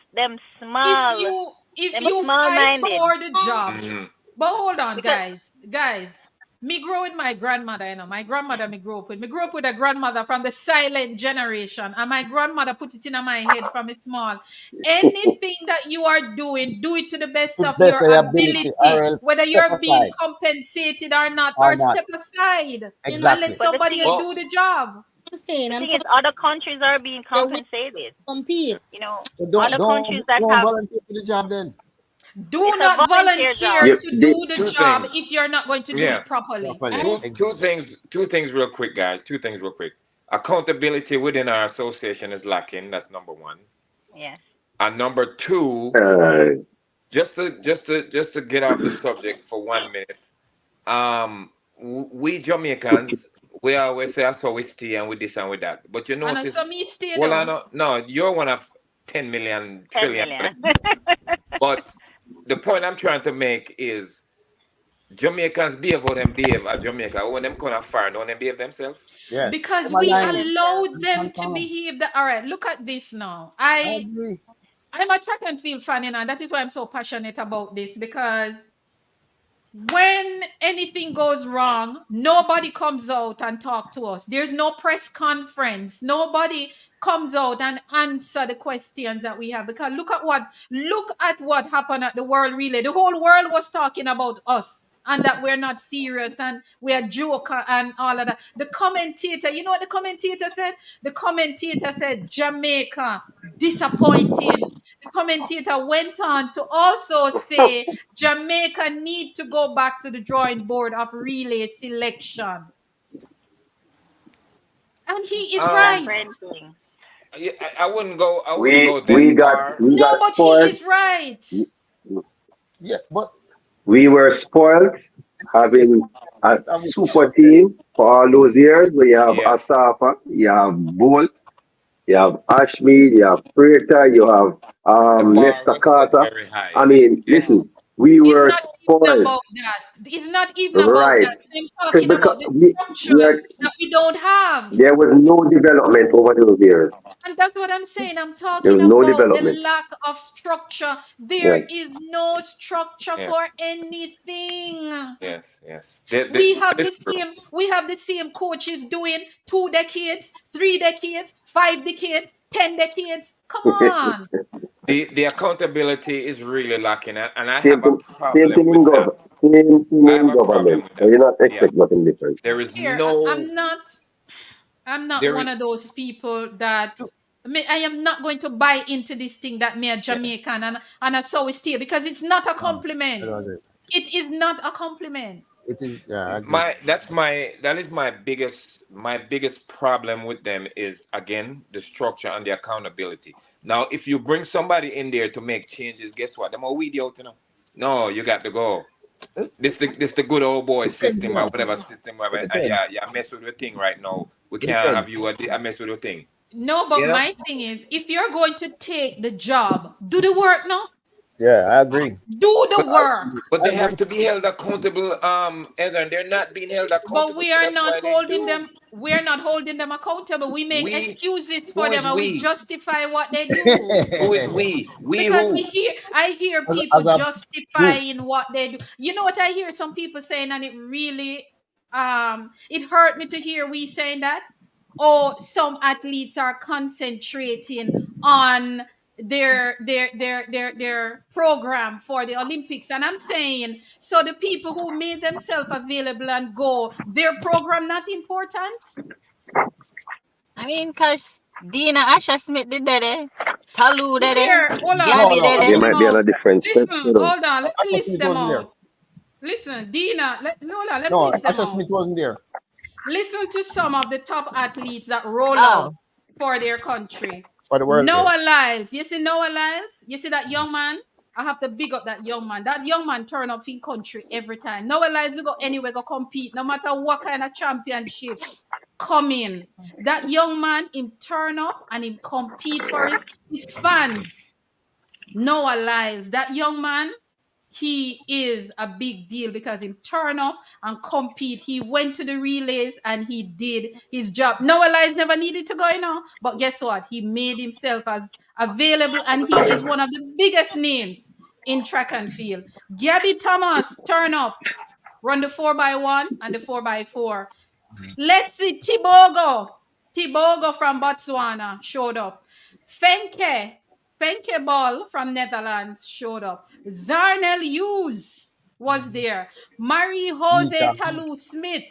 if them you small fight minded. for the job, Mhm. but hold on, Because guys, me grow with my grandmother, my grandmother me grew up with a grandmother from the silent generation, and my grandmother put it in my head from a small. Anything that you are doing, do it to the best To the of best your of your ability, or ability, else whether step you're being aside compensated or not, or or not. step aside You know, and let Exactly. but the somebody thing else is, Well, do the job. I'm saying the I'm thing is, talking other countries are being about the way compensated. to compete. You know, So other countries that don't have volunteer for the job then. Do it's a not volunteer job. volunteer You, to the, do the two job if things. you're not going to do Yeah. it properly. Properly. I Two things real quick, guys. Two things real quick. Accountability within our association is lacking. That's number one. Yes. And number two, uh, just to get off the subject for 1 minute. We Jamaicans, we always say that's how we stay and with this and with that. But you And notice, so me stay well, I though. know, no, you're one of 10 million 10 trillion. million. But the point I'm trying to make is Jamaicans behave how them behave at Jamaica. When them kind of fire, don't them behave themselves? Yes. Because Them we Behave alignment allow themselves. and them to conform. behave that. All right, look at this now. I agree. I'm a track and field fan, and that is why I'm so passionate about this because when anything goes wrong, nobody comes out and talk to us. There's no press conference. Nobody comes out and answer the questions that we have. Because look at what happened at the World Relay. The whole world was talking about us and that we're not serious and we're joker and all of that. The commentator, you know what the commentator said? The commentator said Jamaica disappointing. The commentator went on to also say Jamaica need to go back to the drawing board of relay selection. And he is It's a Um, right. friend thing. I wouldn't go we that we got far. we No, got but he spoiled. is right. Yeah, but We were spoiled the having a context of which super was said. team for all those years. Where you have Yeah, Asafa, you have Bolt, you have Ashmead, you have Prater, you have the bar Nesta was set Carter. very high. I mean, Yes, listen, we It's were not even spoiled, about that. It's not even about right? that. I'm talking Because about the we structure are, that we don't have. there was no development over those years. And that's what I'm saying. I'm There talking was no about the development. lack of structure. There Yeah. is no structure yeah, for anything. yes. That is true. We have the same coaches doing 2 decades, 3 decades, 5 decades, 10 decades. Come on. The accountability is really lacking, and I Same have a thing, same problem thing with in that. same thing I have in a problem government. with So that. you not Yeah, expect nothing different. there is Here, no I'm not there one is of those people that I am not going to buy into this thing that me a yeah. Jamaican and so we stay because it's not a No, I compliment. don't agree. It is not a compliment. It is. Yeah, I agree. That is my biggest problem with them is again the structure and the accountability. Now, if you bring somebody in there to make changes, guess what? Them all weed you out, you know. No, you got to go. It, This the good old boy it depends, system you or know. whatever system. It Whatever. depends. Yeah, mess with your thing right now. We It can't have depends. you I mess with your thing. No, You but know. my thing is, if you're going to take the job, do the work now. Yeah, I agree. Do the But work. but I they have agree. to be held accountable. Either they're not being held But accountable, we so are that's not why they holding do. them. We're not holding them accountable. We make We excuses who for them is and we we? justify what they do. Who is we? We Because who? I hear people as a group. justifying what they do. You know what I hear some people saying, and it really it hurt me to hear we saying that. Oh, some athletes are concentrating on their program for the Olympics. And I'm saying, so the people who made themselves available and go, their program not important? I mean, cause Dina Asha Smith did that, Talu Look did it, here, hold on, let No, Gabby me no. did list They it. them might be on out. a different step, you Listen, know. hold on, let me Asha list Smith them wasn't out. there. Listen, Dina, Lola, let me No, list them Asha out. Smith wasn't there Listen to some of the top athletes that roll out Oh, for their country. for the World Noah Games. Lyles. You see Noah Lyles? You see that young man? I have to big up that young man. That young man turn up in country every time. Noah Lyles will go anywhere, go compete, no matter what kind of championship come in. That young man, him turn up and him compete for his fans. Noah Lyles, that young man, he is a big deal because he turn up and compete. He went to the relays and he did his job. Noah Lyles never needed to go, but guess what? He made himself as available and he is one of the biggest names in track and field. Gabby Thomas turn up, run the 4x1 and the 4x4. Let's see, Tibogo from Botswana showed up. Fenke Ball from Netherlands showed up. Zarnel Hughes was there. Marie Jose Nita. Talu Smith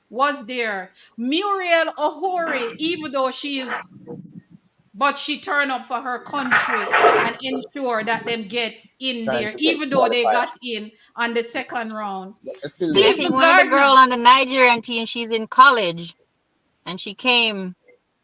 was there. Muriel Ohori, even though she turned up for her country and ensure that them get in Trying there, to get even though they qualified. got in on the second round. They're still and I there. Steve think one of the Gardner. girl on the Nigerian team, she's in college, and she came,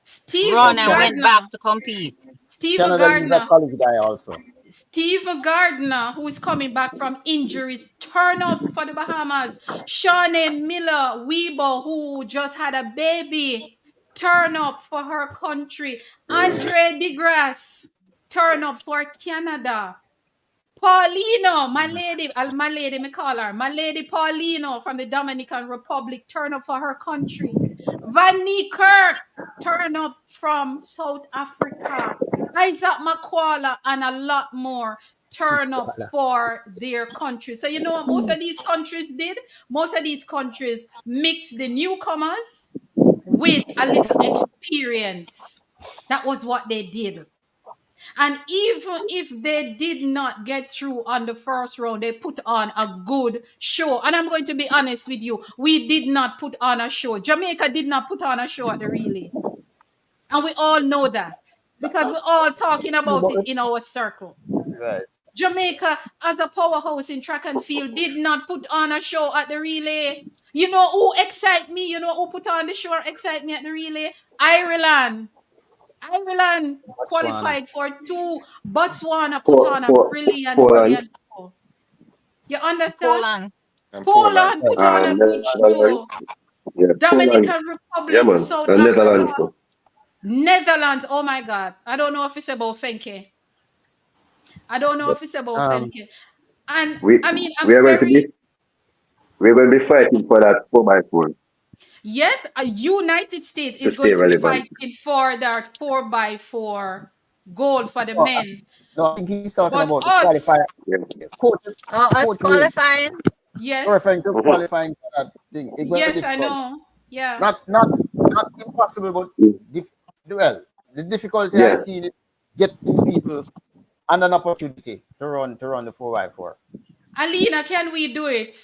Steve run, and went Gardner. back to compete. Steve Canada is a Gardner. college guy also. Steve Gardner, who is coming back from injuries, turn up for the Bahamas. Shawnee Miller Weibo, who just had a baby, turn up for her country. Andre DeGrasse, turn up for Canada. Paulino, my lady, me call her, my lady Paulino from the Dominican Republic, turn up for her country. Vannie Kirk, turn up from South Africa. Isaac Makwala and a lot more turn up for their country. So you know what most of these countries did? Most of these countries mix the newcomers with a little experience. That was what they did. And even if they did not get through on the first round, they put on a good show. And I'm going to be honest with you, we did not put on a show. Jamaica did not put on a show at the relay. And we all know that because we're all talking True, about but it in our circle. right. Jamaica, as a powerhouse in track and field, did not put on a show at the relay. You know who excite me? You know who put on the show excite me at the relay? Ireland. Ireland Botswana. qualified for two. Botswana put For on a for brilliant, Poland, brilliant show. You understand? Poland. And Poland. Poland put on a good show. Netherlands, yeah, Poland, Dominican yeah, Republic, man, South and Africa, Netherlands too. Netherlands. Oh my God. I don't know if it's about Fenke. I don't know But if it's about um, Fenke. And We I mean, we I'm are going to very, be we're going to be fighting for that 4x4 yes, United States to is stay going to be relevant. fighting for that 4x4 gold for the no, men. no, I think he's talking But about the us, qualifier. Yes. Coach, Oh, us coach Wayne, qualifying. yes, referring to Mhm. qualifying for that thing. It's very yes, I difficult. know. Yeah. Not impossible, but well, the difficulty I Yeah. see in it getting people and an opportunity to run the 4x4. Alina, can we do it?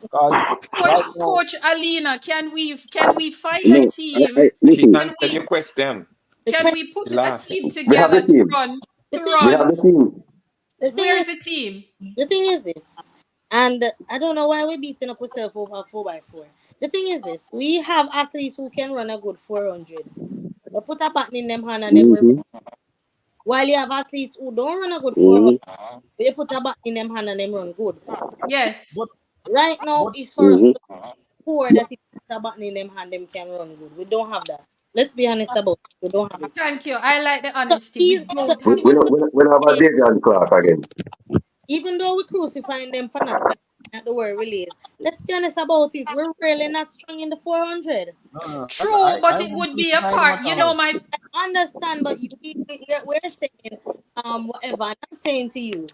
Because Coach, right now, Coach Alina, can we find a No, team? She listen. Can answered we your question. can we put The a last team one. We have the together to team. run The to thing, We run? have the team. the thing Where is is, the team? the thing is this. And I don't know why we're beating up ourselves over 4x4. The thing is this: we have athletes who can run a good 400. We put a button in them hand and them Mm-hmm. while you have athletes who don't run a good 400, Mm-hmm. we put a button in them hand and them run good. Yes. But Right now, but it's for us Mm-hmm. to pour that if we put a button in them hand, them can run good. We don't have that. Let's be honest about it. We don't have it. Thank you. I like the So, honesty. We even, so don't We, have we, it. don't, we don't have a Dejan Clark again. even though we're crucifying them for not running at the word release, let's be honest about it. We're really not strong in the 400. no, True, but I it won't would be a crucify them part. at You know, all. my I understand, but we're saying whatever. And I'm saying to you,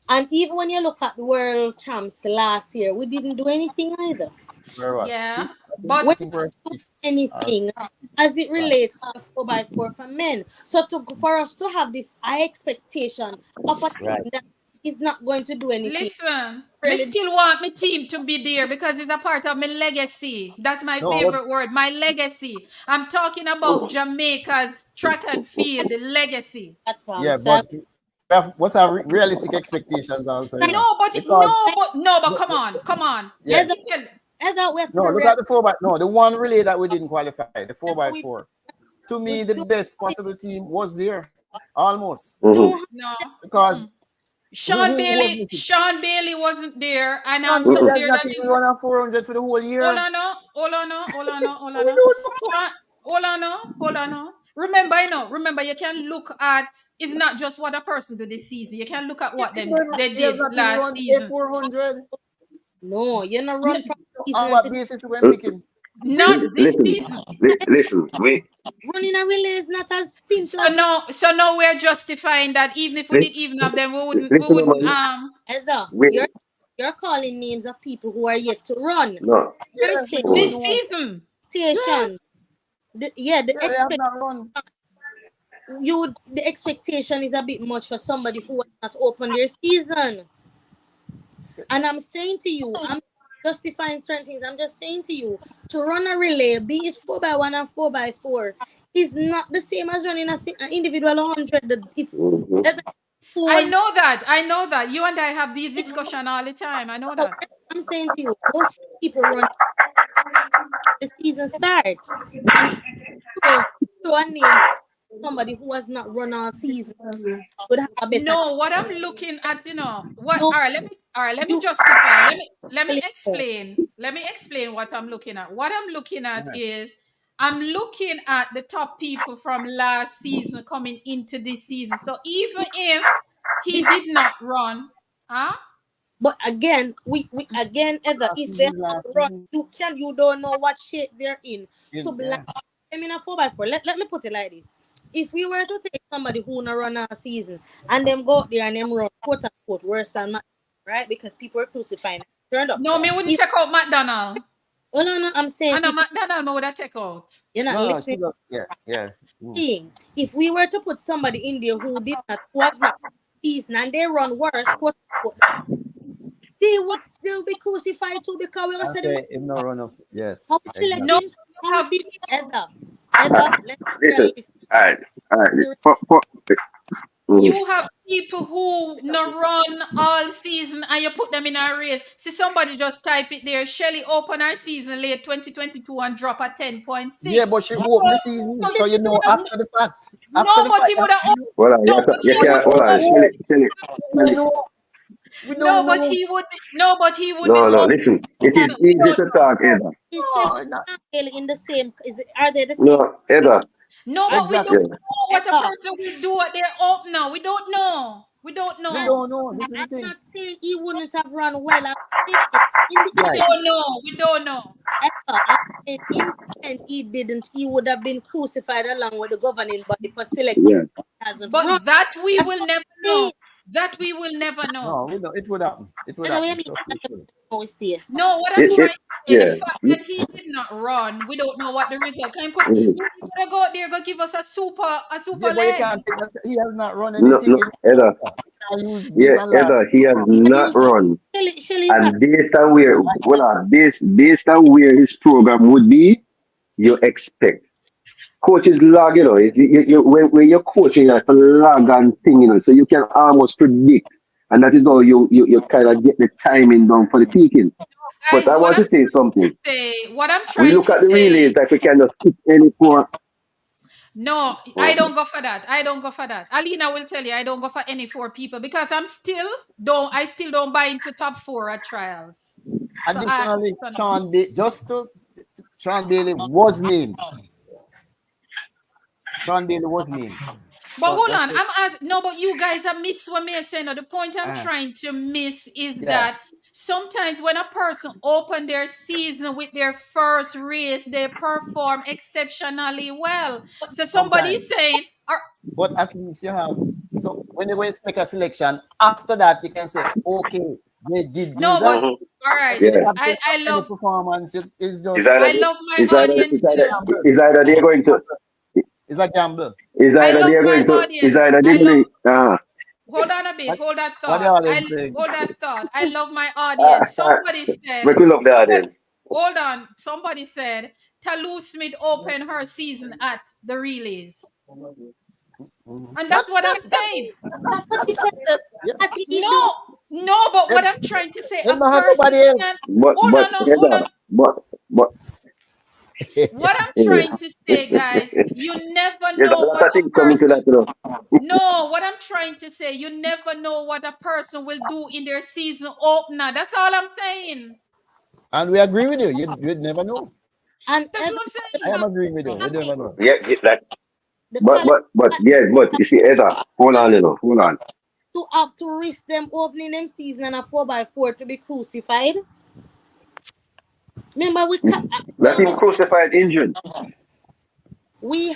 and even when you look at the world champs last year, we didn't do anything either. We're what? yeah, Fifth? We but I think we're didn't do fifth. anything as it relates to the 4x4 for men. So for us to have this high expectation of a team Right. that is not going to do anything, listen, me really, still want my team to be there because it's a part of my legacy. That's my No, what? favorite word, my legacy. I'm talking about Jamaica's track and field, the legacy. platform. Yeah, So but what's our realistic expectations also, you like, know? No, but Because come on, come on. yeah, Let either, me tell. either we have to no, be look real, at the four by no, the one relay that we didn't qualify, the four by we four. To me, we the best possible team was there, almost. don't Mm-hmm. have No. Because Sean who was Bailey, missing? Sean Bailey wasn't there, and Sean some Bailey Mm-mm. has player not that even is. run on 400 for the whole Hold year. on, no, hold on, no, hold on, no, hold So on, we no. don't know. Sean, hold on, no, hold on, no. Remember, remember, you can look at. It's not just what a person do this season. You can look at what they He has did not even last run a season. 400. no, you're not Yeah. run from So season on what to basis we going to pick him? Not this Listen, season. listen. running a relay is not as simple So as now, we're justifying that even if we Li- did even have them, we listen, wouldn't man. either. We You're calling names of people who are yet to run. no. You're Yes, we saying don't Mm. this know. season. Yes, expectations. The yeah, they have not run. the expectation is a bit much for somebody who has not opened their season. And I'm saying to you, I'm justifying certain things. I'm just saying to you, to run a relay, be it 4x1 and 4x4, is not the same as running an individual 100. It's Mm-hmm. that's a I whole. know that. I know that. You and I have these discussion all the time. I know So that. I'm saying to you, most people run the season start, and so to a name somebody who has not run all season would have a better chance. No, what I'm looking at, what No, all right, let me you justify. Let me really don't. explain. Let me explain what I'm looking at. What I'm looking at is I'm looking at the top people from last season coming into this season. So even if he This, did not run, huh? but again, we again, either Last if they season, have last run, season. you don't know what shape they're in to blind Yeah. them in a 4x4. Let me put it like this: if we were to take somebody who not run a season and them go out there and them run quote unquote worse than right, because people are crucifying them, turned up. No, me wouldn't If check out McDonald. well, no, I'm saying And a if McDonald me would have take out. you're not No, she listening, just yeah. Mm. if we were to put somebody in there who have not season and they run worse, quote unquote, they would still be crucified too because we all I said them say him no run off. how Yes, we No, exactly. selecting, you how we have beat people. let's be Listen. realistic. All right. All right. Be Mhm. You have people who no run all season and you put them in a race. See, somebody just type it there. Shelly open her season late 2022 and drop a Yeah, 10.6. but she So, opened the season, so so you know no, after the fact. After no, the but fact, he would have. Hold on. No, but You he we would. can't. Hold don't on. know. We don't Shelly. know. We No, don't but know. he would be. No, but he would be No, no. open. Listen. It is We easy don't to know. talk, Eda. is Shelly No, not in the same are they the same? No, Eda. No, but we exactly. don't Yeah. know what a Ever. person will do at their open now. We don't know. We don't We I'm, know. don't know. This is the I'm thing. not saying he wouldn't have run well. I'm saying in the We Right. event don't know. We don't know. I'm saying in the event he didn't, he would have been crucified along with the governing body for selecting Yeah. he hasn't run. But that we That's will what never I'm saying. know. That we will never know. No, we don't. It would happen. It would That's what I happen. mean. Trust me, it will. No, it's there. No, what I'm It. trying to say, the Yeah. fact that he did not run, we don't know what the result can put. Mhm. Maybe he would have go out there, go give us a Yeah, super but you leg. can't take that. He has not run No, anything no, in Eda. America. You can't use based Yeah, on last. Eda. He has He had not used run. Shelly's not And based on where, well, based on where his program would be, you expect. Coaches log, when you're coaching, you have to log on thing, so you can almost predict. and that is how you kind of get the timing down for the peaking. But Guys, I want to say something. what I'm We trying look to at the relays say, that we cannot skip any four. no, I don't go for that. I don't go for that. Alina will tell you I don't go for any 4 people because I still don't buy into top 4 at trials. Additionally, Sean Bailey was named. Sean Bailey was named. But So hold that's on, it. but you guys have missed what me saying. The point I'm trying to miss is Yeah. that sometimes when a person open their season with their first race, they perform exceptionally well. So somebody's saying, But at least you have, so when you make a selection, after that you can say, okay, they did do no, that. but all right. Yeah. I love performance. It's just Is either I love my is either audience. is either they're going to it's a gamble. is I either love they're my going to audience. is either they're going to Hold on a bit. Hold that What the thought. audience saying? Hold that thought. I love my audience. Somebody said. make we love the audience. Hold on. Somebody said Talou Smith opened her season at the relays, and that's what I'm saying. That's a different athlete. No. But what I'm trying to say, They a don't have person nobody can. else. Hold on. But What I'm trying to say, guys, you never there's a know lot what of a things coming to that, person. you know. No, what I'm trying to say, you never know what a person will do in their season opener. That's all I'm saying. And we agree with you. You'd never know. And That's what I'm saying. I am agreeing with you. You never know. Yeah, that. But you see, Eda, hold on, hold on. To have to risk them opening them season and a 4x4 to be crucified. Remember Let him crucified injured. we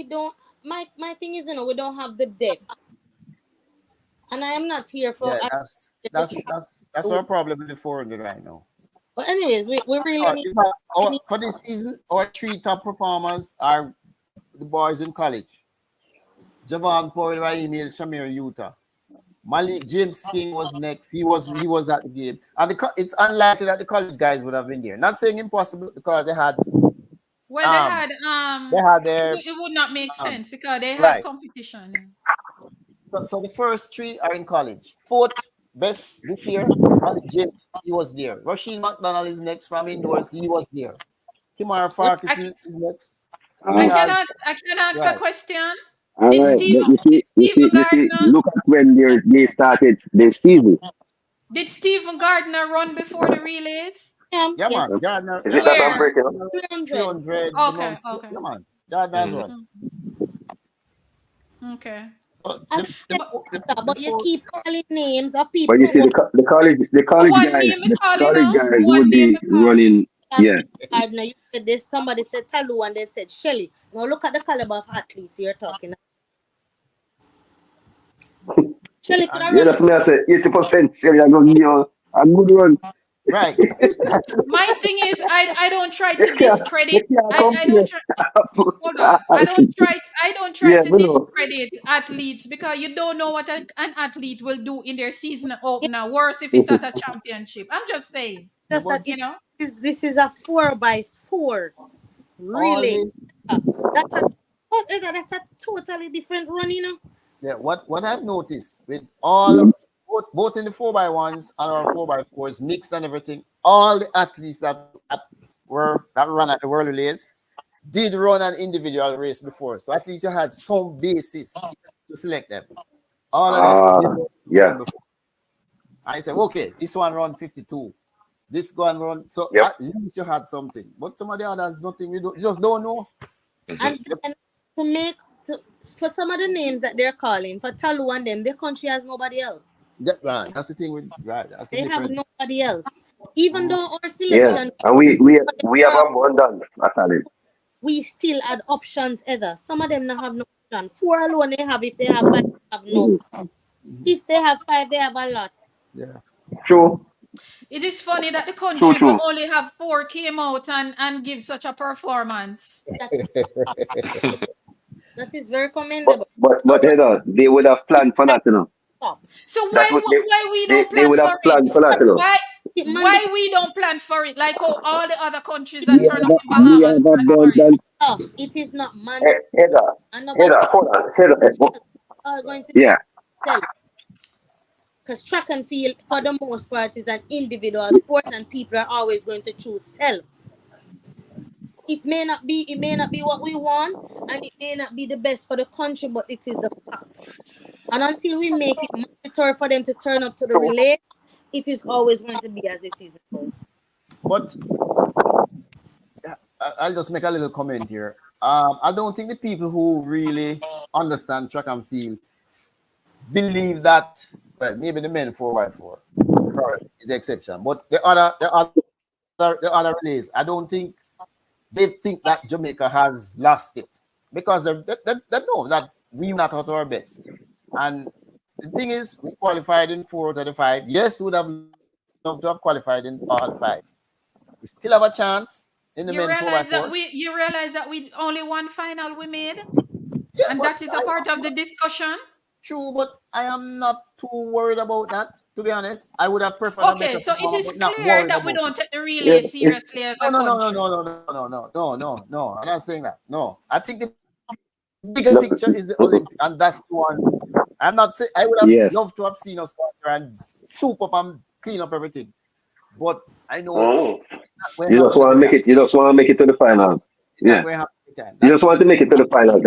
don't my thing is, we don't have the depth. And I am not here for that's our problem with the 400 right now. But anyways, we really need for this season, our 3 top performers are the boys in college. Javon Powell, Raheem, Shamir, Utah. Malik James King was next. He was at the game, and it's unlikely that the college guys would have been there. Not saying impossible because they had. Well, they had their. It would not make sense because they had competition. So the first 3 are in college. 4th best this year, Malik James, he was there. Rasheen McDonald is next from indoors. He was there. Kimara Farkas is next. I can ask a question. All right, but you see, look at when they started their season. Did Stephen Gardner run before the relays? Yeah, man. Gardner. Is it that I'm breaking up? 300. Okay. Yeah, man. Gardner's one. Okay. But you keep calling names of people. But you see, the college guys would be running. Yeah. Gardner, you said this. Somebody said Talou and they said Shelly. Now look at the caliber of athletes you're talking about. Shelly, That's me. I said 80%. Shelly, I'm gonna give you a good one. Right. My thing is, I don't try to discredit. I don't try. Hold on. I don't try to discredit athletes because you don't know what an athlete will do in their season opener. Worse if it's at a championship. I'm just saying. Just that this is a 4x4. Really? That's a totally different run, Yeah, what I've noticed with all both in the 4x1s and our 4x4s mixed and everything, all the athletes that run at the world relays did run an individual race before. So at least you had some basis to select them. All of them before. I said, okay, this one run 52. This one run, so at least you had something. But some of the others, nothing. You just don't know. And for some of the names that they're calling, for Talou and them, their country has nobody else. Right. That's the thing with they have nobody else. Even though our selection, and we have abundance actually. We still add options either. Some of them don't have no option. 4 alone they have. If they have 5, they have no. If they have 5, they have a lot. Yeah. True. It is funny that the countries who only have 4 came out and give such a performance. That is very commendable. But Heather, they would have planned for that, So why we don't plan would have planned for that, Why we don't plan for it? Like how all the other countries that turn up in Bahamas plan for it. It is not mandatory. Heather, hold on. Going to Because track and field, for the most part, is an individual sport, and people are always going to choose self. It may not be what we want, and it may not be the best for the country, but it is the fact. And until we make it mandatory for them to turn up to the relay, it is always going to be as it is now. But I'll just make a little comment here. I don't think the people who really understand track and field believe that, well, maybe the men 4x4 is the exception, but the other relays, I don't think they think that Jamaica has lost it, because they know that we're not at our best. And the thing is, we qualified in 4 out of the 5. Yes, we would have loved to have qualified in all 5. We still have a chance in the men 4x4. You realize that we only one final we made, Yeah, and that is a part of the discussion. True, but I am not too worried about that, to be honest. I would have preferred a better So it performance, is but not clear worried that we about don't it. take the relay seriously as a country. No. I'm not saying that. No. I think the bigger picture is the Olympic, and that's the one. I'm not saying I would have loved to have seen us go there and soup up and clean up everything. But I know you just want to make it. You just want to make it to the finals. Yeah. You just want to make it to the finals,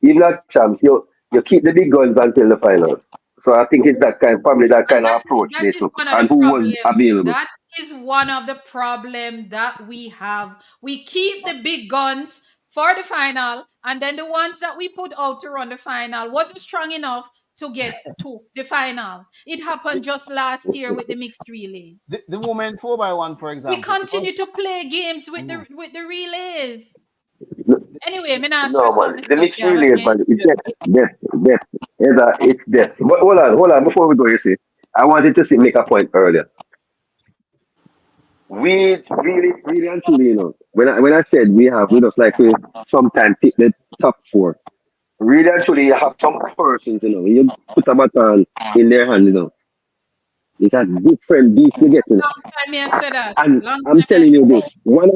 even not champs, you keep the big guns until the finals. So I think it's probably that kind of approach they took, and who was available. That is one of the problems that we have. We keep the big guns for the final, and then the ones that we put out to run the final wasn't strong enough to get to the final. It happened just last year with the mixed relay. The women 4x1, for example. We continue to play games with the relays. Anyway, no, man, the mixed relays, man, it's death. But hold on, before we go, you see, I wanted to make a point earlier. We really and truly, when I said we just like to sometimes pick the top 4. Really and truly, you have some persons, when you put a baton in their hands, it's a different beast you get. Long time I said that. And I'm telling you this, one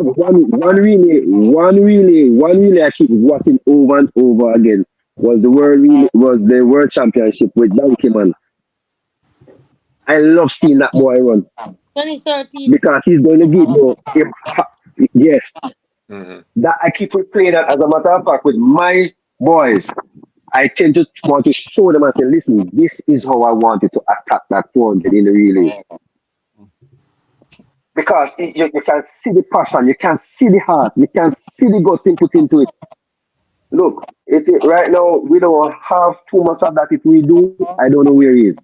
relay I keep watching over and over again was the world championship with Donkey Man. I love seeing that boy run. 2013. Because he's going to give you yes. Mm-hmm. That I keep replaying that, as a matter of fact, with my boys. I tend to want to show them and say, listen, this is how I wanted to attack that 400 in the relays. Because you can see the passion, you can see the heart, you can see the guts put into it. Look, right now, we don't have too much of that. If we do, I don't know where he is.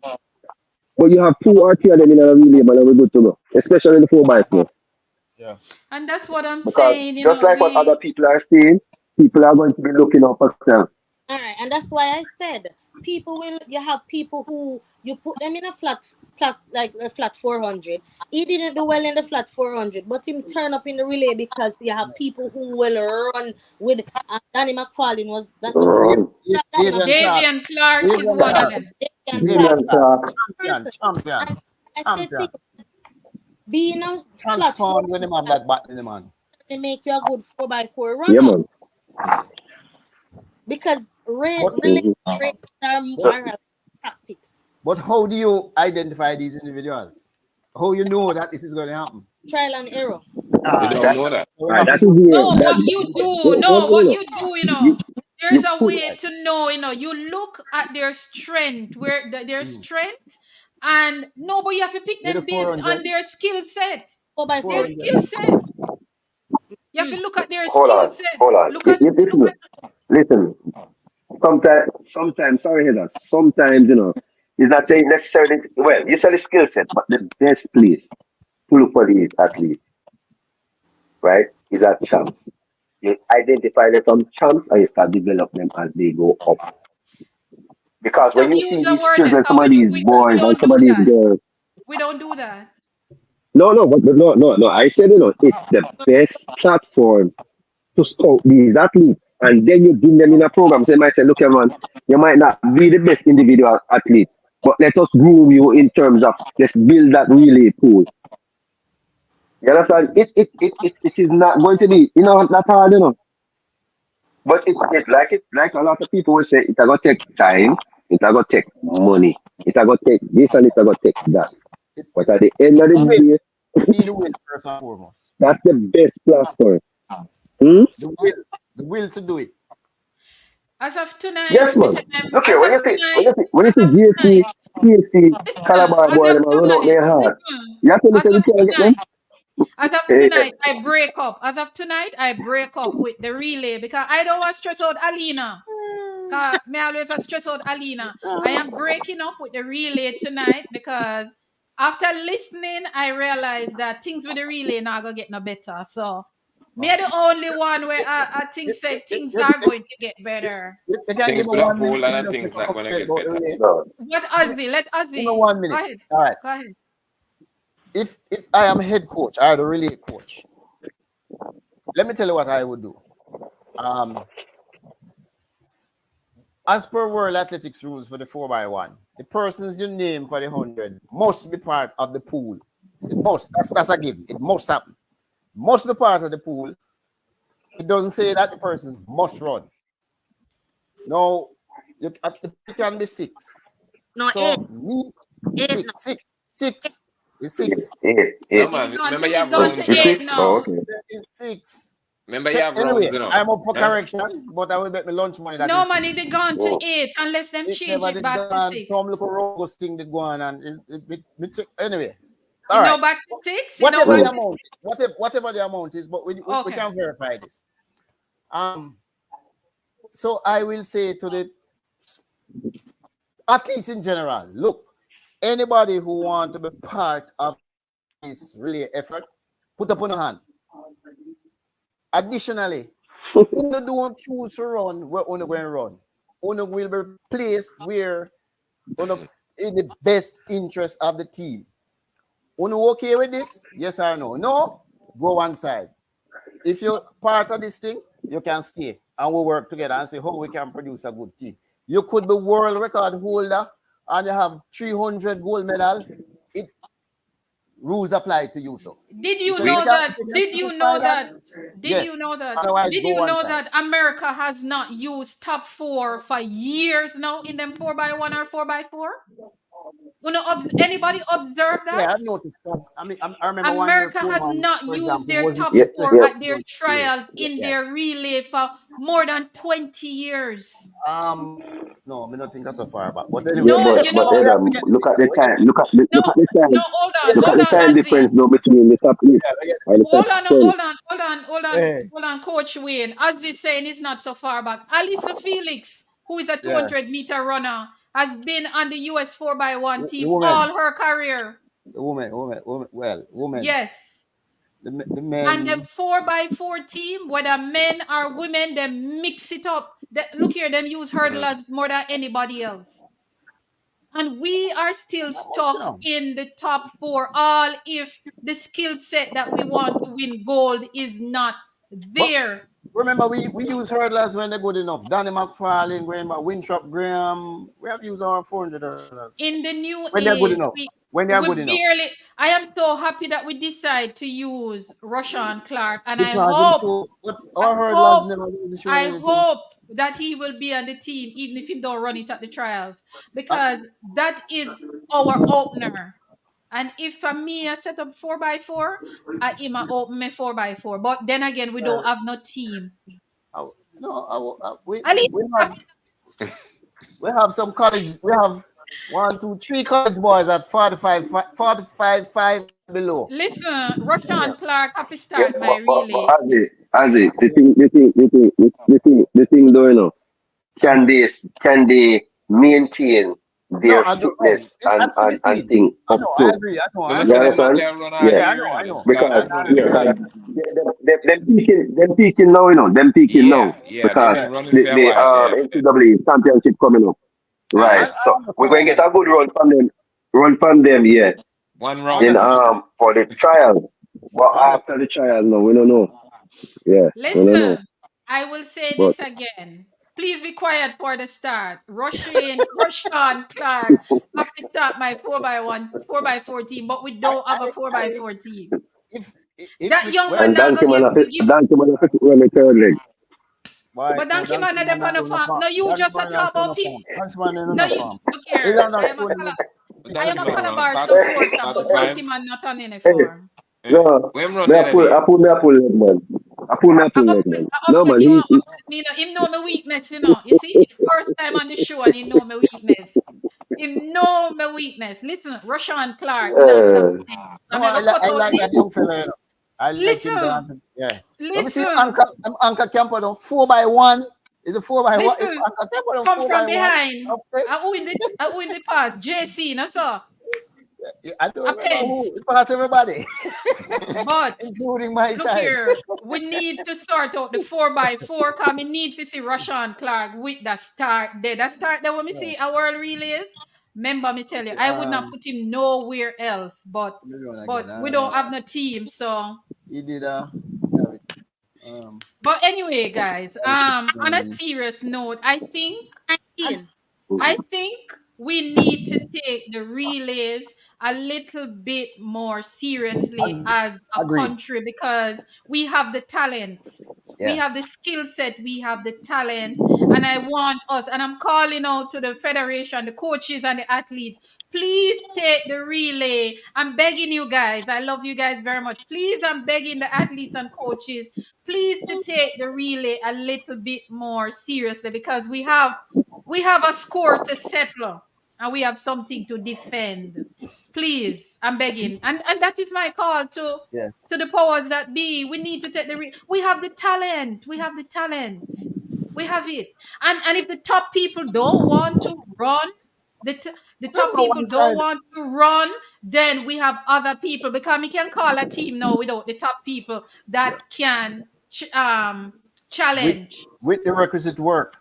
But you have 2 or 3 of them in a relay, and we're good to go, especially in the 4x4. Yeah. And that's what I'm saying. Just like what other people are saying, people are going to be looking up for themselves. All right, and that's why I said you have people who you put them in a flat like a flat 400. He didn't do well in the flat 400, but him turn up in the relay because you have people who will run with Danny McFarlane Davian Clark is one of them. Davian Clark. Champion. Being a transformed when him have that bat in the man. They make you a good 4x4 runner. Yeah, man. Because relays are moral tactics. But how do you identify these individuals? How you know that this is going to happen? Trial and error. You don't know that. What you do, there's a way to know, you look at their strength, their strength, and but you have to pick them based on their skill set. Their skill set. You have to look at their skill set. Hold on. Listen. Sometimes, sorry, Heather. Sometimes, it's not saying necessarily. Well, you said the skill set, but the best place to look for these athletes, right, is at champs. You identify them from champs and you start develop them as they go up. Because when you see these children, some of these boys and some of these girls, we don't do that. No. I said, it's the best platform to scout these athletes, and then you bring them in a program. So you might say, look, everyone, you might not be the best individual athlete, but let us groom you in terms of let's build that relay pool. You understand? It is not going to be, not hard, but it's like a lot of people will say, it's going to take time, It's going to take money. It's going to take this and it's going to take that. But at the end of the day, you need the will first and foremost. that's the best platform. Hmm? The will to do it. As of tonight, Yes, man. Look here, when you see GC, PSC, Calabar as boy, of them a run out tonight, their heart. listen, You have to as listen of to get them. tonight, as of tonight, I break up. As of tonight, I break up with the relay because I don't want to stress out Alina. Cause me always a stress out Alina. I am breaking up with the relay tonight because after listening, I realized that things with the relay not gonna get no better. So me the only one where I think said things are going to get better. You can Things give me with a 1 whole minute. lot Let of me things just not gonna update get about the better. race. No. Let Ozzy, let Give me Ozzy. 1 Go minute. ahead. All right. Go ahead. If I am head coach, I the relay coach. Let me tell you what I would do. As per World Athletics rules for the 4x1, the persons you name for the 100 must be part of the pool. It must. That's a given. It must happen. Must be part of the pool. It doesn't say that the persons must run. No, it can be 6. No, So 8. me 8 now. six is 6. No It's man, gone remember to you it's have gone rounds, to you know. 8 Oh, now. okay. Is 6. Remember you have rounds, Anyway, you know. I'm up for Huh? correction, but I will bet my lunch money that No is 6. money, they gone to 8 unless them It change never it did back to gone. 6. Some little rogue thing did go on, and anyway. All You right. know back to 6? You know Whatever back the to amount is, whatever the amount is, but we Okay. can verify this. So I will say to the athletes in general, look, anybody who want to be part of this relay effort, put up on a hand. Additionally, Uno don't choose to run where Uno going to run. Uno will be placed where Uno in the best interest of the team. Uno okay with this? Yes or no? No? Go one side. If you're part of this thing, you can stay and we'll work together and see how we can produce a good team. You could be world record holder and you have 300 gold medal. It rules apply to you too. Did you So know that? if you Did can you satisfy know that? Did you yes. know that? Otherwise, Did go you one know side. that America has not used top 4 for years now in them 4x1 or 4x4? Anybody observe that? Yeah, I've noticed. I remember one year America has Coleman, not for used example, their wasn't top Yeah, four interested yeah. at their in relay. trials in Yeah. their relay for more than 20 years. No, I don't think that's so far back. But anyway, Yeah, No, you but know, we have Adam, to get look at the we get time. Look at the no, time. Look at hold the on, time Ozzy. difference though between the top 8 yeah, we get and the top 10. Hey. Hold on, Coach Wayne. Ozzy saying it's not so far back. Alisa Felix, who is a Yeah. 200-meter runner, has been on the US 4x1 The team woman, all her career. woman. Yes. The And them men. 4x4 team, whether men or women, they mix it up. Look here, them use hurdlers more than anybody else. And we are still stuck in the top 4, all if the skill set that we want to win gold is not But there. remember, we use hurdlers when they're good enough. Danny McFarlane, Winthrop Graham. We have used our 400 hurdlers In the new when they're good age, enough. we When they're good enough. barely. I am so happy that we decide to use Rushan Clark, and Because them show, but our hurdlers never really showing I anything. hope that he will be on the team, even if he don't run it at the trials, Uh, because that is our opener. And if for me I set up 4x4, I am a open me 4x4. But then again, we don't have no team. Ali, we have some college. We have 1, 2, 3 college boys at 45 below. listen, Rushan Clark, happy Yeah, start my but relay. as it, the thing though, you know, can they maintain No, their I don't know. fitness It has to be and seen. thing I up know. I to? agree. I know. No, I I You said agree. them not understand? there run all Yeah, Yeah, I year, know. you I know. Them know. start because running yeah, early. them peaking now, you know, them peaking now Yeah, they've because Yeah. been running the for a while. NCAA championship coming up, I right? So we're going to understand get a good run from them, yeah. One that. I round. In understand that. for the trials, but I after understand. the trials, no, we don't know. Yeah, we don't know. Listen, I will say But this again. Please be quiet for the start. Rushan Clark, have to start my 4x4 team, but we don't have a 4x4 team. If That young well, man and now Donkey gonna man, give Donkey man, run the third leg. Why? But No, Donkey Man Donkey not Man up on not the on the farm. farm. No, you Donkey just a Man not talk on about the people. farm. Donkey Man is on No, the you farm. look He's here. on that phone. I am Donkey a Man around Calabar 40, supporter, but 45. Donkey Man not on any Hey, farm. Eh? no, When run the other I day? pull leg, man. I I pull leg, upset, man. I No, upset man, you want upset me. You know, him know my weakness, you know. You see, if first time on the show and he know my weakness. Him know my weakness. Listen, Rashawn Clark, me not stop uh, saying. I'm No, gonna cut I out like this. that young fella. You know. I let him Listen, down. Yeah. Let me see listen, Anchor Camper down 4x1. Is it 4x1? If listen. Anchor Camper down Come from 4x1, behind. okay. I who in the past. JC, no sir. Yeah, I don't A remember pence. who. It's past everybody, But including my look side. here, we need to sort out the 4x4 because we need to see Rashawn Clark with the start there. That start there when we see our world relays. Remember me tell you, I would not put him nowhere else, but we don't have no team, so He did um but anyway, guys, on a serious note, I 19. I think we need to take the relays a little bit more seriously as a agreed. country because we have the talent. We Yeah. have the skill set, we have the talent, and I want us, and I'm calling out to the federation, the coaches, and the athletes. Please take the relay. I'm begging you guys. I love you guys very much. Please, I'm begging the athletes and coaches, please to take the relay a little bit more seriously because we have a score to settle and we have something to defend. Please, I'm begging. And that is my call Yeah. to the powers that be. We need to take we have the talent. We have the talent. We have it. And if the top people don't want to run, the, t- the top Remember people one don't side. want to run, then we have other people because we can call a team now without the top people Yeah. that can With challenge. with the requisite work.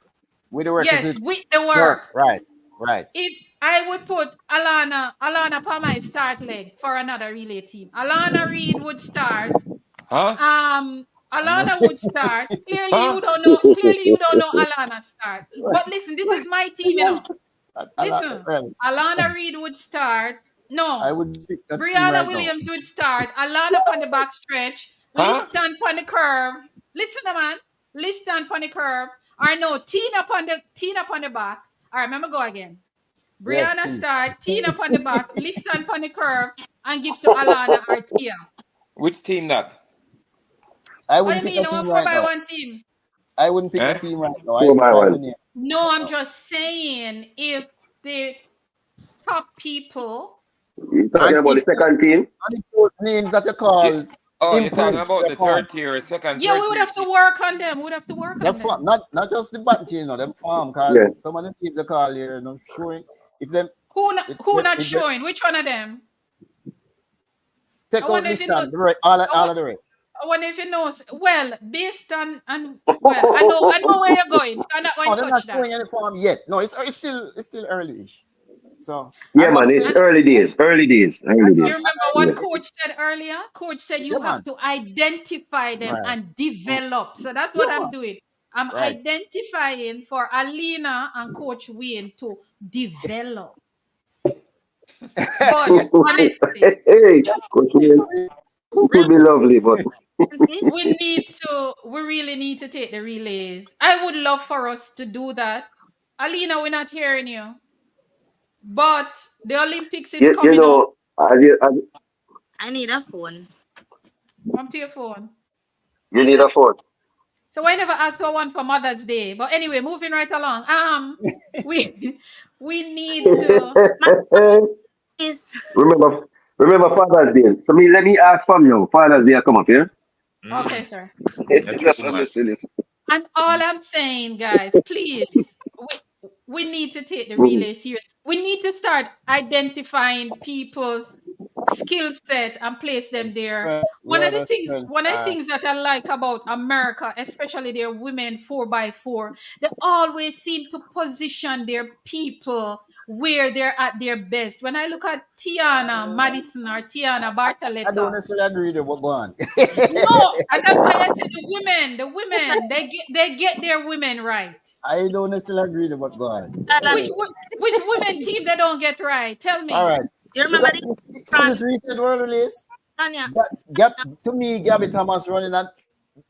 With the Yes, requisite with the work. work. Right. Right. If I would put Alana for my start leg for another relay team. Alana Reed would start. Huh? Alana would start. Clearly Huh? you don't know. Clearly you don't know Alana start. But listen, this is my team, you know. Yes. Listen, Well, Alana Reed would start. I No, would pick that team Brianna right now. Williams would start. Alana on the back stretch. Huh? Liston on the curve. Listen, man. Liston on the curve. Or no, Tina on the back. All right, remember go again. Yes, Brianna Steve. start, Tina on the back, Liston on the curve, and give to Alana or Tia. Which team that? I What do wouldn't you pick mean? a No team four right by now. one team? I wouldn't pick a Eh? team right now. I 4x1. find the name No, right I'm now. just saying if the top people. You talking And about the if second team? those names that you Yeah. call Oh, you're talking improve about their the form. third tier, second, Yeah, we third would tier have team. to work on them. We would have to work Them on farm, them. not just the batting team, them farm, Yeah. because some of the teams they call here, showing if them Who not it get showing? Which one of them? take I out wonder if this you know. stand, all I, all wa- of the rest. I wonder if you know. Well, based on and well, I know where you're going. So I'm not going Oh, to they're touch not that. showing any form yet. No, it's still early-ish. So Yeah, and what I'm man. It's saying, And early days. Early days. Early you days. remember Yeah. what coach said earlier? Coach said yeah you have man, to identify them right, and develop. So that's yeah what I'm man, doing. I'm right. identifying for Alina and Coach Wayne to develop. But Yeah, honestly, Hey, Coach Wayne, it would be lovely, but Francis? we really need to take the relays. I would love for us to do that. Alina, we're not hearing you. But the Olympics is you coming up. know, as I need a phone. Come to your phone. you need a phone. So I never asked for one for Mother's Day. But anyway, moving right along. We we need to. My is remember, remember Father's Day. So let me ask from you. Father's Day come up here. Okay, Mm. sir. Yeah, Just true, man. listen. And all I'm saying, guys, please, we need to take the Mhm. relay serious. We need to start identifying people's skill set and place them there. where the strength One of the things that I like about America, especially their women 4x4, they always seem to position their people where they're at their best. When I look at Tiana Madison or Tiana I don't Bartoletta, necessarily agree with what going on. no, and that's why I said the women, they get their women right. I don't necessarily agree with what going on. Alan. Which women team they don't get right? Tell All me. right. You You remember got, the you see Fran this recent world release? Tanya? To me, Gabby Thomas running that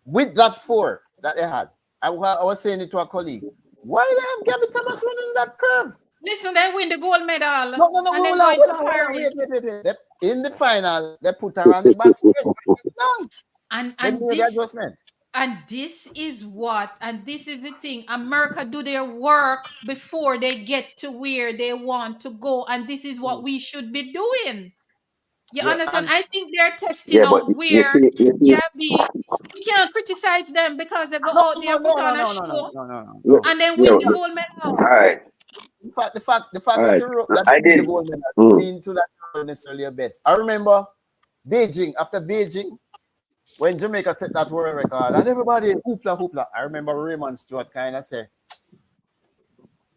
with that four that they had. I was saying it to a colleague. Why they have Gabby Thomas running that curve? Listen, they win the gold medal. No, and then hold going to on, Paris. wait. In the final, they put her on the backstage. And the adjustment. And this is the thing. America do their work before they get to where they want to go. And this is what we should be doing. You understand? I think they're testing out where we can't criticize them because they go out there, put on a show, and then win the gold medal. All right. The fact that you win the gold medal mean to that not necessarily your best. I remember after Beijing, when Jamaica set that world record, and everybody hoopla. I remember Raymond Stewart kind of say,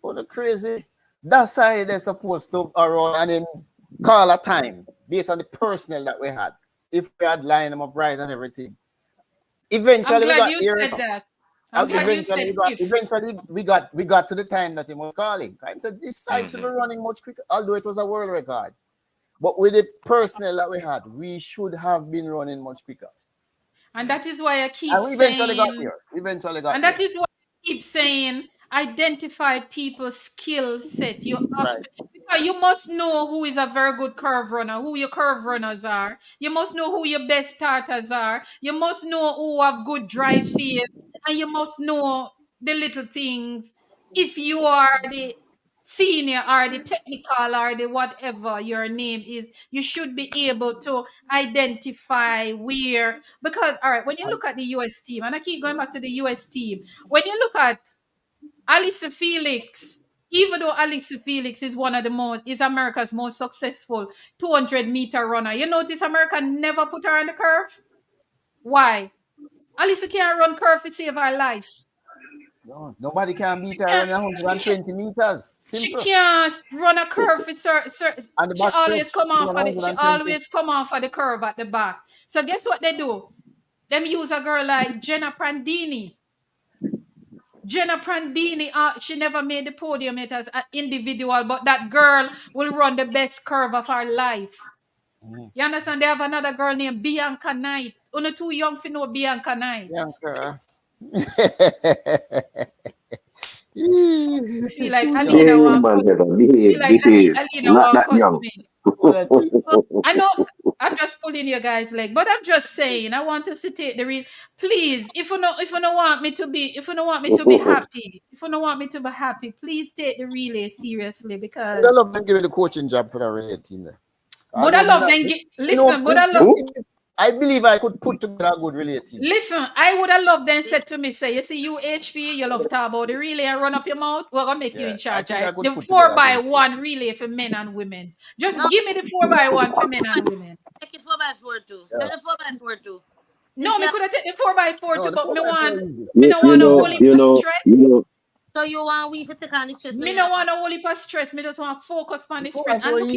"Oh, the crazy! That's how they're supposed to run and then call a time based on the personnel that we had. If we had lined them up right and everything, eventually I'm glad you said that. Eventually, we got to the time that he was calling. I said this side should be running much quicker, although it was a world record. But with the personnel that we had, we should have been running much quicker. And that is why I keep saying. We eventually got there. And that is why I keep saying identify people's skill set. You have to, because you must know who is a very good curve runner, who your curve runners are. You must know who your best starters are. You must know who have good dry field, and you must know the little things. If you are the senior or the technical or the whatever your name is, you should be able to identify where, because all right, when you look at the US team, and I keep going back to the US team, when you look at Alice Felix, even though Alice Felix is is America's most successful 200-meter runner, you notice America never put her on the curve. Why? Alice can't run curve to save her life. No, nobody can beat her on 120 meters. Simple. She can't run a curve with she always come off for the curve at the back. So guess what they do? Them use a girl like Jenna Prandini. She never made the podium yet as an individual, but that girl will run the best curve of her life. You understand? They have another girl named Bianca Knight. Only too young for know Bianca Knight. Bianca. Feel like Alina won't me. I know I'm just pulling you guys' leg, but I'm just saying I want us to take the real. Please, if you don't want me to be happy, please take the relay seriously because I love them giving the coaching job for the relay team there. But I love them. Listen, but I love. I believe I could put together a good relay team. Listen, I would have loved them said to me, say, you see, you HP, you love to talk about the relay and run up your mouth. We're going to make you in charge. Right? The 4x1 relay for men and women. Just give me the 4x1 for men and women. Take it 4x4 too. Take the 4x4 too. No, me could have taken the 4x4 too, but me don't want to hold it stress. So you want we to take on the stress? Me don't want to hold it stress. Me just want to focus on the strength. And look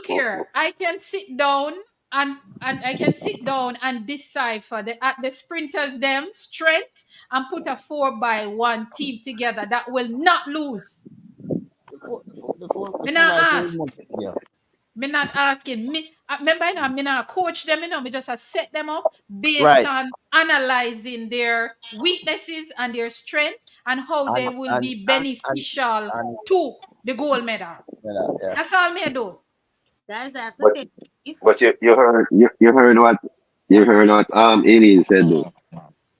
here. I can sit down. And I can sit down and decipher the sprinters them strength and put a 4x1 team together that will not lose. Me not asking. Remember, me not coach them. Me just set them up based on analyzing their weaknesses and their strength and how they will be beneficial to the gold medal. That's all me do. Guys, but you heard what Aileen said though.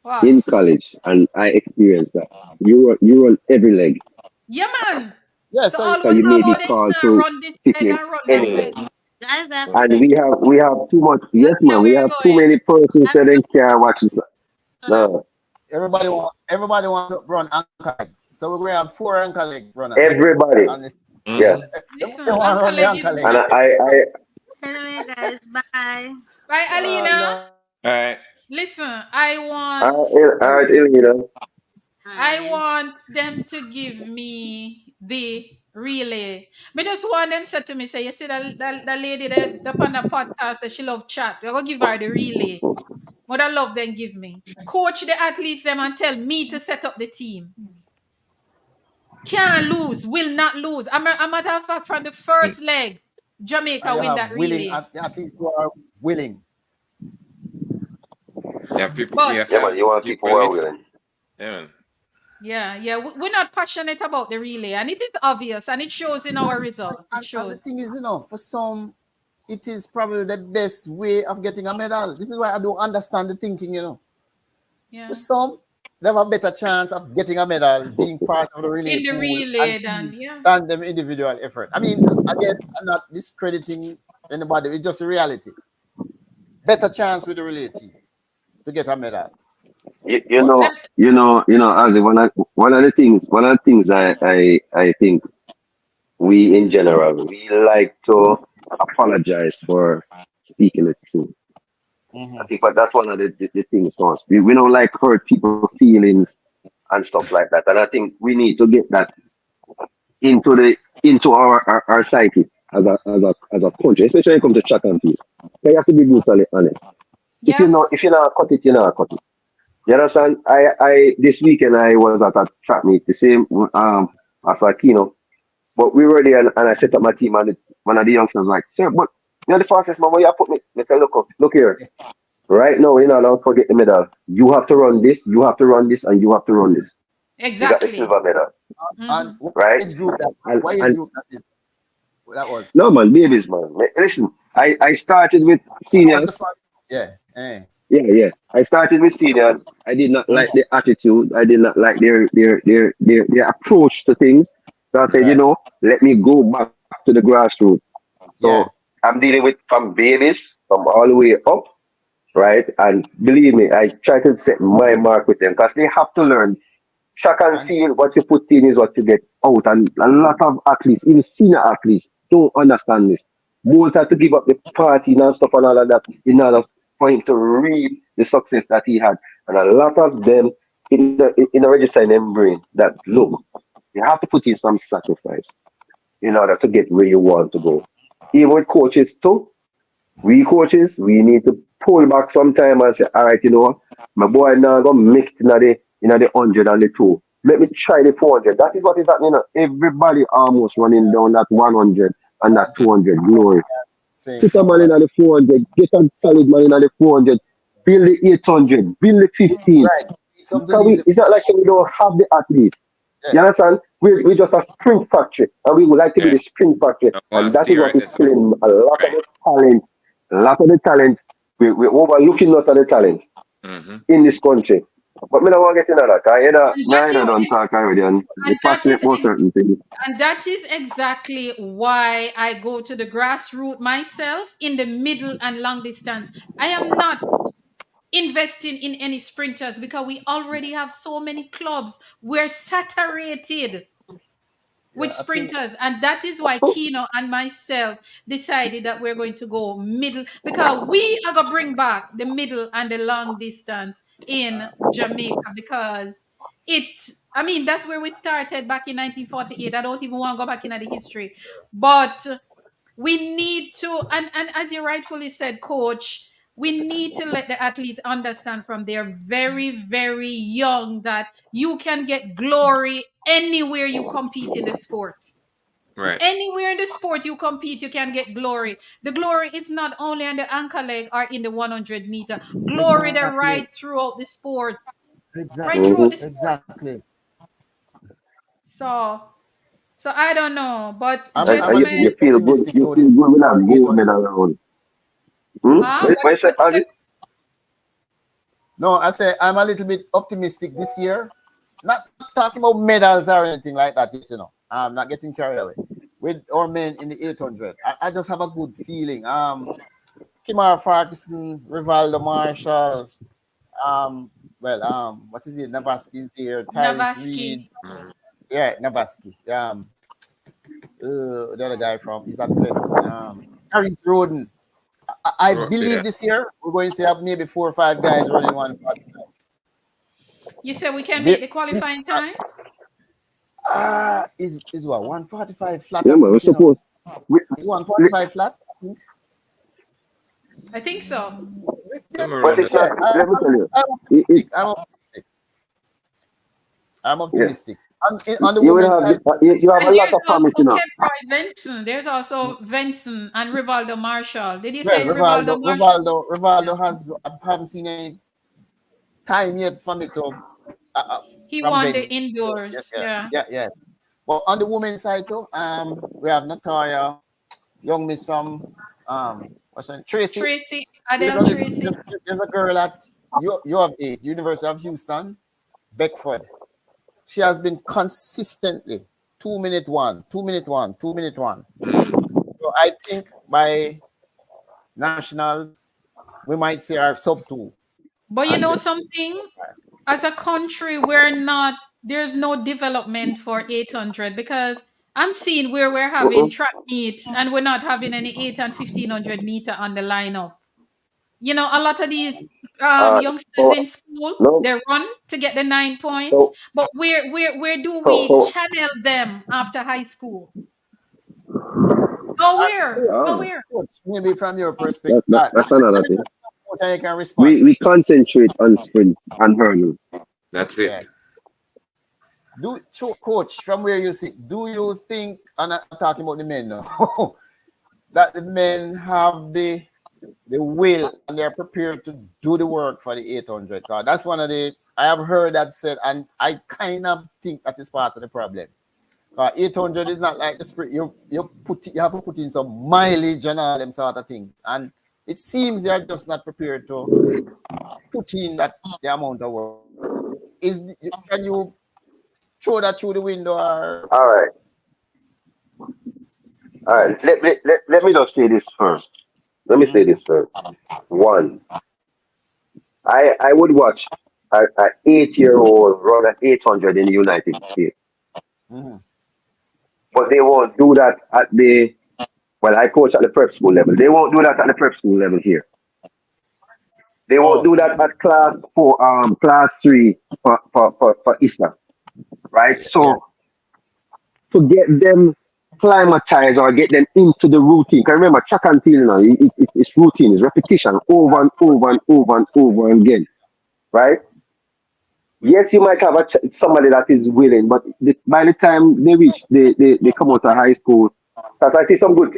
Wow. In college, and I experienced that. You run every leg. Yeah, man. Yeah, so you may be called to fit in anyway. And we have too much. Yes, man. We have too many persons that they can't watch this. No. Everybody wants to run anchor leg. So we're going to have 4 anchor leg runners. Everybody. Yeah. Listen, and I anyway, guys, bye. Bye, Alina. All right. Listen, I want. All right, Alina. I want them to give me the relay. Me just want them said to me, say, you see that lady that up on the podcast that she love chat. We're gonna give her the relay. What I love them give me. Coach the athletes them and tell me to set up the team. Can't lose, will not lose. A matter of fact, from the first leg, Jamaica win that relay. Athletes who are willing. Yeah, people. But, yeah, man, you want people who are willing. Yeah. Yeah. We're not passionate about the relay, and it is obvious, and it shows in our results. It And the shows. thing is, for some, it is probably the best way of getting a medal. This is why I don't understand the thinking. For Yeah. some, they have a better chance of getting a medal being part of the relay In the pool relay, and and team yeah. than them individual effort. I mean, again, I'm not discrediting anybody. It's just a reality. Better chance with the relay team to get a medal. You, you But know, Let, as one of the things I think we in general we like to apologize for speaking the truth. I mhm. think, but that's one of the things for us. We don't like hurt people's feelings and stuff like that. And I think we need to get that into our psyche as a country, especially when it comes to track and field. You have to be brutally honest. yeah. If you not cut it, you not cut it. You understand? I this weekend I was at a track meet, the same as Aquino. But we were there and I set up my team and one of the youngsters was like, sir, but you're the fastest man, where you put me? I said, look here. Right now, you're not allowed to forget the medal. You have to run this, you have to run this, and you have to run this. You got the Exactly. silver medal, And Hmm. what right? age group that? And What age and group that is? That was. no man, babies man. Listen, I started with I seniors. just want. Yeah. Eh. Yeah. I started with seniors. I did not like Mhm. the attitude. I did not like their approach to things. So I said, Right. let me go back to the grassroots. So Yeah. I'm dealing with from babies from all the way up, right? And believe me, I try to set my mark with them because they have to learn. Track and And field, what you put in is what you get out. And a lot of athletes, even senior athletes, don't understand this. Bolt had to give up the party and stuff and all of that in order for him to reap the success that he had. And a lot of them in the register in them brain that look, you have to put in some sacrifice in order to get where you want to go. Even with coaches too, we coaches, we need to pull back sometime and say, all right, my boy now go mix in the 100 and the two. Let me try the 400. That is what is happening now. Everybody almost running down that 100 and that 200 glory. same Put a man in right. the 400, get a solid man in the 400, build the 800, build the 15. Right. Something to Because leave the it's not like we don't have the athletes. yeah. You understand? We just a sprint factory, and we would like to be Yeah. the sprint factory, I want and to that is see what right is there. So killing a lot of right. the talent. A lot of the talent, we're overlooking lot of the talent Mm-hmm. in this country. But me don't want to get into that. Cause And I don't talk already, and and be that passionate is about certain things. and that is exactly why I go to the grassroots myself in the middle and long distance. I am not investing in any sprinters because we already have so many clubs. We're saturated with Yeah. I think sprinters, and that is why Kino and myself decided that we're going to go middle because we are gonna bring back the middle and the long distance in Jamaica because it I mean that's where we started back in 1948. I don't even want to go back into the history, but we need to and as you rightfully said, coach, we need to let the athletes understand from they're very young that you can get glory anywhere you compete in the sport. Right. Anywhere in the sport you compete, you can get glory. The glory is not only on the anchor leg or in the 100-meter. Glory the exactly. right throughout the sport. Right Exactly. throughout Mm-hmm. the sport. Exactly. So so I don't know. But I'm And a you, little you bit gentlemen, feel good. optimistic You about feel this good with for that gold 800. medal around. Hmm? What you say, what is Ozzy? it? No, I say I'm a little bit optimistic this year. Not talking about medals or anything like that. I'm not getting carried away with our men in the 800. I just have a good feeling. Kimara Ferguson, Rivaldo Marshall, what's his name? Navaski is there, Tyrese Navaski. Reed, yeah, Navaski. The other guy from he's at Clemson. Tyrese Roden. I Yeah. believe this year we're going to have maybe 4 or 5 guys running 145. You said we can They, make the qualifying time? is what 145 flat, Yeah, I man. We're think. supposed. We, Is 145 flat? I think. I think so. Yeah, Somewhere but around it's that. not. yeah. Let me tell you. I'm It optimistic. I'm yeah. optimistic. On the You will women's have side, you have a And lot there's of promise, also Kevroy Benson. There's also Benson and Rivaldo Marshall. Did you well, say Rivaldo Marshall? Rivaldo has I haven't seen any time yet for me to He from won the venues. Yes, indoors. yeah, Yeah. yeah, yeah. Well, on the women's side too, we have Natalia, young miss from what's her name? Tracy. Tracy, There's Adele a, Tracy. there's a girl at you have eight, University of Houston, Beckford. She has been consistently 2 minute one, 2 minute one, 2 minute one. So I think by nationals we might see our sub two. But you know And something? As a country, we're not, there's no development for 800 because I'm seeing where we're having Mm-mm. track meets and we're not having any 8 and 1500-meter on the lineup. You know, a lot of these youngsters in So school, no, they run to get the 9 points, so but where do so we so channel them after high school? Nowhere, ah, nowhere. coach, maybe from your perspective, that's another thing. and you can respond. We concentrate on sprints and hurdles. That's Yeah. it. Coach, from where you sit, do you think, and I'm talking about the men now, that the men have the will and they're prepared to do the work for the 800? That's one of the, I have heard that said, and I kind of think that is part of the problem. 800 is not like the sprint. You have to put in some mileage and all them sort of things, and it seems they are just not prepared to put in that the amount of work. Can you throw that through the window or? All right, all right. Let me just say this first. Let me say this first. One, I would watch an 8-year-old run at 800 in the United States, Mhm. but they won't do that at the, well, I coach at the prep school level. They won't do that at the prep school level here. They won't Oh, do that at class three for Easter, right? yeah, So to get them climatized or get them into the routine. Because remember, track and field now, it's routine, it's repetition over and over and over and over again, right? Yes, you might have somebody that is willing, but by the time they reach, they come out of high school. Because I see some good,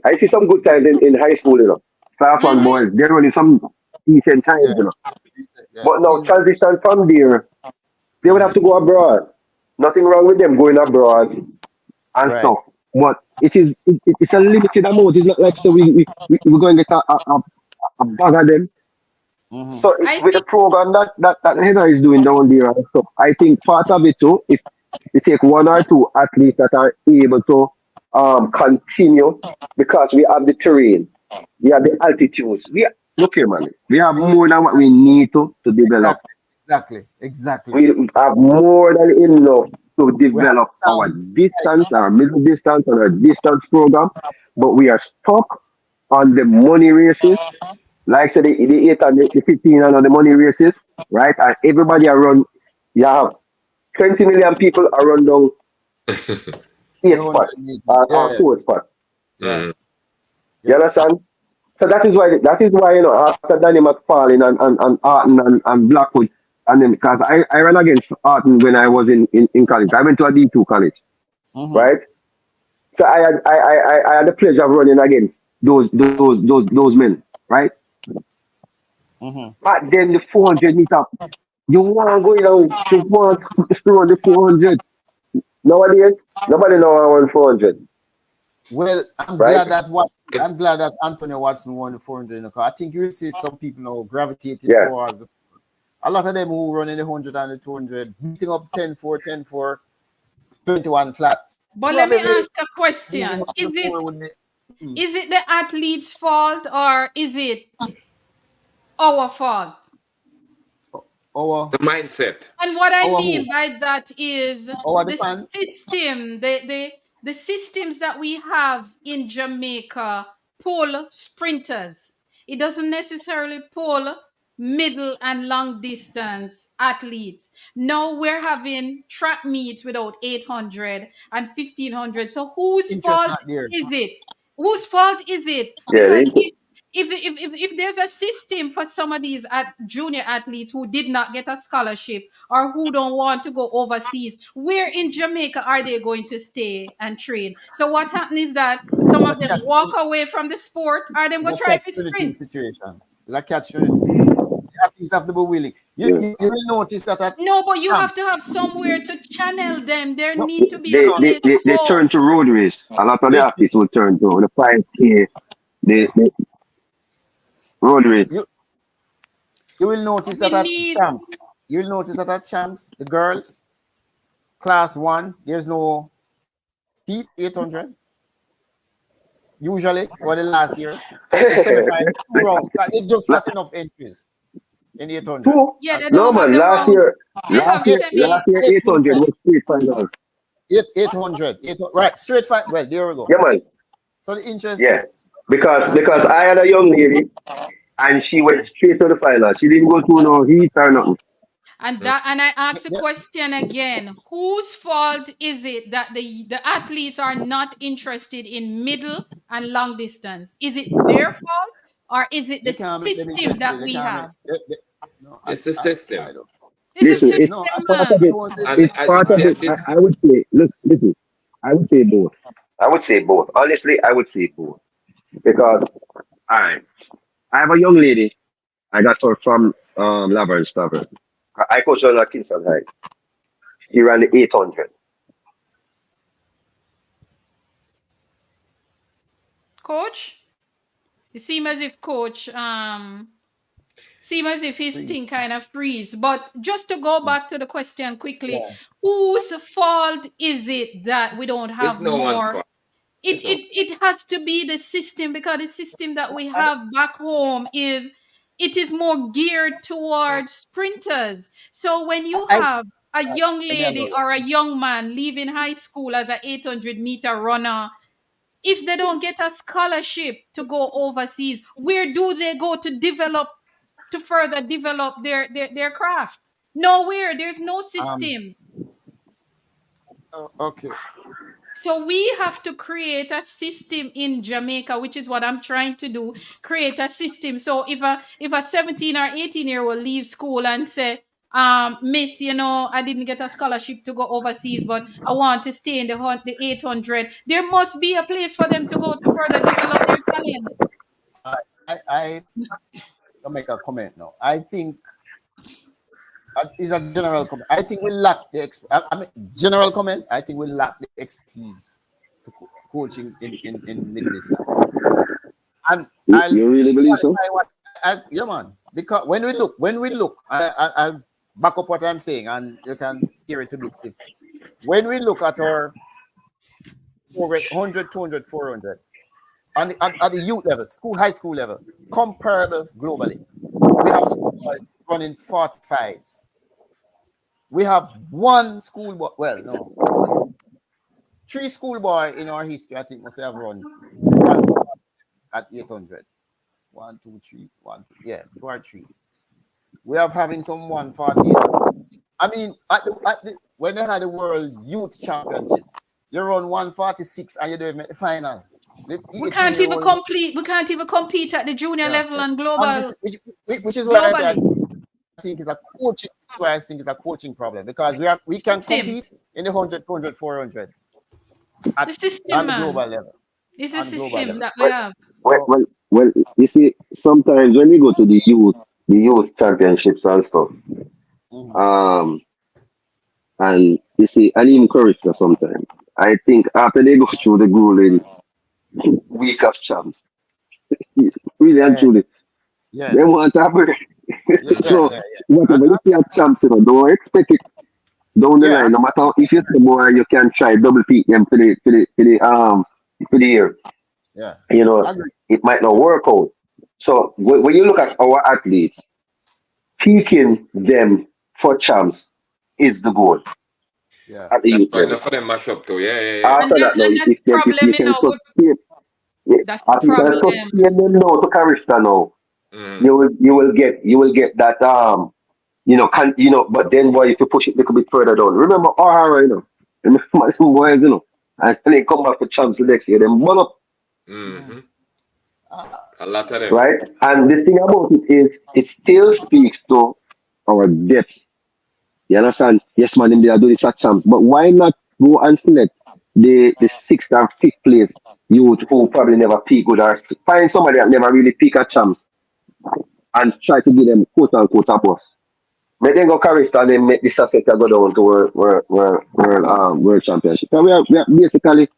I see some good times in high school, Class one Mm-hmm. boys, they're running some decent times, yeah, yeah. But now Reason- transition from there, they would have to go abroad. Nothing wrong with them going abroad and Right. stuff. But it's a limited amount. It's not like so we're going to get a bag of them. Mhm. So I with the think program that Heather is doing down there and stuff, I think part of it too, if you take one or two athletes that are able to continue because we have the terrain, we have the altitudes. Look here, man. We have more than what we need to develop. Exactly. We have more than enough to We have develop our sounds. distance, our middle distance, and our distance program, but we are stuck on the money races. Like I said, the 8 and the 15 and the money races, right? And everybody around, you have 20 million people around down The 8 spots 100 meters. or Yeah, 4 spots. yeah, You yeah. understand? So that is why after Danny McFarlane and Arton and Blackwood and then because I ran against Arton when I was in college. I went to a D2 college, Mm-hmm. right? So I had the pleasure of running against those men, right? Mm-hmm. But then the 400 meter, you want to go you want to run the 400. Nowadays, nobody know I want 400, Well, I'm right? glad that what It's I'm glad that Antonio Watson won the 400 in the car. I think you see some people now gravitating Yeah. towards a lot of them who run in the 100 and the 200, beating up 10-4, 10-4, 21 flat. but let me Probably ask a moving question. up to the four would be Is it the athlete's fault or is it our fault? our the mindset. And what I our who? mean by that is Our the the fans. system, the systems that we have in Jamaica pull sprinters. It doesn't necessarily pull middle and long distance athletes. Now we're having track meets without 800 and 1500. So whose Interest fault not there. is it? Whose fault is it? Yeah, Because if there's a system for some of these junior athletes who did not get a scholarship or who don't want to go overseas, where in Jamaica are they going to stay and train? So what happens is that some The of them catch walk away from the sport or them go the try catch for 22 sprint. situation. The catch 22 situation. athletes have to be willing. You will notice that at No, but you champ, have to have somewhere to channel them. There no, need to be a They, no, they, place they, to they go. turn to road race. A lot of the Rich, athletes will turn to the 5K, yeah. the road race. You will notice We that at need champs, the girls, class one, there's no heat 800. Usually, for the last years, the semi-final, two rounds. They just not enough entries in 800. Two? yeah, they No don't have man, the rounds. They have Eight, eight, semi. 800 800. was street finals. 800. Right, straight fight. Well, there we go. Yeah man, See? So the yeah. interest, Because I had a young lady and she went straight to the final. She didn't go through no heats or nothing. And I ask the yeah, question again: whose fault is it that the athletes are not interested in middle and long distance? Is it their fault, or is it the they can't make them system interested. that They we can't make. have? No, It's the I system. don't. It's a Listen, it's No, system, part of man. it. I won't say And It's that. part of see, it. this I would say, listen, I would say both. I would say both. Honestly, I would say both. Because, all right, I have a young lady. I got her from Laverne Stavern. I coach her at Kingston High. She ran the 800. Coach, it seems as if seem as if his Please. thing kind of freeze. But just to go back to the question quickly, Yeah. whose fault is it that we don't it's have no one's more? fault. It It's no. it it has to be the system, because the system that we I, have back home is more geared towards sprinters. So when you I, have a young let me have a lady or a young man leaving high school as a 800-meter runner, if they don't get a scholarship to go overseas, where do they go to further develop their craft? Nowhere. There's no um. system. Okay. So we have to create a system in Jamaica, which is what I'm trying to do. Create a system. So if a 17 or 18-year will leave school and say, Miss, I didn't get a scholarship to go overseas, but I want to stay in the 800. There must be a place for them to go to further develop their talent. I I'll make a comment now. I think is a general comment. I think we lack the I mean, general comment. I think we lack the expertise to coaching in middle distance. And I'll You really believe so? qualify yeah man. Because when we look, I'll back up what I'm saying, and you can hear it to bits. When we look at our 100, 200, 400 at the youth level, high school level, comparable globally, we have schoolboys running 45s. We have one schoolboy, well, no, three schoolboy in our history, I think, must have run one at 800. 1, 2, 3, 1, 2, yeah, 2 or 3. We have having some 140s. I mean, when they had the World Youth Championships, you run 146 and you don't make the final. The We can't even 18-year-old, complete. We can't even compete at the junior yeah. level and And this, global which is why I say globally. I think it's a coaching. That's why I think it's a coaching problem, because we can System. compete in the 100, 200, 400 The at system, on the man. global level. It's a On global system level. that we have. Well, So well, well, you see, sometimes when you go to the youth championships and stuff, mhm. um, and you see, and even Croatia sometimes, I think after they go through the grueling week of champs, really and Yeah, truly, they yes, want to have it. yeah, yeah, So yeah, whatever you see at champs, don't expect it down the yeah, line. No matter if you say boy, you can try double peak them for the year. yeah. You know, I agree. it might not work out. So when you look at our athletes, peaking them for champs is the goal Yeah, at the That's youth why level. enough of them mash up too. Yeah, yeah, yeah. And After that that, now and that's the if problem, you can with sustain, yeah, that's the if you can problem. sustain them now to Carista now, Mm. you will get that but then boy if you push it a little bit further down. Remember O'Hara, remember some boys, and they come back for champs the next year, them burn up, Mm-hmm. uh, A lot of them. right? And the thing about it is it still speaks to our depth. You understand? Yes, man, they are doing this at champs. But why not go and select the sixth and fifth place youth who probably never peak good, or find somebody that never really peak at champs and try to give them quote unquote a bus. Make them go Carista and then make the Sussex go down to world championship. And we are basically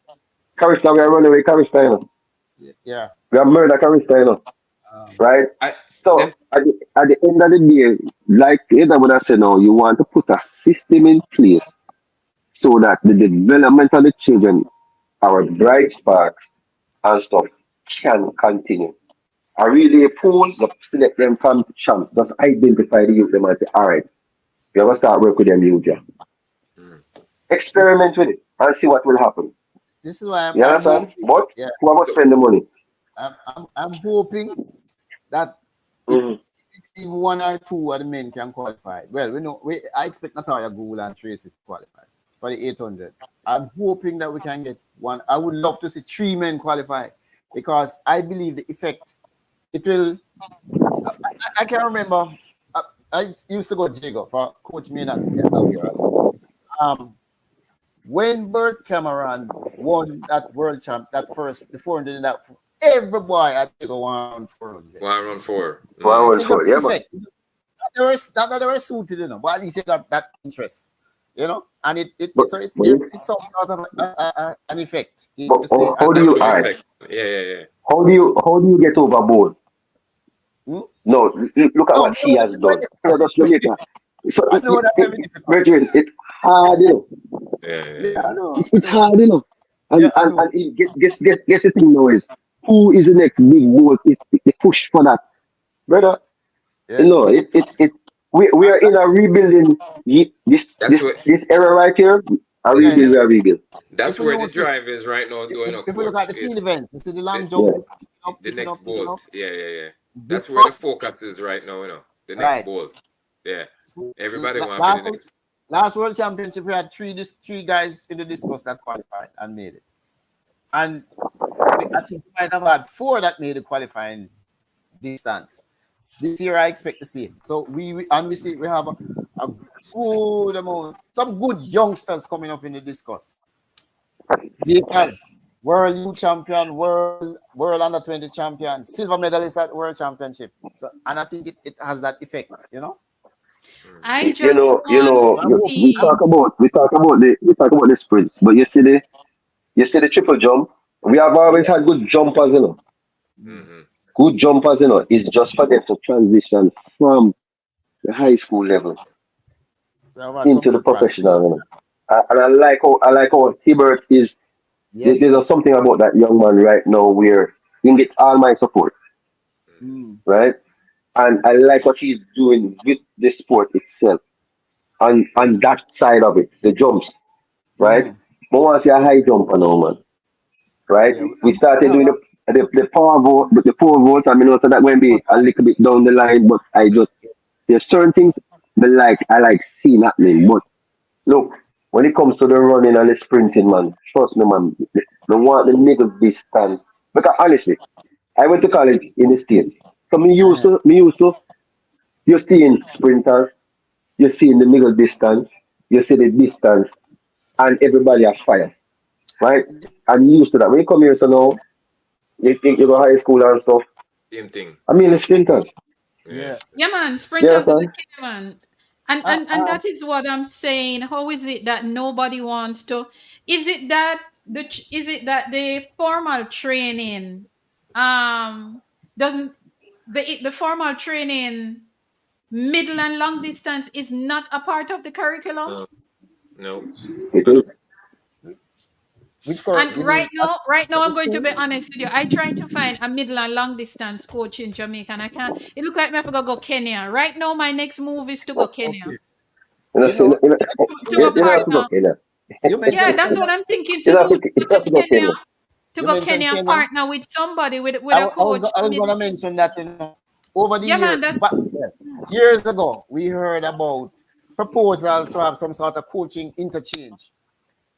Carista, we are running away Carista, you know. Yeah. We are murder Carista, you know. Right? I So them at the end of the day, like Ada would have said now, you want to put a system in place so that the development of the children, our bright sparks and stuff can continue. I really pose the select them from champs, just identify the youth them and say, all right, you ever start work with them youth, yeah. This, Experiment with it and see what will happen. this is why You I'm understand? hoping. But Yeah. who must spend the money? I'm hoping that if Mm-hmm. it's even one or two of the men can qualify. Well, I expect Natalia Gould and Tracy to qualify for the 800. I'm hoping that we can get one. I would love to see three men qualify because I believe the effect it will. I can remember. I used to go Jago for Coach Maynard. When Bert Cameron won that world champ, the 400, that every boy at Jago won 400. 1 run 4. One It for just yeah, man. effect. Not that they were suited, but at least you got that interest, and But, it's some sort of an effect. You say, how do That you do all right? effect. Yeah. How do you get over both? hmm? No, look at No, what she has done. You know, that's Jamaica. So I know that very difficult. brethren, it's hard, you know. Yeah, I know. It's hard, you know. Yeah, And I and know. and it, guess the thing now is who is the next big boat? Is the push for that, brother? Yeah, No, we are in a rebuilding this That's this what this era right here. A yeah. rebuild, we are rebuild. If that's we where the notice, drive is right now going if we look upwards. at the field Is events, you see the the long Yeah. jump is the picking next up, picking bolt. up. Yeah. That's where the Discuss, focus is right now, The next right. bolt. Yeah. So, Everybody want to be the last next. last world championship, we had three guys in the discus that qualified and made it. And I think we might have had four that made the qualifying distance. This year, I expect to see it. So we see we have a good amount, some good youngsters coming up in the discus. Because world youth champion, world under 20 champion, silver medalist at world championship. So, and I think it has that effect. I You just know, want to So I'm hoping. we talk about the sprints, but you see the triple jump. We have always Yeah. had good jumpers, you know. Mm-hmm. Good jumpers, you know. It's just for them to transition from the high school level We have had some into the good prospects. professional, you know. And I like how Hibbert is. Yes, There's yes. something about that young man right now where he can get all my support, Mm. right? And I like what he's doing with the sport itself, and that side of it, the jumps, right? Mm. But once you're a high jumper now, man, right? Yeah, We we started have doing the power vote, but the power vote, I mean, also that going to be a little bit down the line, but there's certain things I like seeing happening. But look, when it comes to the running and the sprinting, man, trust me, man, they want the middle distance. Because honestly, I went to college in the States. So you're seeing sprinters, you're seeing the middle distance, you see the distance, and everybody are fire, right? I'm used to that. When you come here, so now, you think you go high school and stuff. Same thing. I mean, the sprinters. Yeah. yeah. Yeah, man, You sprinters are the understand? key, man. And, Uh, and and uh, that is what I'm saying. How is it that nobody wants to? Is it that the formal training doesn't the formal training middle and long distance is not a part of the curriculum? No. No. It I know. is. which court? And You mean right now, I'm which going to court? be honest with you. I try to find a middle and long distance coach in Jamaica, and I can't. It look like me have to go Kenya. Right now, my next move is to go Kenya Okay. You know, You know, to you go know, have to go partner. Kenya. you Yeah, mentioned that's Kenya. what I'm thinking You to know, have do. to, you Go have to to go Kenya, Kenya. to You go mentioned Kenya and Kenya. partner with somebody with I, a I was coach. I was gonna mention that over the Yeah, man. year, That's but years ago, we heard about proposals to have some sort of coaching interchange.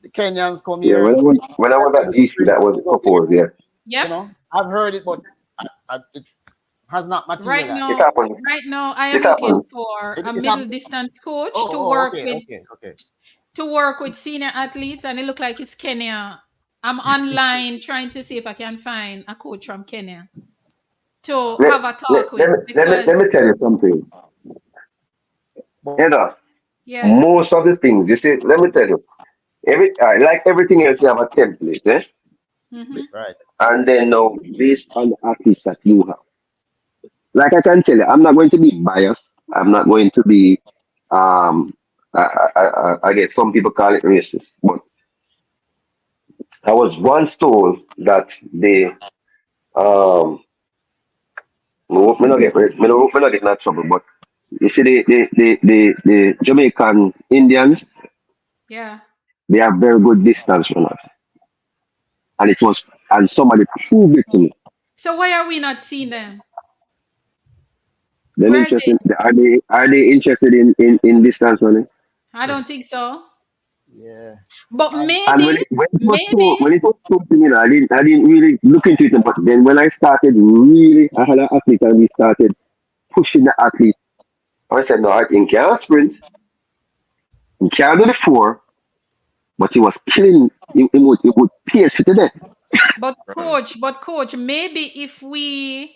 The Kenyans come Yeah, here, when I was at the GC, that sprinters was go there. proposed. Yeah, yep. I've heard it, but it has not Right materialized. it now, happens. right now, I It am looking happens. for a It middle happened. distance coach Okay, okay, okay. to work with senior athletes, and it look like it's Kenya. I'm online trying to see if I can find a coach from Kenya. to let, have a talk with let because me tell you something. Heather, yes. most of the things, you see, let me tell you, like everything else, you have a template, eh? Mm-hmm. Right. And then now, based on the athletes that you have, like I can tell you, I'm not going to be biased. I'm not going to be, um, I guess some people call it racist, but I was once told that um, me not get, me not get in trouble, but you see, the Jamaican Indians, Yeah. they are very good distance runners, and and somebody proved it to me. So why are we not seeing them? They're Where are they? interested. Are they interested in distance running? I don't think so. Yeah. But And And maybe, when maybe. it was told to me, I didn't really look into it. But then when I started really, I had an athlete, and we started pushing the athlete. I said, no, I think he can't sprint, he can't do the four, but he was killing. He would pierce to death. Right. But coach, maybe if we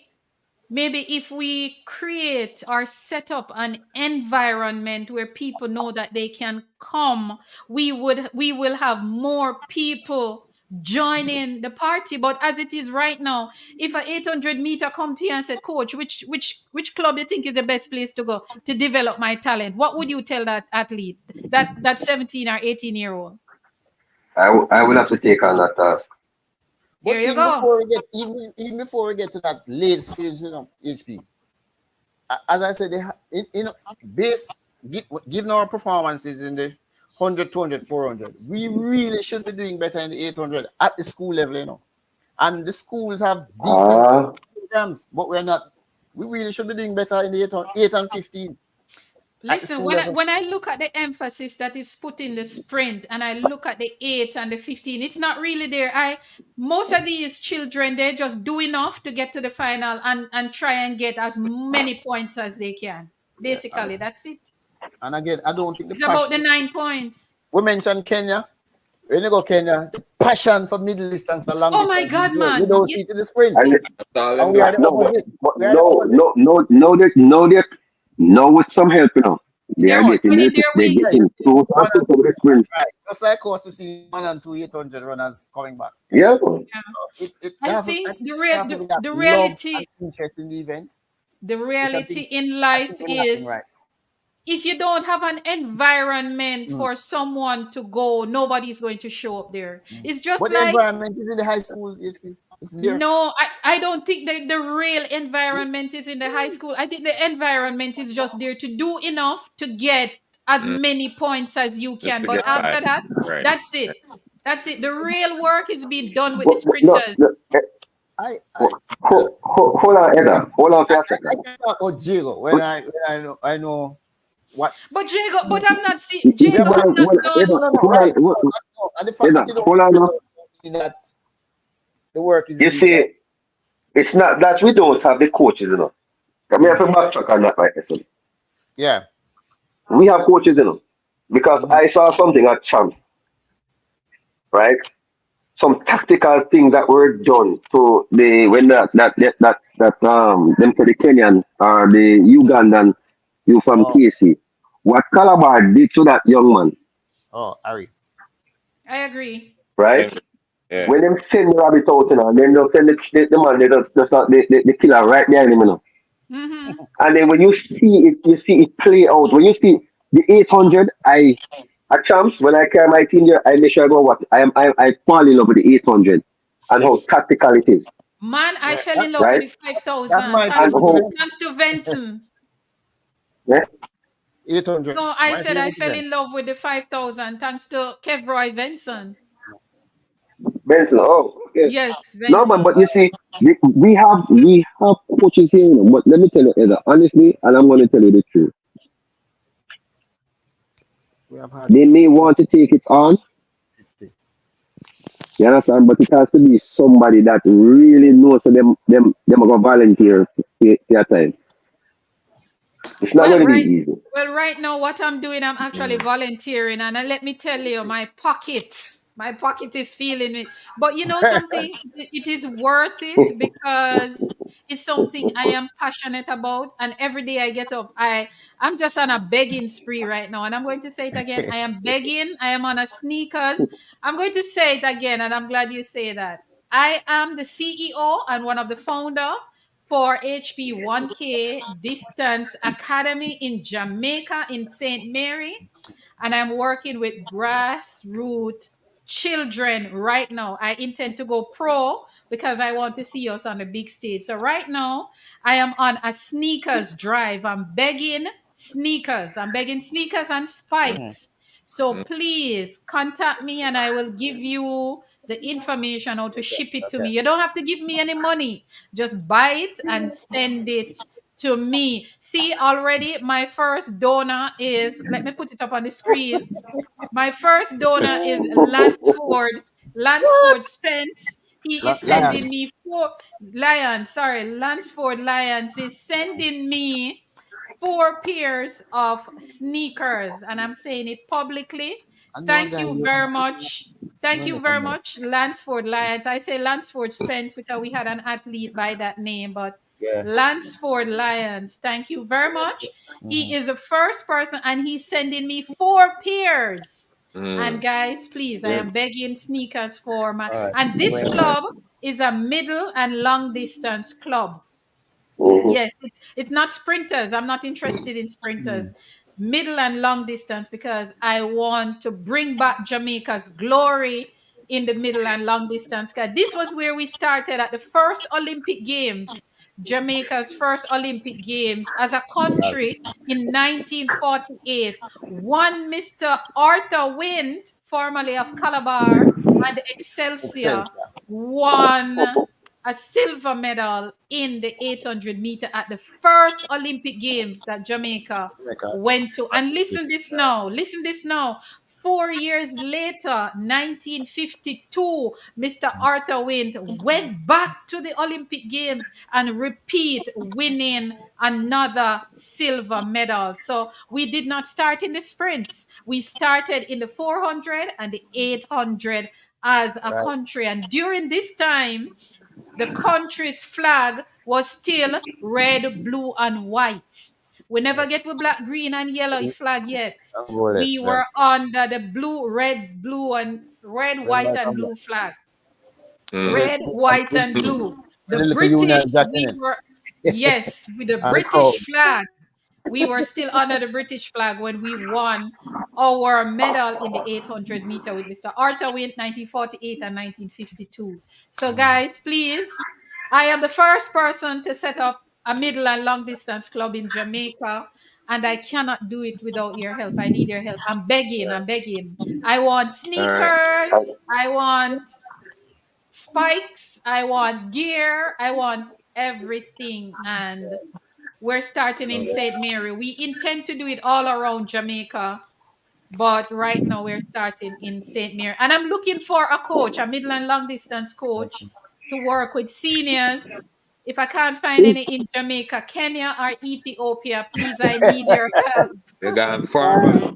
create or set up an environment where people know that they can come, we will have more people joining the party. But as it is right now, if a 800-meter come to you and said, coach, which club you think is the best place to go to develop my talent, what would you tell that athlete, that 17 or 18-year old? I would have to take on that task. Here but you go. even before we get to that late stage, HP. As I said, base given our performances in the 100, 200, 400, we really should be doing better in the 800 at the school level. And the schools have decent Ah, programs, but we're not. We really should be doing better in the 8 and 15 at the Listen, school level. when I look at the emphasis that is put in the sprint and I look at the 8 and the 15, it's not really there. I Most of these children, they just do enough to get to the final and try and get as many points as they can. Yeah. Basically, that's it. And again, I don't think the It's about the passion. 9 points. We mentioned Kenya. When you go Kenya, the passion for middle distance, the long Oh my distance is God, there. You man. don't Yes. see it in the and sprints. That's all And them we are got. the no, opposite. but We are the opposite. no, with some help, they are They're No, getting spreading ready. their They're yeah, wings. you getting see close and one and closer with the two, sprints. right. Just like us, we see 1 and 2 800 runners coming back. Yeah, Yeah. They I have, think I think they have to be that the love reality and interest in the event, the which reality in life we're lacking is right. if you don't have an environment Mm. for someone to go, nobody's going to show up there. It's just But the like, environment is in the high schools, HP. It's there. no, I don't think that the real environment is in the high school. I think the environment is just there to do enough to get as Mm. many points as you Just can. to But get by. after that, Right. that's it. That's it. The real work is being done with the but no, sprinters. no I I hold on, Edda. Hold on I, for a I second. can talk about Jago when I know what But I've not seen You see, Jago have not no, done. no, no, hold on, right. No. And the fact Edda, that you don't hold get on. No. results doesn't mean that the work You isn't being done. see, it's not that we don't have the coaches. Come here, Mm. for backtrack on that, right? Listen. Yeah. We have coaches. Because Mm. I saw something at Champs, right? Some tactical things that were done to the when them say the Kenyan or the Ugandan you from Oh, KC. What Calabar did to that young man, Ari. I agree. right? Same. Yeah. When them send the rabbit out, and then they'll send the man, they just not the killer right behind him. Mm-hmm. And then when you see it play out. When you see the 800, at Champs, when I carry my team there, I make sure I go what I fall in love with the 800 and how tactical it is, Man, I Yeah, fell in love with right? the that's 5,000. my And favorite how event. Thanks to Benson. yeah, 800. No, I My said I favorite fell event. in love with the 5,000 thanks to Kevroy Benson. Benson. Oh, okay. Yes, No man, Benson. but you see, we have coaches here, but let me tell you, Either honestly, and I'm going to tell you the truth. We have had They may want to take it on, 50. you understand, but it has to be somebody that really knows so them are gonna volunteer for their time. It's not going Well, to be right. easy. Well, right now, what I'm doing, I'm actually volunteering, and let me tell you, my pocket is feeling it. But you know something, it is worth it because is something I am passionate about. And every day I get up, I'm just on a begging spree right now. And I'm going to say it again. I am begging. I am on a sneakers. I'm going to say it again, and I'm glad you say that. I am the CEO and one of the founder for HP 1K Distance Academy in Jamaica in St. Mary, and I'm working with grassroots children right now. I intend to go pro because I want to see us on the big stage. So right now, I am on a sneakers drive. I'm begging sneakers. I'm begging sneakers and spikes. So please contact me and I will give you the information how to ship it to me. You don't have to give me any money. Just buy it and send it to me. See, already my first donor is, let me put it up on the screen. My first donor is Lansford Spence. He is Lion. sending me Lansford Lyons is sending me 4 pairs of sneakers, and I'm saying it publicly. I know a Thank guy you here. very much. Thank you very No. much, Lansford Lyons. I say Lansford Spence because we had an athlete by that name, but Yeah. Lansford Lyons, thank you very much. He Mhm. is the first person, and he's sending me 4 pairs. And Mm. guys, please, I Yeah. am begging sneakers for my. All right. And I'm this waiting on it. club is a middle and long distance club. Mm-hmm. Yes, it's not sprinters. I'm not interested in sprinters. Mm. Middle and long distance because I want to bring back Jamaica's glory in the middle and long distance. Because this was where we started at the first Olympic Games, Jamaica's first Olympic Games as a Right. country in 1948. One Mr. Arthur Wind, formerly of Calabar, and Excel. Excelsior, won a silver medal in the 800 meter at the first Olympic Games that Jamaica Record. went to. And listen this now. 4 years later, 1952, Mr. Arthur Wint went back to the Olympic Games and repeat winning another silver medal. So we did not start in the sprints. We started in the 400 and the 800 as a Right. country. And during this time, the country's flag was still red, blue, and white. We never get with black, green, and yellow flag yet. Angola. We Yeah. were under the red, Red, white, white, and and black. blue flag. Mm. Red, white, and blue. With The a little Union British, Jack in we it. were, yes, with the And the British crowd. flag. We were still under the British flag when we won our medal in the 800 meter with Mr. Arthur Wint, 1948 and 1952. So, guys, please, I am the first person to set up a middle and long distance club in Jamaica, and I cannot do it without your help. I need your help. I'm begging. I'm begging. I want All right. sneakers. I want spikes. I want gear. I want everything. And we're starting in St. Mary. We intend to do it all around Jamaica, but right now we're starting in St. Mary. And I'm looking for a coach, a middle and long distance coach, to work with seniors. If I can't find any in Jamaica, Kenya, or Ethiopia, please, I need your help. You got farmer.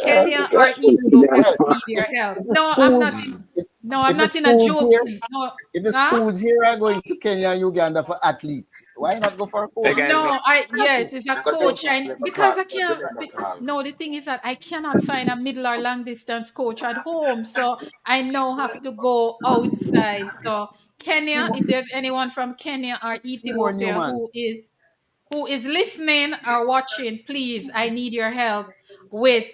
Kenya or Ethiopia, Well, I need your help. if No, I'm not schools, in. Mm. No, I'm if the not in a schools here, joking. No, if the huh? schools here are going to Kenya and Uganda for athletes, why not go for a Hey coach? guys, No, I yes, it's a I got jump coach. off. I Never because call. I can't. Never call. No, the thing is that I cannot find a middle or long distance coach at home, so I now have to go outside. So Kenya, Seymour, if there's anyone from Kenya or Seymour Ethiopia Newman. who is listening or watching, please, I need your help with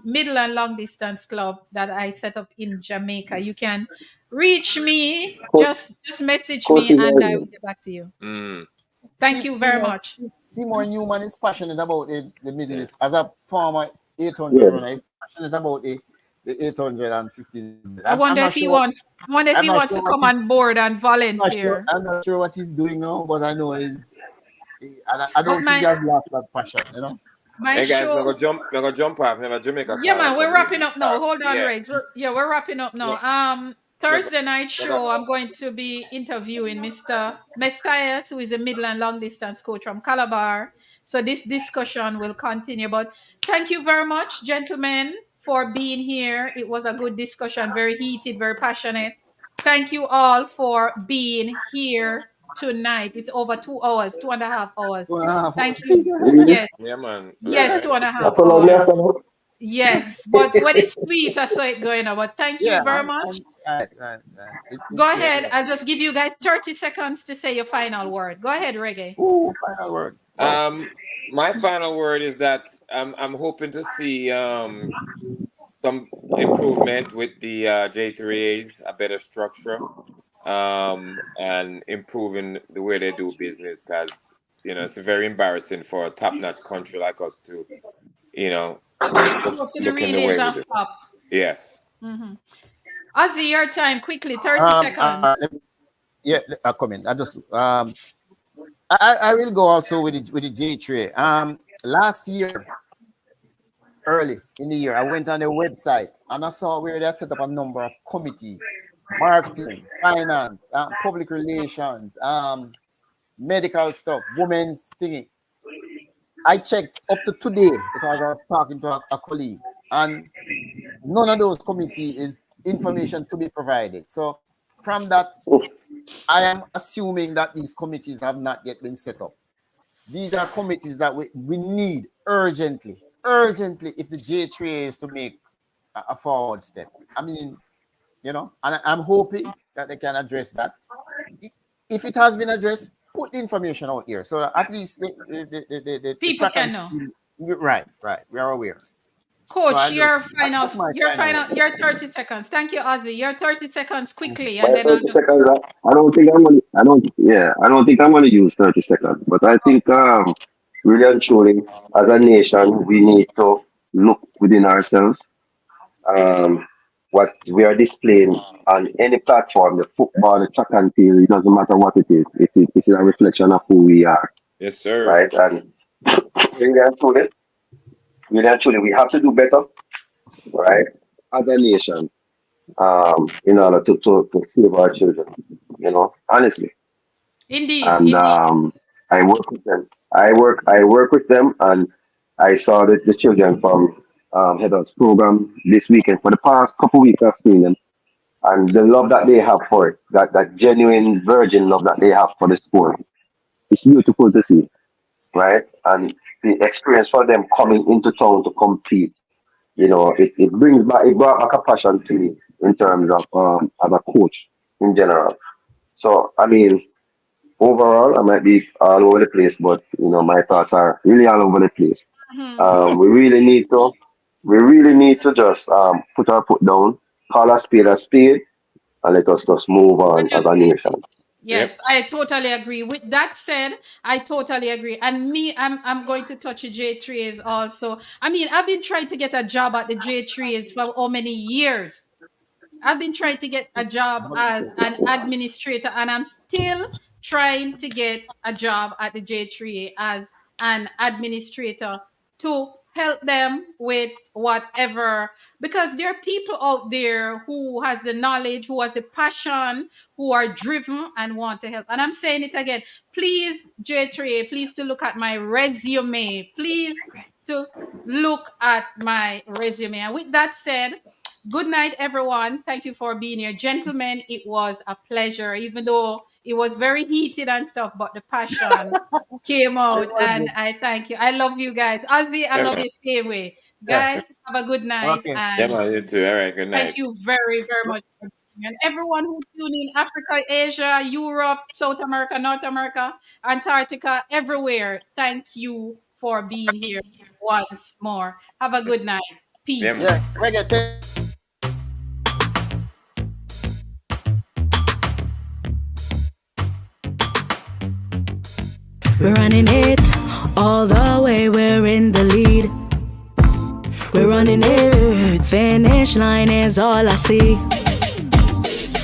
middle and long distance club that I set up in Jamaica. You can reach me, Coach, just message me, coaching and I will early. get back to you. Mm. Thank you very much. Seymour Newman is passionate about the Middle East. As a former 800 Yeah. runner, he's passionate about the 800 and 1500. I I'm wonder not if he sure. wants. I wonder if I'm he not wants sure to what come on board and volunteer. I'm not sure what he's doing now, but I know I But don't think he has lost that passion. my Hey guys, show. I'm gonna jump off. Never Jamaica Yeah, call man, we're come in. wrapping up now. Hold on, Yeah. Reg. We're wrapping up now. No, never, Thursday night never. show. I'm going to be interviewing Mr. Mestias, who is a middle and long distance coach from Calabar. So this discussion will continue. But thank you very much, gentlemen, for being here. It was a good discussion, very heated, very passionate. Thank you all for being here tonight. It's over 2 hours, 2.5 hours. Wow. Thank you. Really? Yes, Yeah, man. yes, Alright. 2.5 That's a long hours. lesson. Yes, but when it's sweet, I saw it going on. But thank you Yeah, very much. right. Go Yeah, ahead. yeah. I'll just give you guys 30 seconds to say your final word. Go ahead, Reggae. Ooh, final word. Wow. My final word is that I'm hoping to see some improvement with the J3As, a better structure, and improving the way they do business. Because it's very embarrassing for a top-notch country like us to you know Go to the look in the way relays we and do. flop. Yes. Mm-hmm. Ozzy, your time quickly, 30 seconds. Yeah, I come in. I just I will go also with the J tray. Last year, early in the year, I went on their website and I saw where they set up a number of committees: marketing, finance, public relations, medical stuff, women's thingy. I checked up to today because I was talking to a colleague, and none of those committees is information to be provided. So from that, I am assuming that these committees have not yet been set up. These are committees that we need urgently, if the J3 is to make a forward step. I mean, and I'm hoping that they can address that. If it has been addressed, put the information out here so that at least the People track can and know. right, we are aware. Coach, That's my final word. your 30 seconds. Thank you, Ozzy. Your 30 seconds quickly, My and then I'll 30 just. seconds. I don't think I'm gonna use 30 seconds. But I think really and truly, as a nation, we need to look within ourselves. Um, what we are displaying on any platform, the football, the track and field, it doesn't matter what it is. It's a reflection of who we are, Yes, sir. right? And really and truly, we have to do better, right? As a nation, in order to save our children, honestly. Indeed, And indeed. I work with them. I work with them, and I saw the children from Heather's program this weekend. For the past couple weeks, I've seen them, and the love that they have for it, that genuine virgin love that they have for the sport, it's beautiful to see, right? And the experience for them coming into town to compete, it brought back a passion to me in terms of as a coach in general. So I mean, overall, I might be all over the place, but my thoughts are really all over the place. Mhm. We really need to just put our foot down, call a spade, and let us just move on And as just a face nation. it. Yes, Yep. I totally agree. With that said, I totally agree. And me, I'm going to touch the J3s also. I mean, I've been trying to get a job at the J3s for how many years? I've been trying to get a job as an administrator, and I'm still trying to get a job at the J3A as an administrator to help them with whatever, because there are people out there who has the knowledge, who has a passion, who are driven and want to help. And I'm saying it again, please, J3A, please to look at my resume, please to look at my resume. And with that said, good night, everyone. Thank you for being here. Gentlemen, it was a pleasure, even though it was very heated and stuff, but the passion came out, and I thank you. I love you guys. Ozzy, I Yeah, love man. you. Stay away. Yeah. Guys, have a good night, Okay. Yeah, and man. You too. All right. Good thank night. you very, very much. And everyone who tuned in, Africa, Asia, Europe, South America, North America, Antarctica, everywhere, thank you for being here once more. Have a good night. Yeah, Peace. man. Yeah. Reggae. We're running it all the way, we're in the lead. We're running it, finish line is all I see.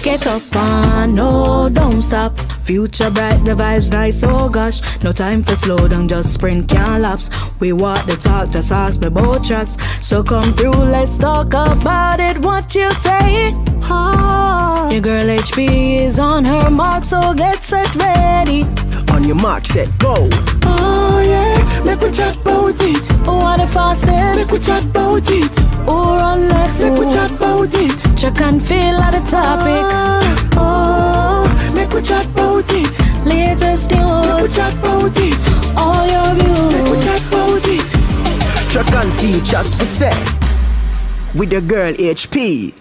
Get up on, no, don't stop. Future bright, the vibes nice, oh gosh. No time for slow down, just sprint, can't lapse. We walk the talk, just ask me both tracks. So come through, let's talk about it, what you say? Your girl HP is on her mark, so get set ready. On your mark, set, go. Oh yeah, make we chat about it. What if I said? Make we chat about it. Or on left, Make we chat about it. check and feel at the topic. Oh, make we chat about it. Lay features for say with the girl HP.